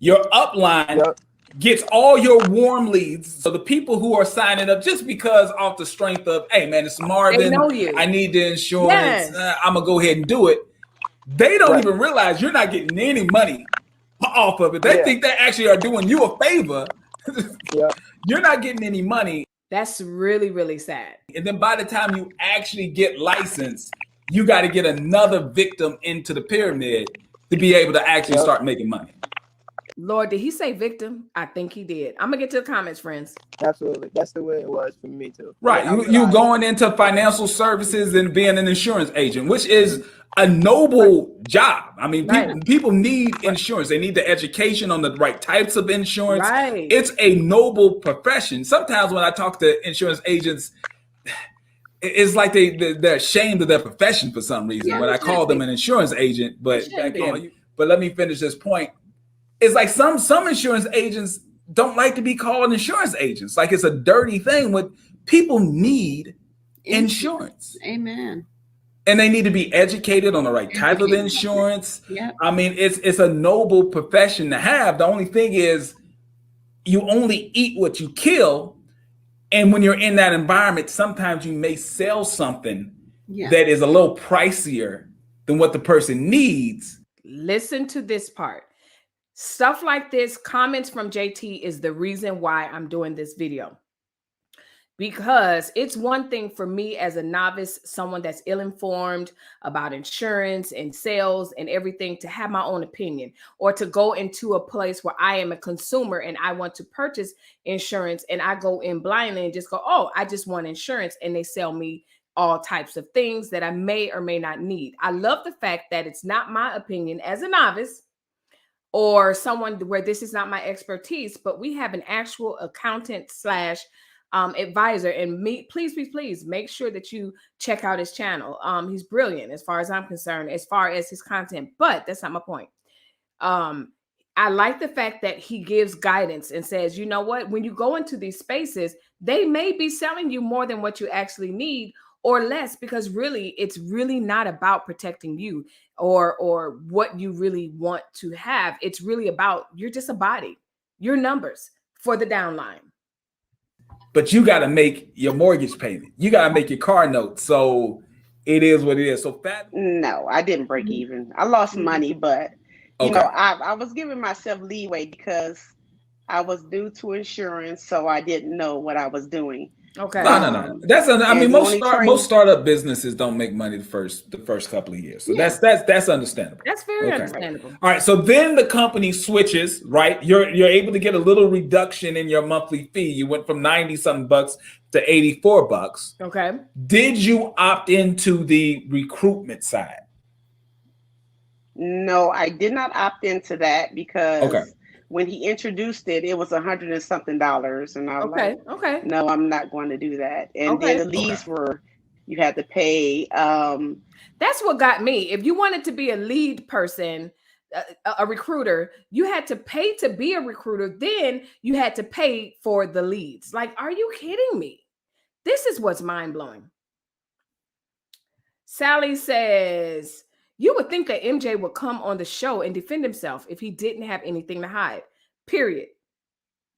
Your upline gets all your warm leads. So the people who are signing up just because off the strength of, hey man, it's Marvin. They know you. I need the insurance. Yes. I'm gonna go ahead and do it. They don't even realize you're not getting any money off of it. They think they actually are doing you a favor. You're not getting any money. That's really, really sad. And then by the time you actually get licensed, you got to get another victim into the pyramid to be able to actually start making money. Lord, did he say victim? I think he did. I'm gonna get to the comments, friends. Absolutely. That's the way it was for me too. Right. You going into financial services and being an insurance agent, which is a noble job. I mean, people need insurance. They need the education on the right types of insurance. Right. It's a noble profession. Sometimes when I talk to insurance agents, it's like they're ashamed of their profession for some reason when I call them an insurance agent. But let me finish this point. It's like some insurance agents don't like to be called insurance agents. Like it's a dirty thing. When people need insurance. Amen. And they need to be educated on the right type of insurance. Yeah. I mean, it's a noble profession to have. The only thing is you only eat what you kill. And when you're in that environment, sometimes you may sell something that is a little pricier than what the person needs. Listen to this part. Stuff like this, comments from JT is the reason why I'm doing this video. Because it's one thing for me as a novice, someone that's ill-informed about insurance and sales and everything, to have my own opinion, or to go into a place where I am a consumer and I want to purchase insurance and I go in blindly and just go, oh, I just want insurance, and they sell me all types of things that I may or may not need. I love the fact that it's not my opinion as a novice or someone where this is not my expertise, but we have an actual accountant slash advisor, and please make sure that you check out his channel. He's brilliant as far as I'm concerned, as far as his content, but that's not my point. I like the fact that he gives guidance and says, you know what, when you go into these spaces, they may be selling you more than what you actually need or less, because really it's really not about protecting you or what you really want to have. It's really about, you're just a body, your numbers for the downline. But you got to make your mortgage payment. You got to make your car note. So it is what it is. So no, I didn't break even. I lost money, but you know, I was giving myself leeway because I was due to insurance, so I didn't know what I was doing. Okay. No. I mean, most startup businesses don't make money the first couple of years. So that's understandable. That's very understandable. All right. So then the company switches, right? You're able to get a little reduction in your monthly fee. You went from 90 something bucks to $84. Okay. Did you opt into the recruitment side? No, I did not opt into that because when he introduced it, it was $100 and something, and I was like, no, I'm not going to do that. And then the leads were, you had to pay. That's what got me. If you wanted to be a lead person, a recruiter, you had to pay to be a recruiter. Then you had to pay for the leads. Like, are you kidding me? This is what's mind blowing. Sally says, you would think that MJ would come on the show and defend himself if he didn't have anything to hide. Period.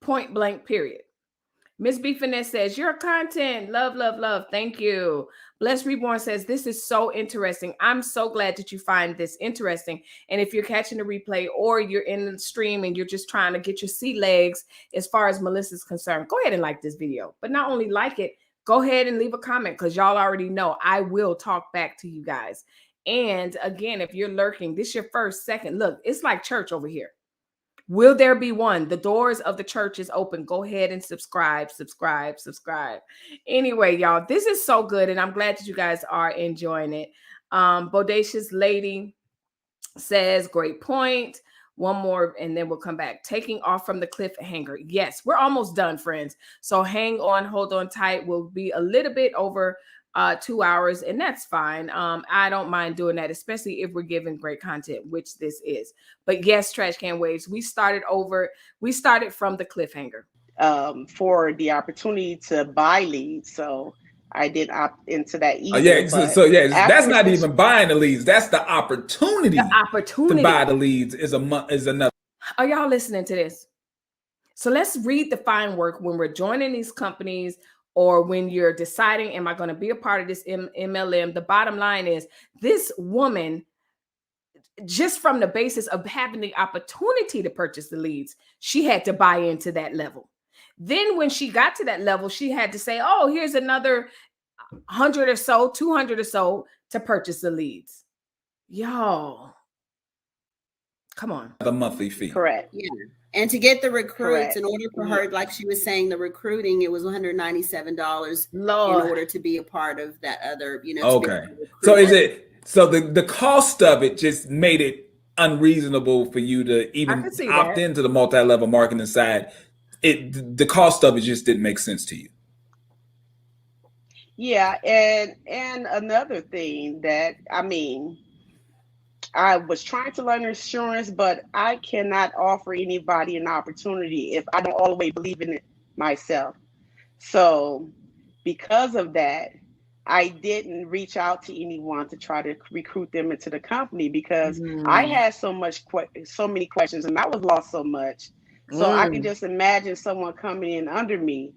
Point blank, period. Miss B Finesse says, your content, love. Thank you. Blessed Reborn says, this is so interesting. I'm so glad that you find this interesting. And if you're catching the replay or you're in the stream and you're just trying to get your sea legs as far as Melissa's concerned, go ahead and like this video. But not only like it, go ahead and leave a comment, because y'all already know I will talk back to you guys. And again, if you're lurking, this is your first, second, look, it's like church over here. Will there be one? The doors of the church is open. Go ahead and subscribe. Anyway, y'all, this is so good. And I'm glad that you guys are enjoying it. Bodacious Lady says, great point. One more, and then we'll come back. Taking off from the cliffhanger. Yes, we're almost done, friends. So hang on, hold on tight. We'll be a little bit over 2 hours, and that's fine. I don't mind doing that, especially if we're giving great content, which this is. But yes, Trash Can Waves, we started from the cliffhanger. For the opportunity to buy leads. So I did opt into that either. That's not even buying the leads. That's the opportunity. To buy the leads is another. Are y'all listening to this? So let's read the fine work when we're joining these companies, or when you're deciding, am I going to be a part of this MLM? The bottom line is, this woman, just from the basis of having the opportunity to purchase the leads, she had to buy into that level. Then when she got to that level, she had to say, oh, here's another 100 or so, 200 or so to purchase the leads. Y'all, Come on. The monthly fee. Correct. Yeah. And to get the recruits, Correct. in order for her, like she was saying, the recruiting, it was $197 Lord. in order to be a part of that other, Okay. So is it, so the cost of it just made it unreasonable for you to even opt into the multi-level marketing side? The cost of it just didn't make sense to you. Yeah, and another thing that, I mean, I was trying to learn insurance, but I cannot offer anybody an opportunity if I don't all the way believe in it myself. So because of that, I didn't reach out to anyone to try to recruit them into the company because I had so many questions and I was lost so much. So I can just imagine someone coming in under me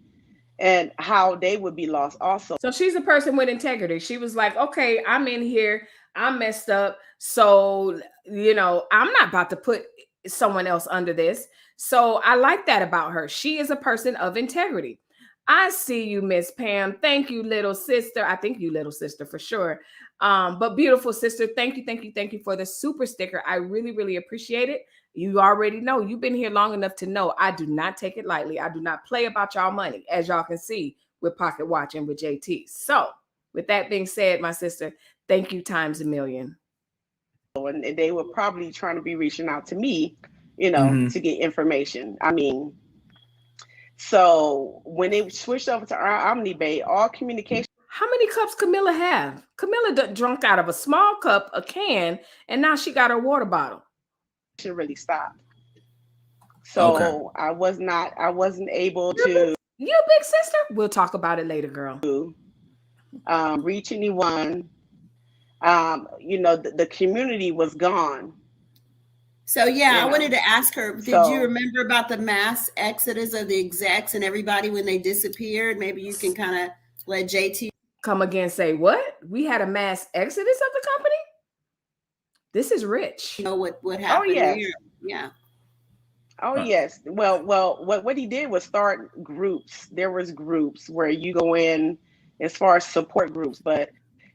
and how they would be lost also. So she's a person with integrity. She was like, okay, I'm in here. I'm messed up. So, I'm not about to put someone else under this. So I like that about her. She is a person of integrity. I see you, Miss Pam. Thank you, little sister. I think you little sister for sure. But beautiful sister, thank you for the super sticker. I really, really appreciate it. You already know, you've been here long enough to know I do not take it lightly. I do not play about y'all money, as y'all can see with Pocket Watching with JT. So with that being said, my sister, thank you times a million. And they were probably trying to be reaching out to me, to get information. I mean, so when they switched over to our OmniBay, all communication. How many cups Camilla have? Camilla drunk out of a small cup, a can, and now she got her water bottle. Really stopped. So I wasn't able to. You a big sister? We'll talk about it later, girl. Reach anyone. The community was gone. So I wanted to ask her, did you remember about the mass exodus of the execs and everybody when they disappeared? Maybe you can kind of let JT come again, say what? We had a mass exodus of the company? This is rich. You know what happened? Oh, yes. Yeah. Oh, yes. Well, what he did was start groups. There was groups where you go in as far as support groups, but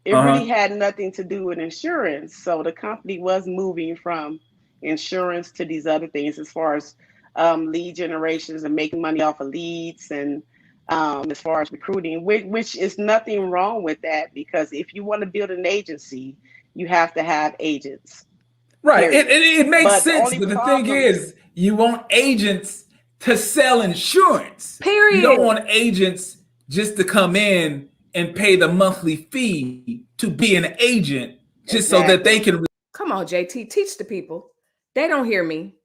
it really had nothing to do with insurance. So the company was moving from insurance to these other things as far as lead generations and making money off of leads and as far as recruiting, which is nothing wrong with that, because if you want to build an agency, you have to have agents. Right. It makes sense. But the thing is, you want agents to sell insurance. Period. You don't want agents just to come in and pay the monthly fee to be an agent just so that they can. Come on, JT, teach the people. They don't hear me.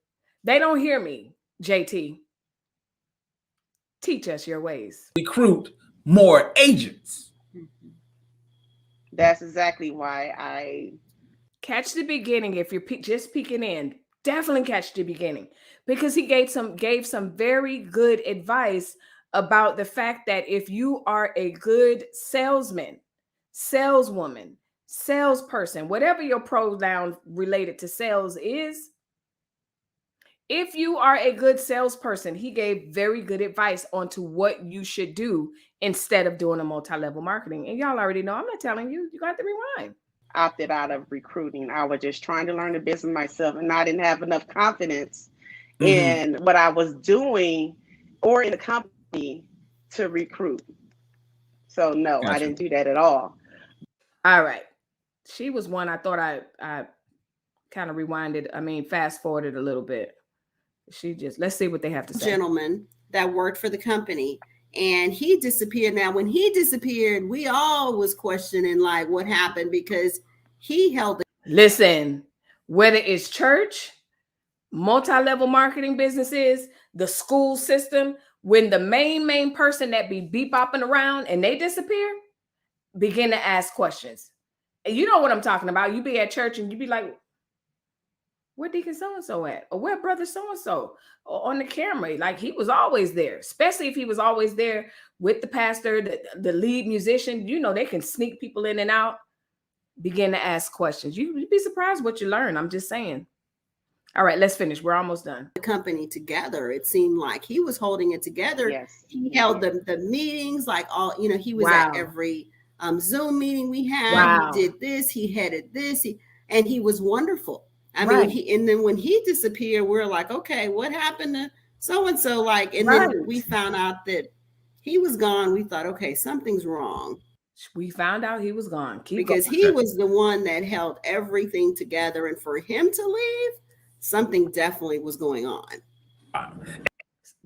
JT. Teach us your ways. Recruit more agents. That's exactly why I catch the beginning. If you're just peeking in, definitely catch the beginning, because he gave some very good advice about the fact that if you are a good salesman, saleswoman, salesperson, whatever your pronoun related to sales is, if you are a good salesperson, he gave very good advice onto what you should do instead of doing a multi-level marketing. And y'all already know, I'm not telling you, you got to rewind. Opted out of recruiting. I was just trying to learn the business myself, and I didn't have enough confidence in what I was doing or in the company to recruit. So no, I didn't do that at all. All right. She was one I thought I kind of fast forwarded a little bit. Let's see what they have to say. Gentleman that worked for the company, and he disappeared. Now, when he disappeared, we all was questioning like what happened, because he held. Listen, whether it's church, multi-level marketing businesses, the school system, when the main person that be bopping around and they disappear, begin to ask questions. And you know what I'm talking about. You be at church and you be like, where Deacon so-and-so at? Or where brother so-and-so? Or on the camera, like he was always there, especially if he was always there with the pastor, the lead musician. They can sneak people in and out. Begin to ask questions. You'd be surprised what you learn. I'm just saying. All right, let's finish. We're almost done. The company together. It seemed like he was holding it together. Yes. He held the meetings, like all, he was at every Zoom meeting we had. Wow. He did this, he headed this, and he was wonderful. I mean, then when he disappeared, we're like, okay, what happened to so-and-so? Like, and then we found out that he was gone. We thought, okay, something's wrong. We found out he was gone. Because he was the one that held everything together. And for him to leave, something definitely was going on.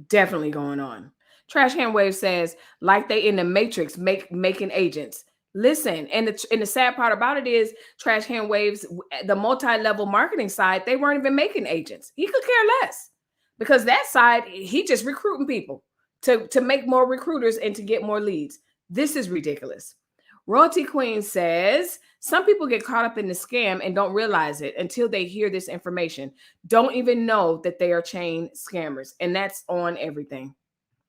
Definitely going on. Trash Can Wave says, like they in the Matrix making agents. Listen, and the sad part about it is Trash Can Waves, the multi-level marketing side, they weren't even making agents. He could care less because that side, he just recruiting people to make more recruiters and to get more leads. This is ridiculous. Royalty Queen says, some people get caught up in the scam and don't realize it until they hear this information. Don't even know that they are chain scammers. And that's on everything.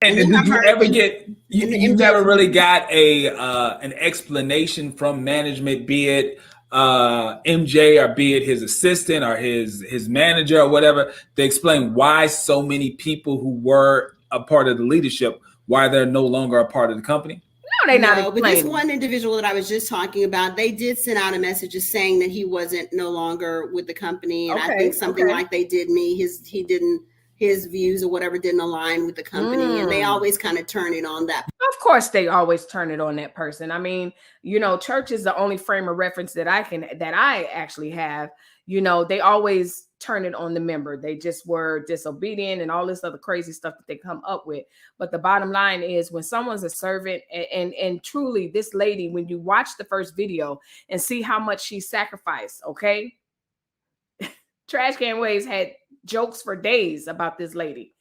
And did you ever get, you never really got an explanation from management, be it MJ or be it his assistant or his manager or whatever, to explain why so many people who were a part of the leadership, why they're no longer a part of the company? No, they're not. But this one individual that I was just talking about, they did send out a message saying that he wasn't no longer with the company. And I think something like they did me, his views or whatever didn't align with the company. And they always kind of turn it on that. Of course, they always turn it on that person. I mean, you know, church is the only frame of reference that I actually have. You know, they always turn it on the member. They just were disobedient and all this other crazy stuff that they come up with. But the bottom line is when someone's a servant and truly this lady, when you watch the first video and see how much she sacrificed, okay? Trash Can Waves had jokes for days about this lady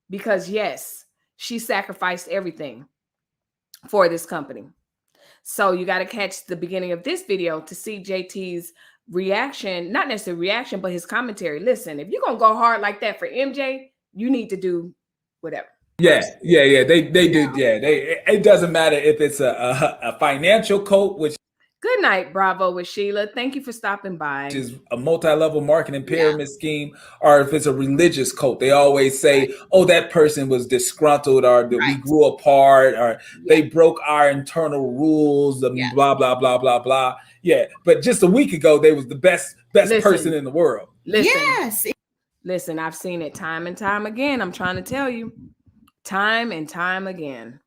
because yes, she sacrificed everything for this company. So you got to catch the beginning of this video to see JT's reaction, not necessarily reaction, but his commentary. Listen, if you're going to go hard like that for MJ, you need to do whatever. Yeah. They do. Yeah. It doesn't matter if it's a financial quote, which. Good night, Bravo with Sheila. Thank you for stopping by. Which is a multi-level marketing pyramid scheme, or if it's a religious cult, they always say, oh, that person was disgruntled, or that we grew apart, or they broke our internal rules, blah, blah, blah, blah, blah. Yeah. But just a week ago, they was the best person in the world. Listen, I've seen it time and time again. I'm trying to tell you, time and time again.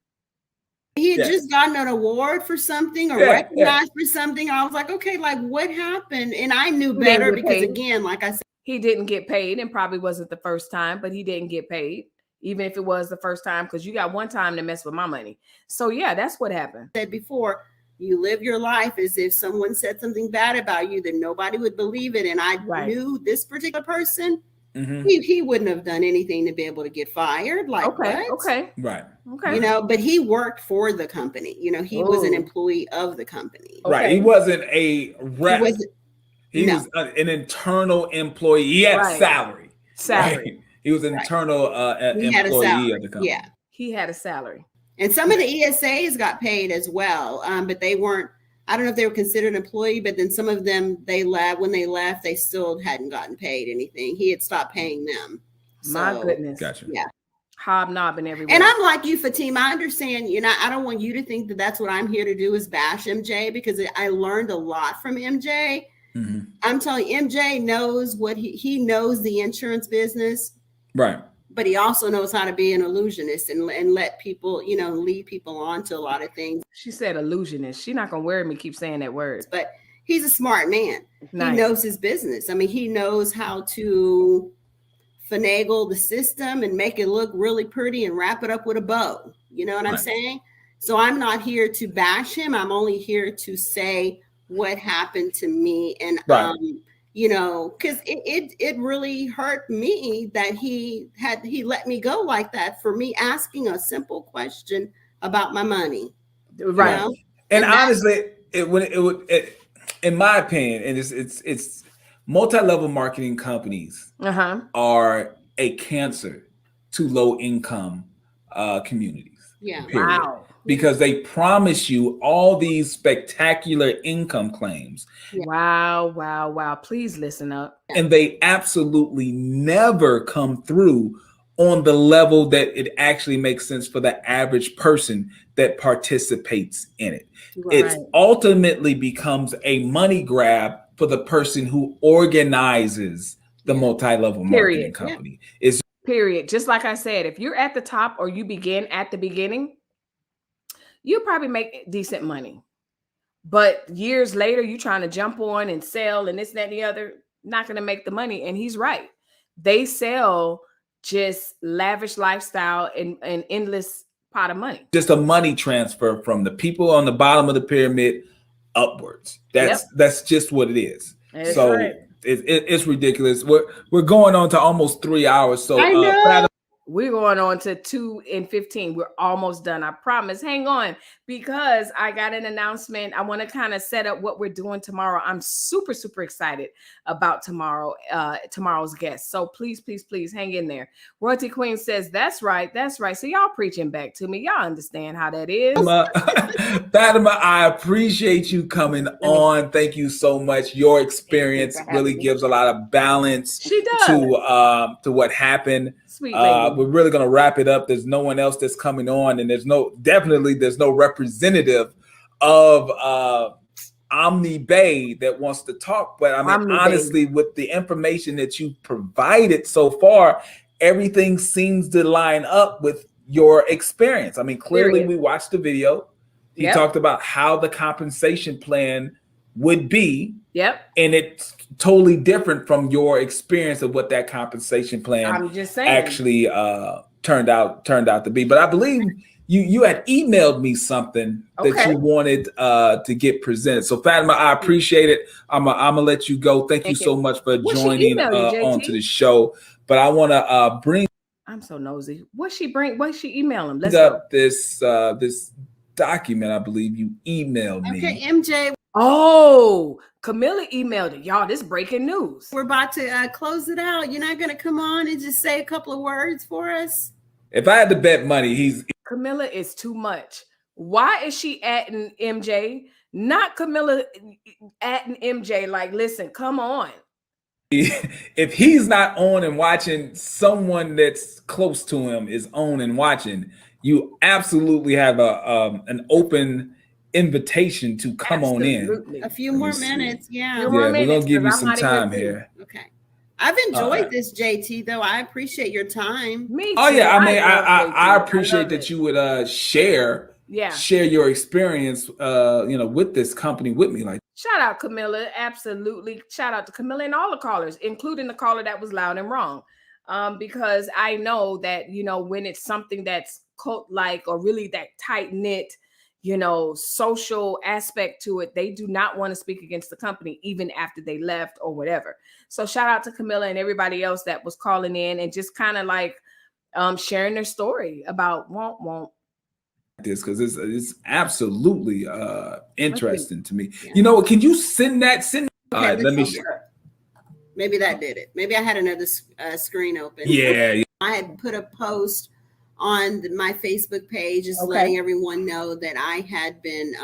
He had just gotten an award for something or recognized for something. I was like, okay, like what happened? And I knew better because again, like I said, he didn't get paid and probably wasn't the first time, but he didn't get paid, even if it was the first time, because you got one time to mess with my money. So yeah, that's what happened. Said before, you live your life as if someone said something bad about you, then nobody would believe it. And I knew this particular person. He wouldn't have done anything to be able to get fired. Like, okay. You know, but he worked for the company. You know, he was an employee of the company. Right. He wasn't a rep. He was an internal employee. He had salary. Right? He was an internal employee of the company. Yeah. He had a salary. And some of the ESAs got paid as well, but they weren't. I don't know if they were considered an employee, but then some of them, when they left, they still hadn't gotten paid anything. He had stopped paying them. My goodness. Gotcha. Yeah. Hobnobbing everywhere. And I'm like you, Fatima. I understand, you know, I don't want you to think that that's what I'm here to do is bash MJ, because I learned a lot from MJ. I'm telling you, MJ knows what he knows the insurance business. Right. But he also knows how to be an illusionist and let people, you know, lead people on to a lot of things. She said illusionist. She's not going to wear me keep saying that word. But he's a smart man. Nice. He knows his business. I mean, he knows how to finagle the system and make it look really pretty and wrap it up with a bow. You know what I'm saying? So I'm not here to bash him. I'm only here to say what happened to me. And, you know, because it really hurt me that he let me go like that for me asking a simple question about my money. Right. You know? And honestly, in my opinion, and it's multi-level marketing companies are a cancer to low income communities. Yeah. Period. Wow. Because they promise you all these spectacular income claims. Wow. Please listen up. And they absolutely never come through on the level that it actually makes sense for the average person that participates in it. It ultimately becomes a money grab for the person who organizes the multi-level marketing company. Is period. Just like I said, if you're at the top or you begin at the beginning, you probably make decent money. But years later, you trying to jump on and sell and this, that, and the other, not going to make the money. And he's right. They sell just lavish lifestyle and endless pot of money. Just a money transfer from the people on the bottom of the pyramid upwards. That's just what it is. That's so right. It's ridiculous. We're going on to almost 3 hours. So we're going on to 2:15. We're almost done. I promise. Hang on, because I got an announcement. I want to kind of set up what we're doing tomorrow. I'm super, super excited about tomorrow's guest. So please, please, please hang in there. Royalty Queen says, that's right. That's right. So y'all preaching back to me. Y'all understand how that is. Fatima, I appreciate you coming on. Thank you so much. Your experience really gives a lot of balance to what happened. Sweet lady. We're really going to wrap it up. There's no one else that's coming on, and there's no representative of Omni Bay that wants to talk. But I mean, honestly, with the information that you provided so far, everything seems to line up with your experience. I mean, clearly we watched the video. He talked about how the compensation plan would be. And it's totally different from your experience of what that compensation plan actually turned out to be. But I believe you had emailed me something that you wanted to get presented. So Fatima, I appreciate it. I'm gonna let you go. Thank you so much for joining onto the show. But I want to bring. I'm so nosy. What she email him? Let's up this document. I believe you emailed me. Okay, MJ. Oh, Camilla emailed it. Y'all, this breaking news. We're about to close it out. You're not going to come on and just say a couple of words for us? If I had to bet money, Camilla is too much. Why is she atting MJ? Not Camilla atting MJ. Like, listen, come on. If he's not on and watching, someone that's close to him is on and watching. You absolutely have a an open invitation to come on in. A few more minutes, we're gonna give you some time here. Okay, I've enjoyed this, JT. Though I appreciate your time. Me too. Oh yeah, I mean, I appreciate that you would share your experience, with this company with me. Like, shout out Camilla, absolutely. Shout out to Camilla and all the callers, including the caller that was loud and wrong, because I know that when it's something that's cult-like or really that tight-knit, social aspect to it, they do not want to speak against the company even after they left or whatever. So shout out to Camilla and everybody else that was calling in and just kind of like sharing their story about this, because it's absolutely interesting to me. You know what? Can you send that? All right, let me share. Maybe that did it. Maybe I had another screen open. Yeah. I had put a post on my Facebook page, just letting everyone know that I had been,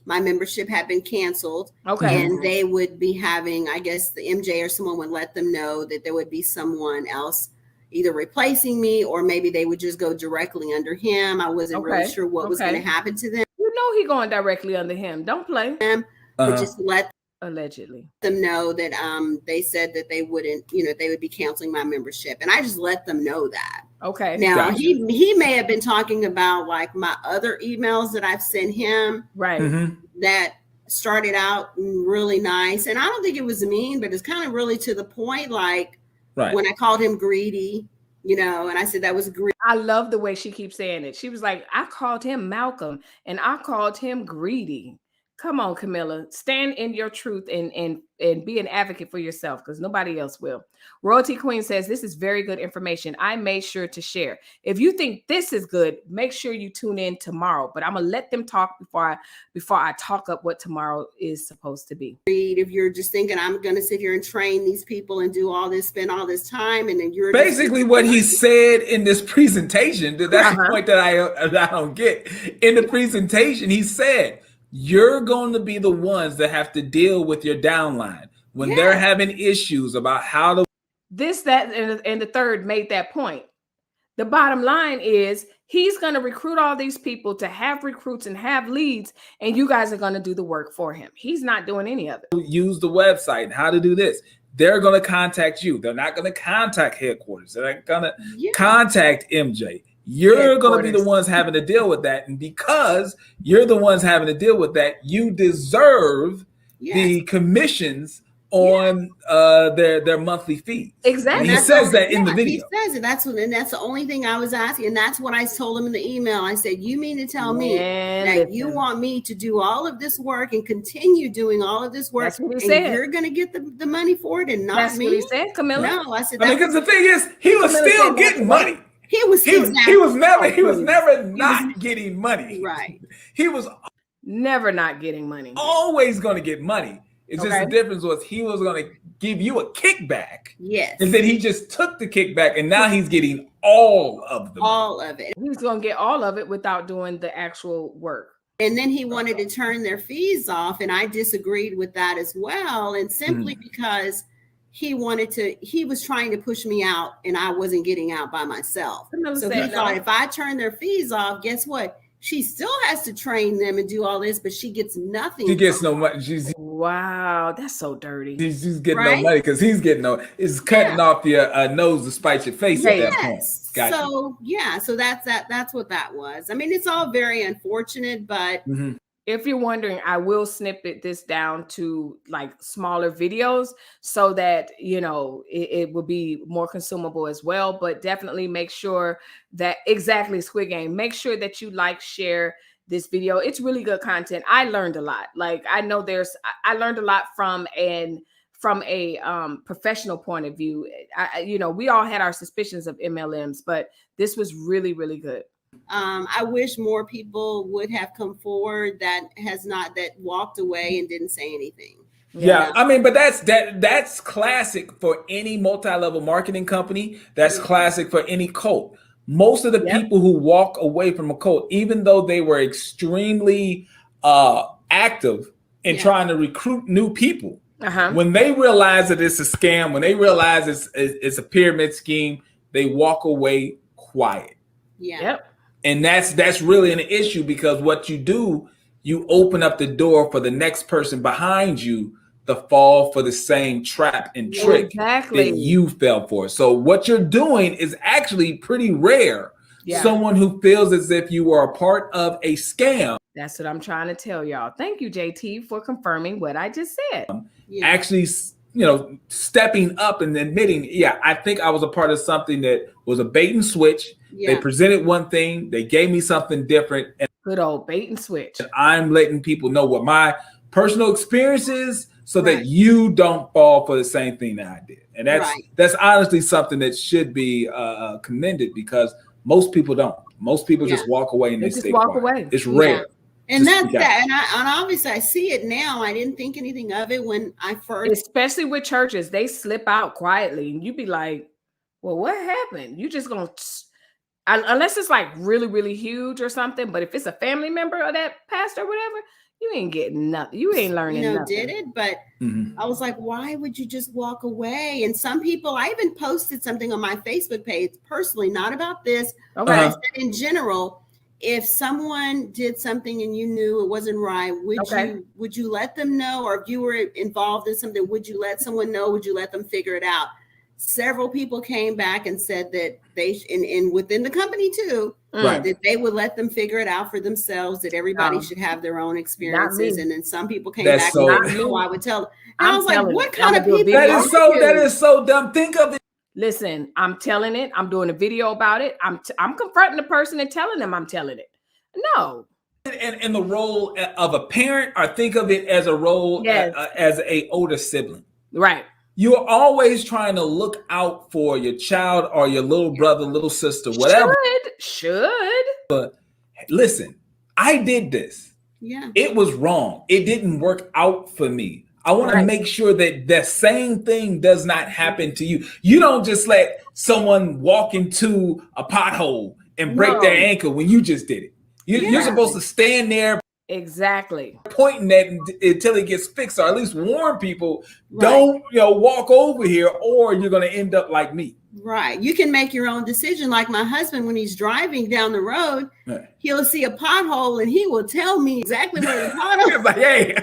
my membership had been canceled. And they would be having, I guess the MJ or someone would let them know that there would be someone else either replacing me, or maybe they would just go directly under him. I wasn't really sure what was going to happen to them. He going directly under him. Don't play. But just let allegedly them know that they said that they wouldn't, they would be canceling my membership. And I just let them know that. Now he may have been talking about like my other emails that I've sent him. That started out really nice. And I don't think it was mean, but it's kind of really to the point. Like when I called him greedy, and I said that was greedy. I love the way she keeps saying it. She was like, I called him Malcolm and I called him greedy. Come on, Camilla, stand in your truth and be an advocate for yourself, because nobody else will. Royalty Queen says, this is very good information. I made sure to share. If you think this is good, make sure you tune in tomorrow. But I'm going to let them talk before I talk up what tomorrow is supposed to be. If you're just thinking, I'm going to sit here and train these people and do all this, spend all this time, and then you're basically what he said in this presentation. That's the point that I don't get. In the presentation, he said, you're going to be the ones that have to deal with your downline when they're having issues about how to. This, that, and the third made that point. The bottom line is he's going to recruit all these people to have recruits and have leads, and you guys are going to do the work for him. He's not doing any of it. Use the website and how to do this. They're going to contact you. They're not going to contact headquarters. They're not going to contact MJ. You're going to be the ones having to deal with that. And because you're the ones having to deal with that, you deserve the commissions on their monthly fees. Exactly. And he says that in the video. He says it. That's the only thing I was asking. And that's what I told him in the email. I said, you mean to tell me that you want me to do all of this work and continue doing all of this work? That's what he said. You're going to get the money for it and not that's me? What he said, Camilla. No, I said, because the thing is, he was still getting money. He was never not getting money. Right. He was never not getting money. Always going to get money. It's just the difference was he was going to give you a kickback. Yes. And then he just took the kickback and now he's getting all of the money. All of it. He's going to get all of it without doing the actual work. And then he wanted to turn their fees off. And I disagreed with that as well. And simply because he was trying to push me out and I wasn't getting out by myself. So he thought if I turn their fees off, guess what? She still has to train them and do all this, but she gets nothing. She gets no money. Wow, that's so dirty. She's getting no money because he's getting it's cutting off your nose to spite your face at that point. Gotcha. So that's what that was. I mean, it's all very unfortunate, but if you're wondering, I will snippet this down to like smaller videos so that, it will be more consumable as well. But definitely make sure that Squid Game, make sure that you share this video. It's really good content. I learned a lot. Like I know I learned a lot from a professional point of view. We all had our suspicions of MLMs, but this was really, really good. I wish more people would have come forward that walked away and didn't say anything. Yeah, I mean, but that's classic for any multi-level marketing company. That's classic for any cult. Most of the people who walk away from a cult, even though they were extremely active in trying to recruit new people, when they realize that it's a scam, when they realize it's a pyramid scheme, they walk away quiet. Yeah. Yep. And that's really an issue because what you do, you open up the door for the next person behind you to fall for the same trap and trick that you fell for. So what you're doing is actually pretty rare. Yeah. Someone who feels as if you are a part of a scam. That's what I'm trying to tell y'all. Thank you, JT, for confirming what I just said. Actually, stepping up and admitting, I think I was a part of something that was a bait and switch. They presented one thing, they gave me something different. And good old bait and switch. I'm letting people know what my personal experience is so that you don't fall for the same thing that I did. And that's honestly something that should be commended because most people don't. Most people just walk away and they stay quiet. It's rare. And that's that. And obviously I see it now. I didn't think anything of it when I first. Especially with churches, they slip out quietly and you be like, well, what happened? You just going to, unless it's like really, really huge or something. But if it's a family member of that pastor or whatever, you ain't getting nothing. You ain't learning nothing. Did it? But I was like, why would you just walk away? And some people, I even posted something on my Facebook page personally, not about this, but I said in general, if someone did something and you knew it wasn't right, would you let them know? Or if you were involved in something, would you let someone know? Would you let them figure it out? Several people came back and said that they, and within the company too, that they would let them figure it out for themselves, that everybody should have their own experiences. And then some people came back and I would tell them. And I was like, what kind of people? That is so dumb. Think of it. Listen, I'm telling it. I'm doing a video about it. I'm confronting the person and telling them I'm telling it. No. And the role of a parent, or think of it as a role as a older sibling. Right. You're always trying to look out for your child or your little brother, little sister, whatever. Should. But listen, I did this. Yeah. It was wrong. It didn't work out for me. I want to make sure that the same thing does not happen to you. You don't just let someone walk into a pothole and break their ankle when you just did it. You're supposed to stand there Exactly. Pointing that until it gets fixed, or at least warn people, don't walk over here, or you're going to end up like me. Right. You can make your own decision. Like my husband, when he's driving down the road, he'll see a pothole and he will tell me exactly where the pothole is. Like, hey.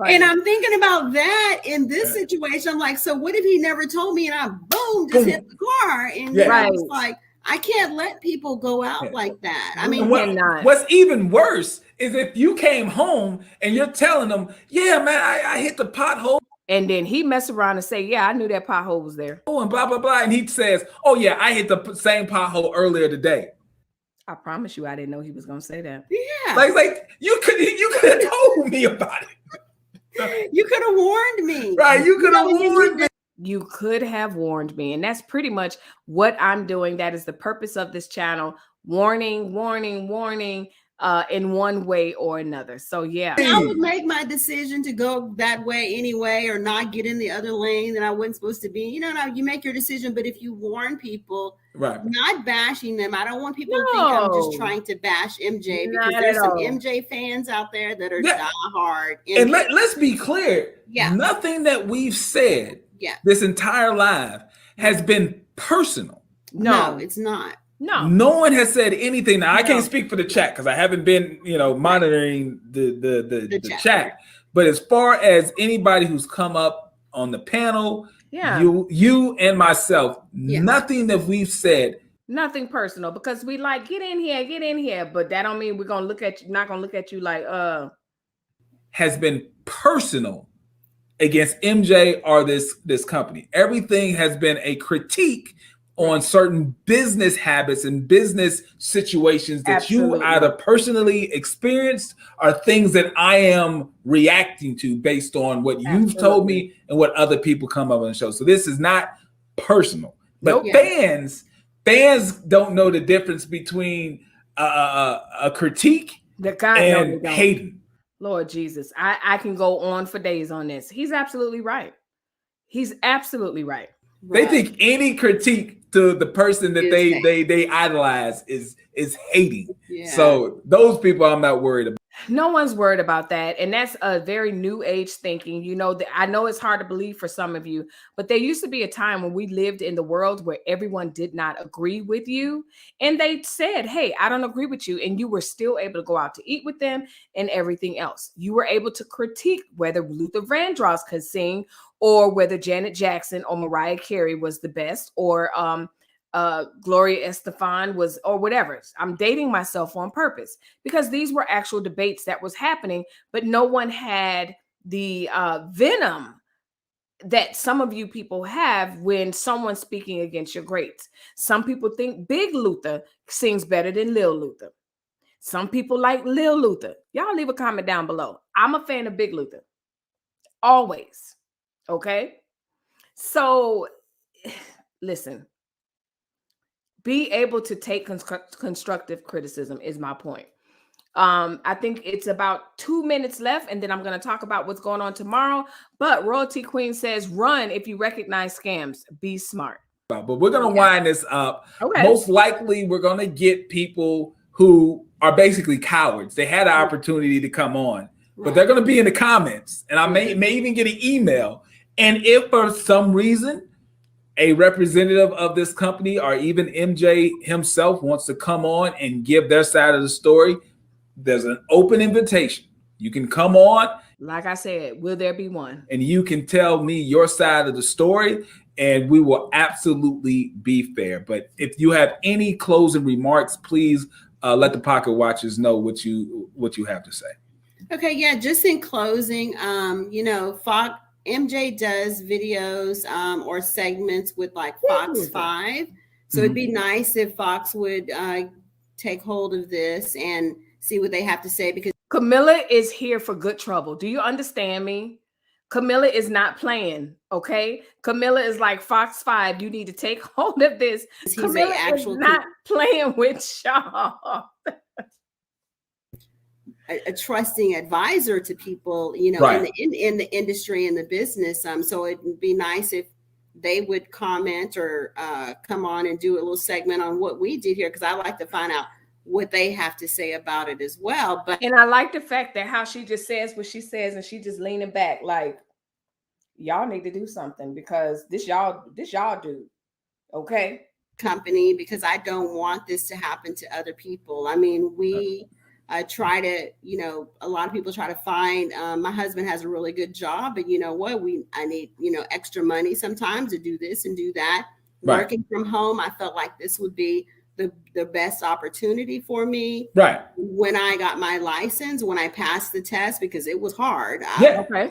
And I'm thinking about that in this situation. I'm like, so what if he never told me and I just hit the car? And I was like, I can't let people go out like that. I mean, what's even worse is if you came home and you're telling them, yeah, man, I hit the pothole. And then he mess around and say, yeah, I knew that pothole was there. Oh, and blah, blah, blah. And he says, oh, yeah, I hit the same pothole earlier today. I promise you, I didn't know he was going to say that. Yeah. Like you could have told me about it. You could have warned me. Right. You could have warned me. You could have warned me. And that's pretty much what I'm doing. That is the purpose of this channel. Warning, warning, warning, in one way or another. So yeah. I would make my decision to go that way anyway, or not get in the other lane that I wasn't supposed to be. You know, you make your decision, but if you warn people, not bashing them. I don't want people to think I'm just trying to bash MJ, because there's some MJ fans out there that are diehard. And let's be clear. Nothing that we've said this entire live has been personal. No, it's not. No one has said anything. Now I can't speak for the chat because I haven't been, monitoring the chat. But as far as anybody who's come up on the panel, you and myself, nothing that we've said. Nothing personal, because we like get in here, but that don't mean we're gonna look at you, not gonna look at you like has been personal against MJ or this company. Everything has been a critique on certain business habits and business situations that you either personally experienced or things that I am reacting to based on what you've told me and what other people come up on the show. So this is not personal, but fans don't know the difference between a critique and hating. Lord Jesus, I can go on for days on this. He's absolutely right. He's absolutely right. They think any critique to the person that they idolize is hating. So those people I'm not worried about. No one's worried about that. And that's a very new age thinking. I know it's hard to believe for some of you, but there used to be a time when we lived in the world where everyone did not agree with you. And they said, hey, I don't agree with you. And you were still able to go out to eat with them and everything else. You were able to critique whether Luther Vandross could sing, or whether Janet Jackson or Mariah Carey was the best, or Gloria Estefan was, or whatever. I'm dating myself on purpose because these were actual debates that was happening, but no one had the venom that some of you people have when someone's speaking against your greats. Some people think Big Luther sings better than Lil Luther. Some people like Lil Luther. Y'all leave a comment down below. I'm a fan of Big Luther. Always. Okay, so listen, be able to take constructive criticism is my point. I think it's about 2 minutes left, and then I'm going to talk about what's going on tomorrow. But Royalty Queen says, run if you recognize scams. Be smart. But we're going to wind this up. Most likely, we're going to get people who are basically cowards. They had an opportunity to come on, but they're going to be in the comments, and I may even get an email. And if for some reason a representative of this company or even MJ himself wants to come on and give their side of the story, there's an open invitation. You can come on. Like I said, will there be one? And you can tell me your side of the story, and we will absolutely be fair. But if you have any closing remarks, please let the Pocket Watchers know what you have to say. Okay, yeah, just in closing, MJ does videos or segments with like Fox 5. So it'd be nice if Fox would take hold of this and see what they have to say, because Camilla is here for good trouble. Do you understand me? Camilla is not playing, okay? Camilla is like Fox 5. You need to take hold of this. Camilla is not playing with y'all. A trusting advisor to people, in the industry and the business. So it'd be nice if they would comment or come on and do a little segment on what we did here, because I like to find out what they have to say about it as well. But and I like the fact that how she just says what she says, and she just leaning back like, y'all need to do something because this y'all do. Okay. Company, because I don't want this to happen to other people. I mean, we try to, you know, a lot of people try to find, my husband has a really good job, but you know what, I need, you know, extra money sometimes to do this and do that. Right. Working from home, I felt like this would be the best opportunity for me. Right. When I got my license, when I passed the test, because it was hard. Yeah. I cried.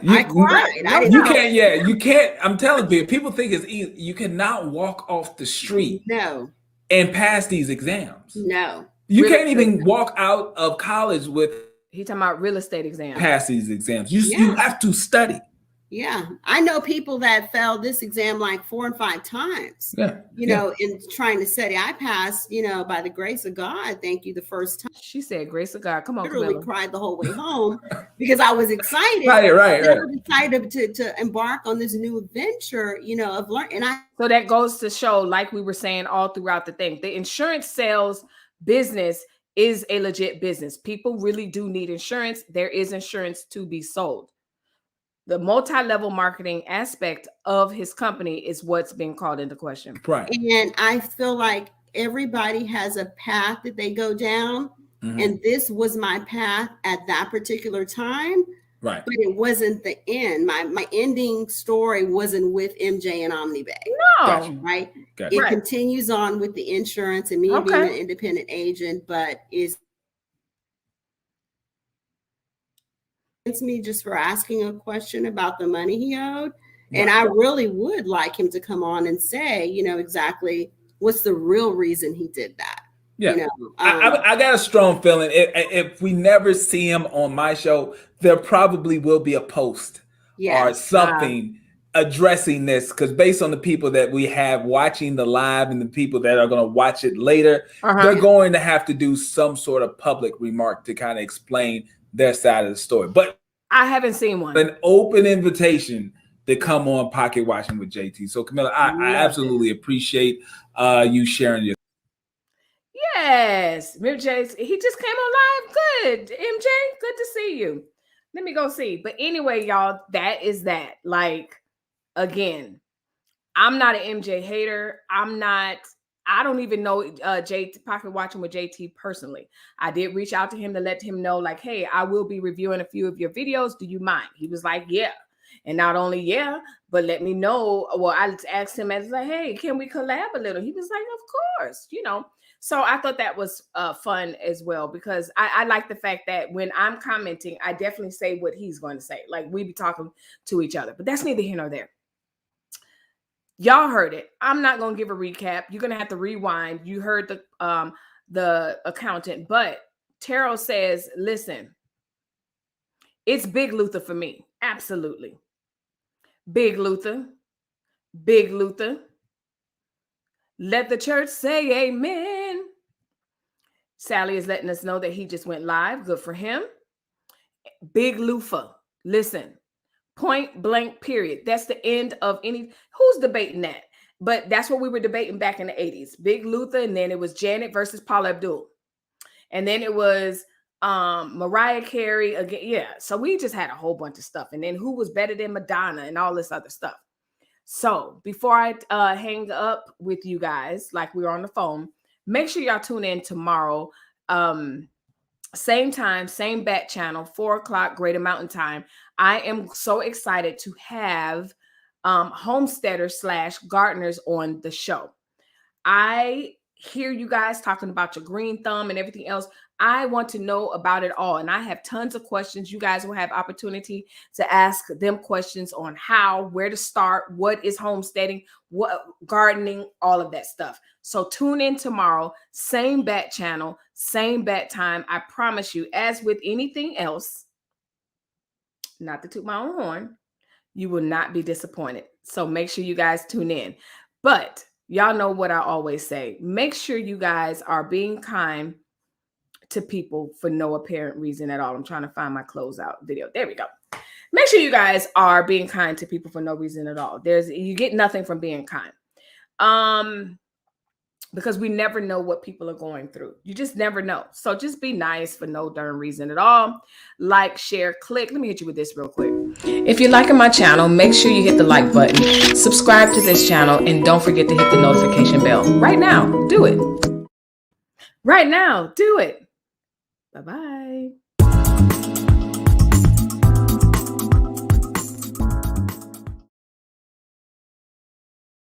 You can't. I'm telling people think it's easy. You cannot walk off the street. No. And pass these exams. No. You can't even walk out of college with. He talking about real estate exams. Pass these exams. You have to study. Yeah, I know people that failed this exam like 4 and 5 times. Yeah, you know, in trying to study. I passed, you know, by the grace of God. Thank you. The first time. She said, "Grace of God." Come on, literally cried the whole way home because I was excited. Right. I was excited to embark on this new adventure, you know, of learning. So that goes to show, like we were saying all throughout the thing, the insurance sales business is a legit business. People really do need insurance. There is insurance to be sold. The multi-level marketing aspect of his company is what's being called into question. Right. And I feel like everybody has a path that they go down. Mm-hmm. And this was my path at that particular time. Right. But it wasn't the end. My ending story wasn't with MJ and OmniBay. No. Gotcha. Right. Gotcha. It continues on with the insurance and me being an independent agent, but is me just for asking a question about the money he owed. And I really would like him to come on and say, you know, exactly what's the real reason he did that. Yeah. You know, I got a strong feeling if we never see him on my show, there probably will be a post or something addressing this, because based on the people that we have watching the live and the people that are going to watch it later, they're going to have to do some sort of public remark to kind of explain their side of the story. But I haven't seen one. An open invitation to come on Pocket Watching with JT. So Camilla, I absolutely appreciate you sharing your. Yes, MJ, he just came on live. Good, MJ, good to see you. Let me go see. But anyway, y'all, that is that. Like, again, I'm not an MJ hater. I don't even know JT Pocket Watching with JT personally. I did reach out to him to let him know, like, hey, I will be reviewing a few of your videos. Do you mind? He was like, yeah. And not only but let me know. Well, I asked him, as like, hey, can we collab a little? He was like, of course, you know. So I thought that was fun as well, because I like the fact that when I'm commenting, I definitely say what he's going to say. Like, we be talking to each other, but that's neither here nor there. Y'all heard it. I'm not going to give a recap. You're going to have to rewind. You heard the accountant, but Terrell says, listen, it's Big Luther for me. Absolutely. Big Luther. Big Luther. Let the church say amen. Sally is letting us know that he just went live. Good for him. Big Luther. Listen. Point blank, period. That's the end of any. Who's debating that? But that's what we were debating back in the 80s. Big Luther, and then it was Janet versus Paula Abdul. And then it was Mariah Carey again. Yeah. So we just had a whole bunch of stuff. And then who was better than Madonna and all this other stuff. So before I hang up with you guys, like we were on the phone, make sure y'all tune in tomorrow. Same time, same bat channel, 4:00 Greater Mountain Time. I am so excited to have homesteaders / gardeners on the show. I hear you guys talking about your green thumb and everything else. I want to know about it all. And I have tons of questions. You guys will have opportunity to ask them questions on how, where to start, what is homesteading, what gardening, all of that stuff. So tune in tomorrow, same bat channel, same bat time. I promise you, as with anything else, not to toot my own horn, you will not be disappointed. So make sure you guys tune in. But y'all know what I always say. Make sure you guys are being kind to people for no apparent reason at all. I'm trying to find my closeout video. There we go. Make sure you guys are being kind to people for no reason at all. You get nothing from being kind. because we never know what people are going through. You just never know. So just be nice for no darn reason at all. Like, share, click. Let me hit you with this real quick. If you're liking my channel, make sure you hit the like button, subscribe to this channel, and don't forget to hit the notification bell. Right now, do it. Right now, do it. Bye-bye.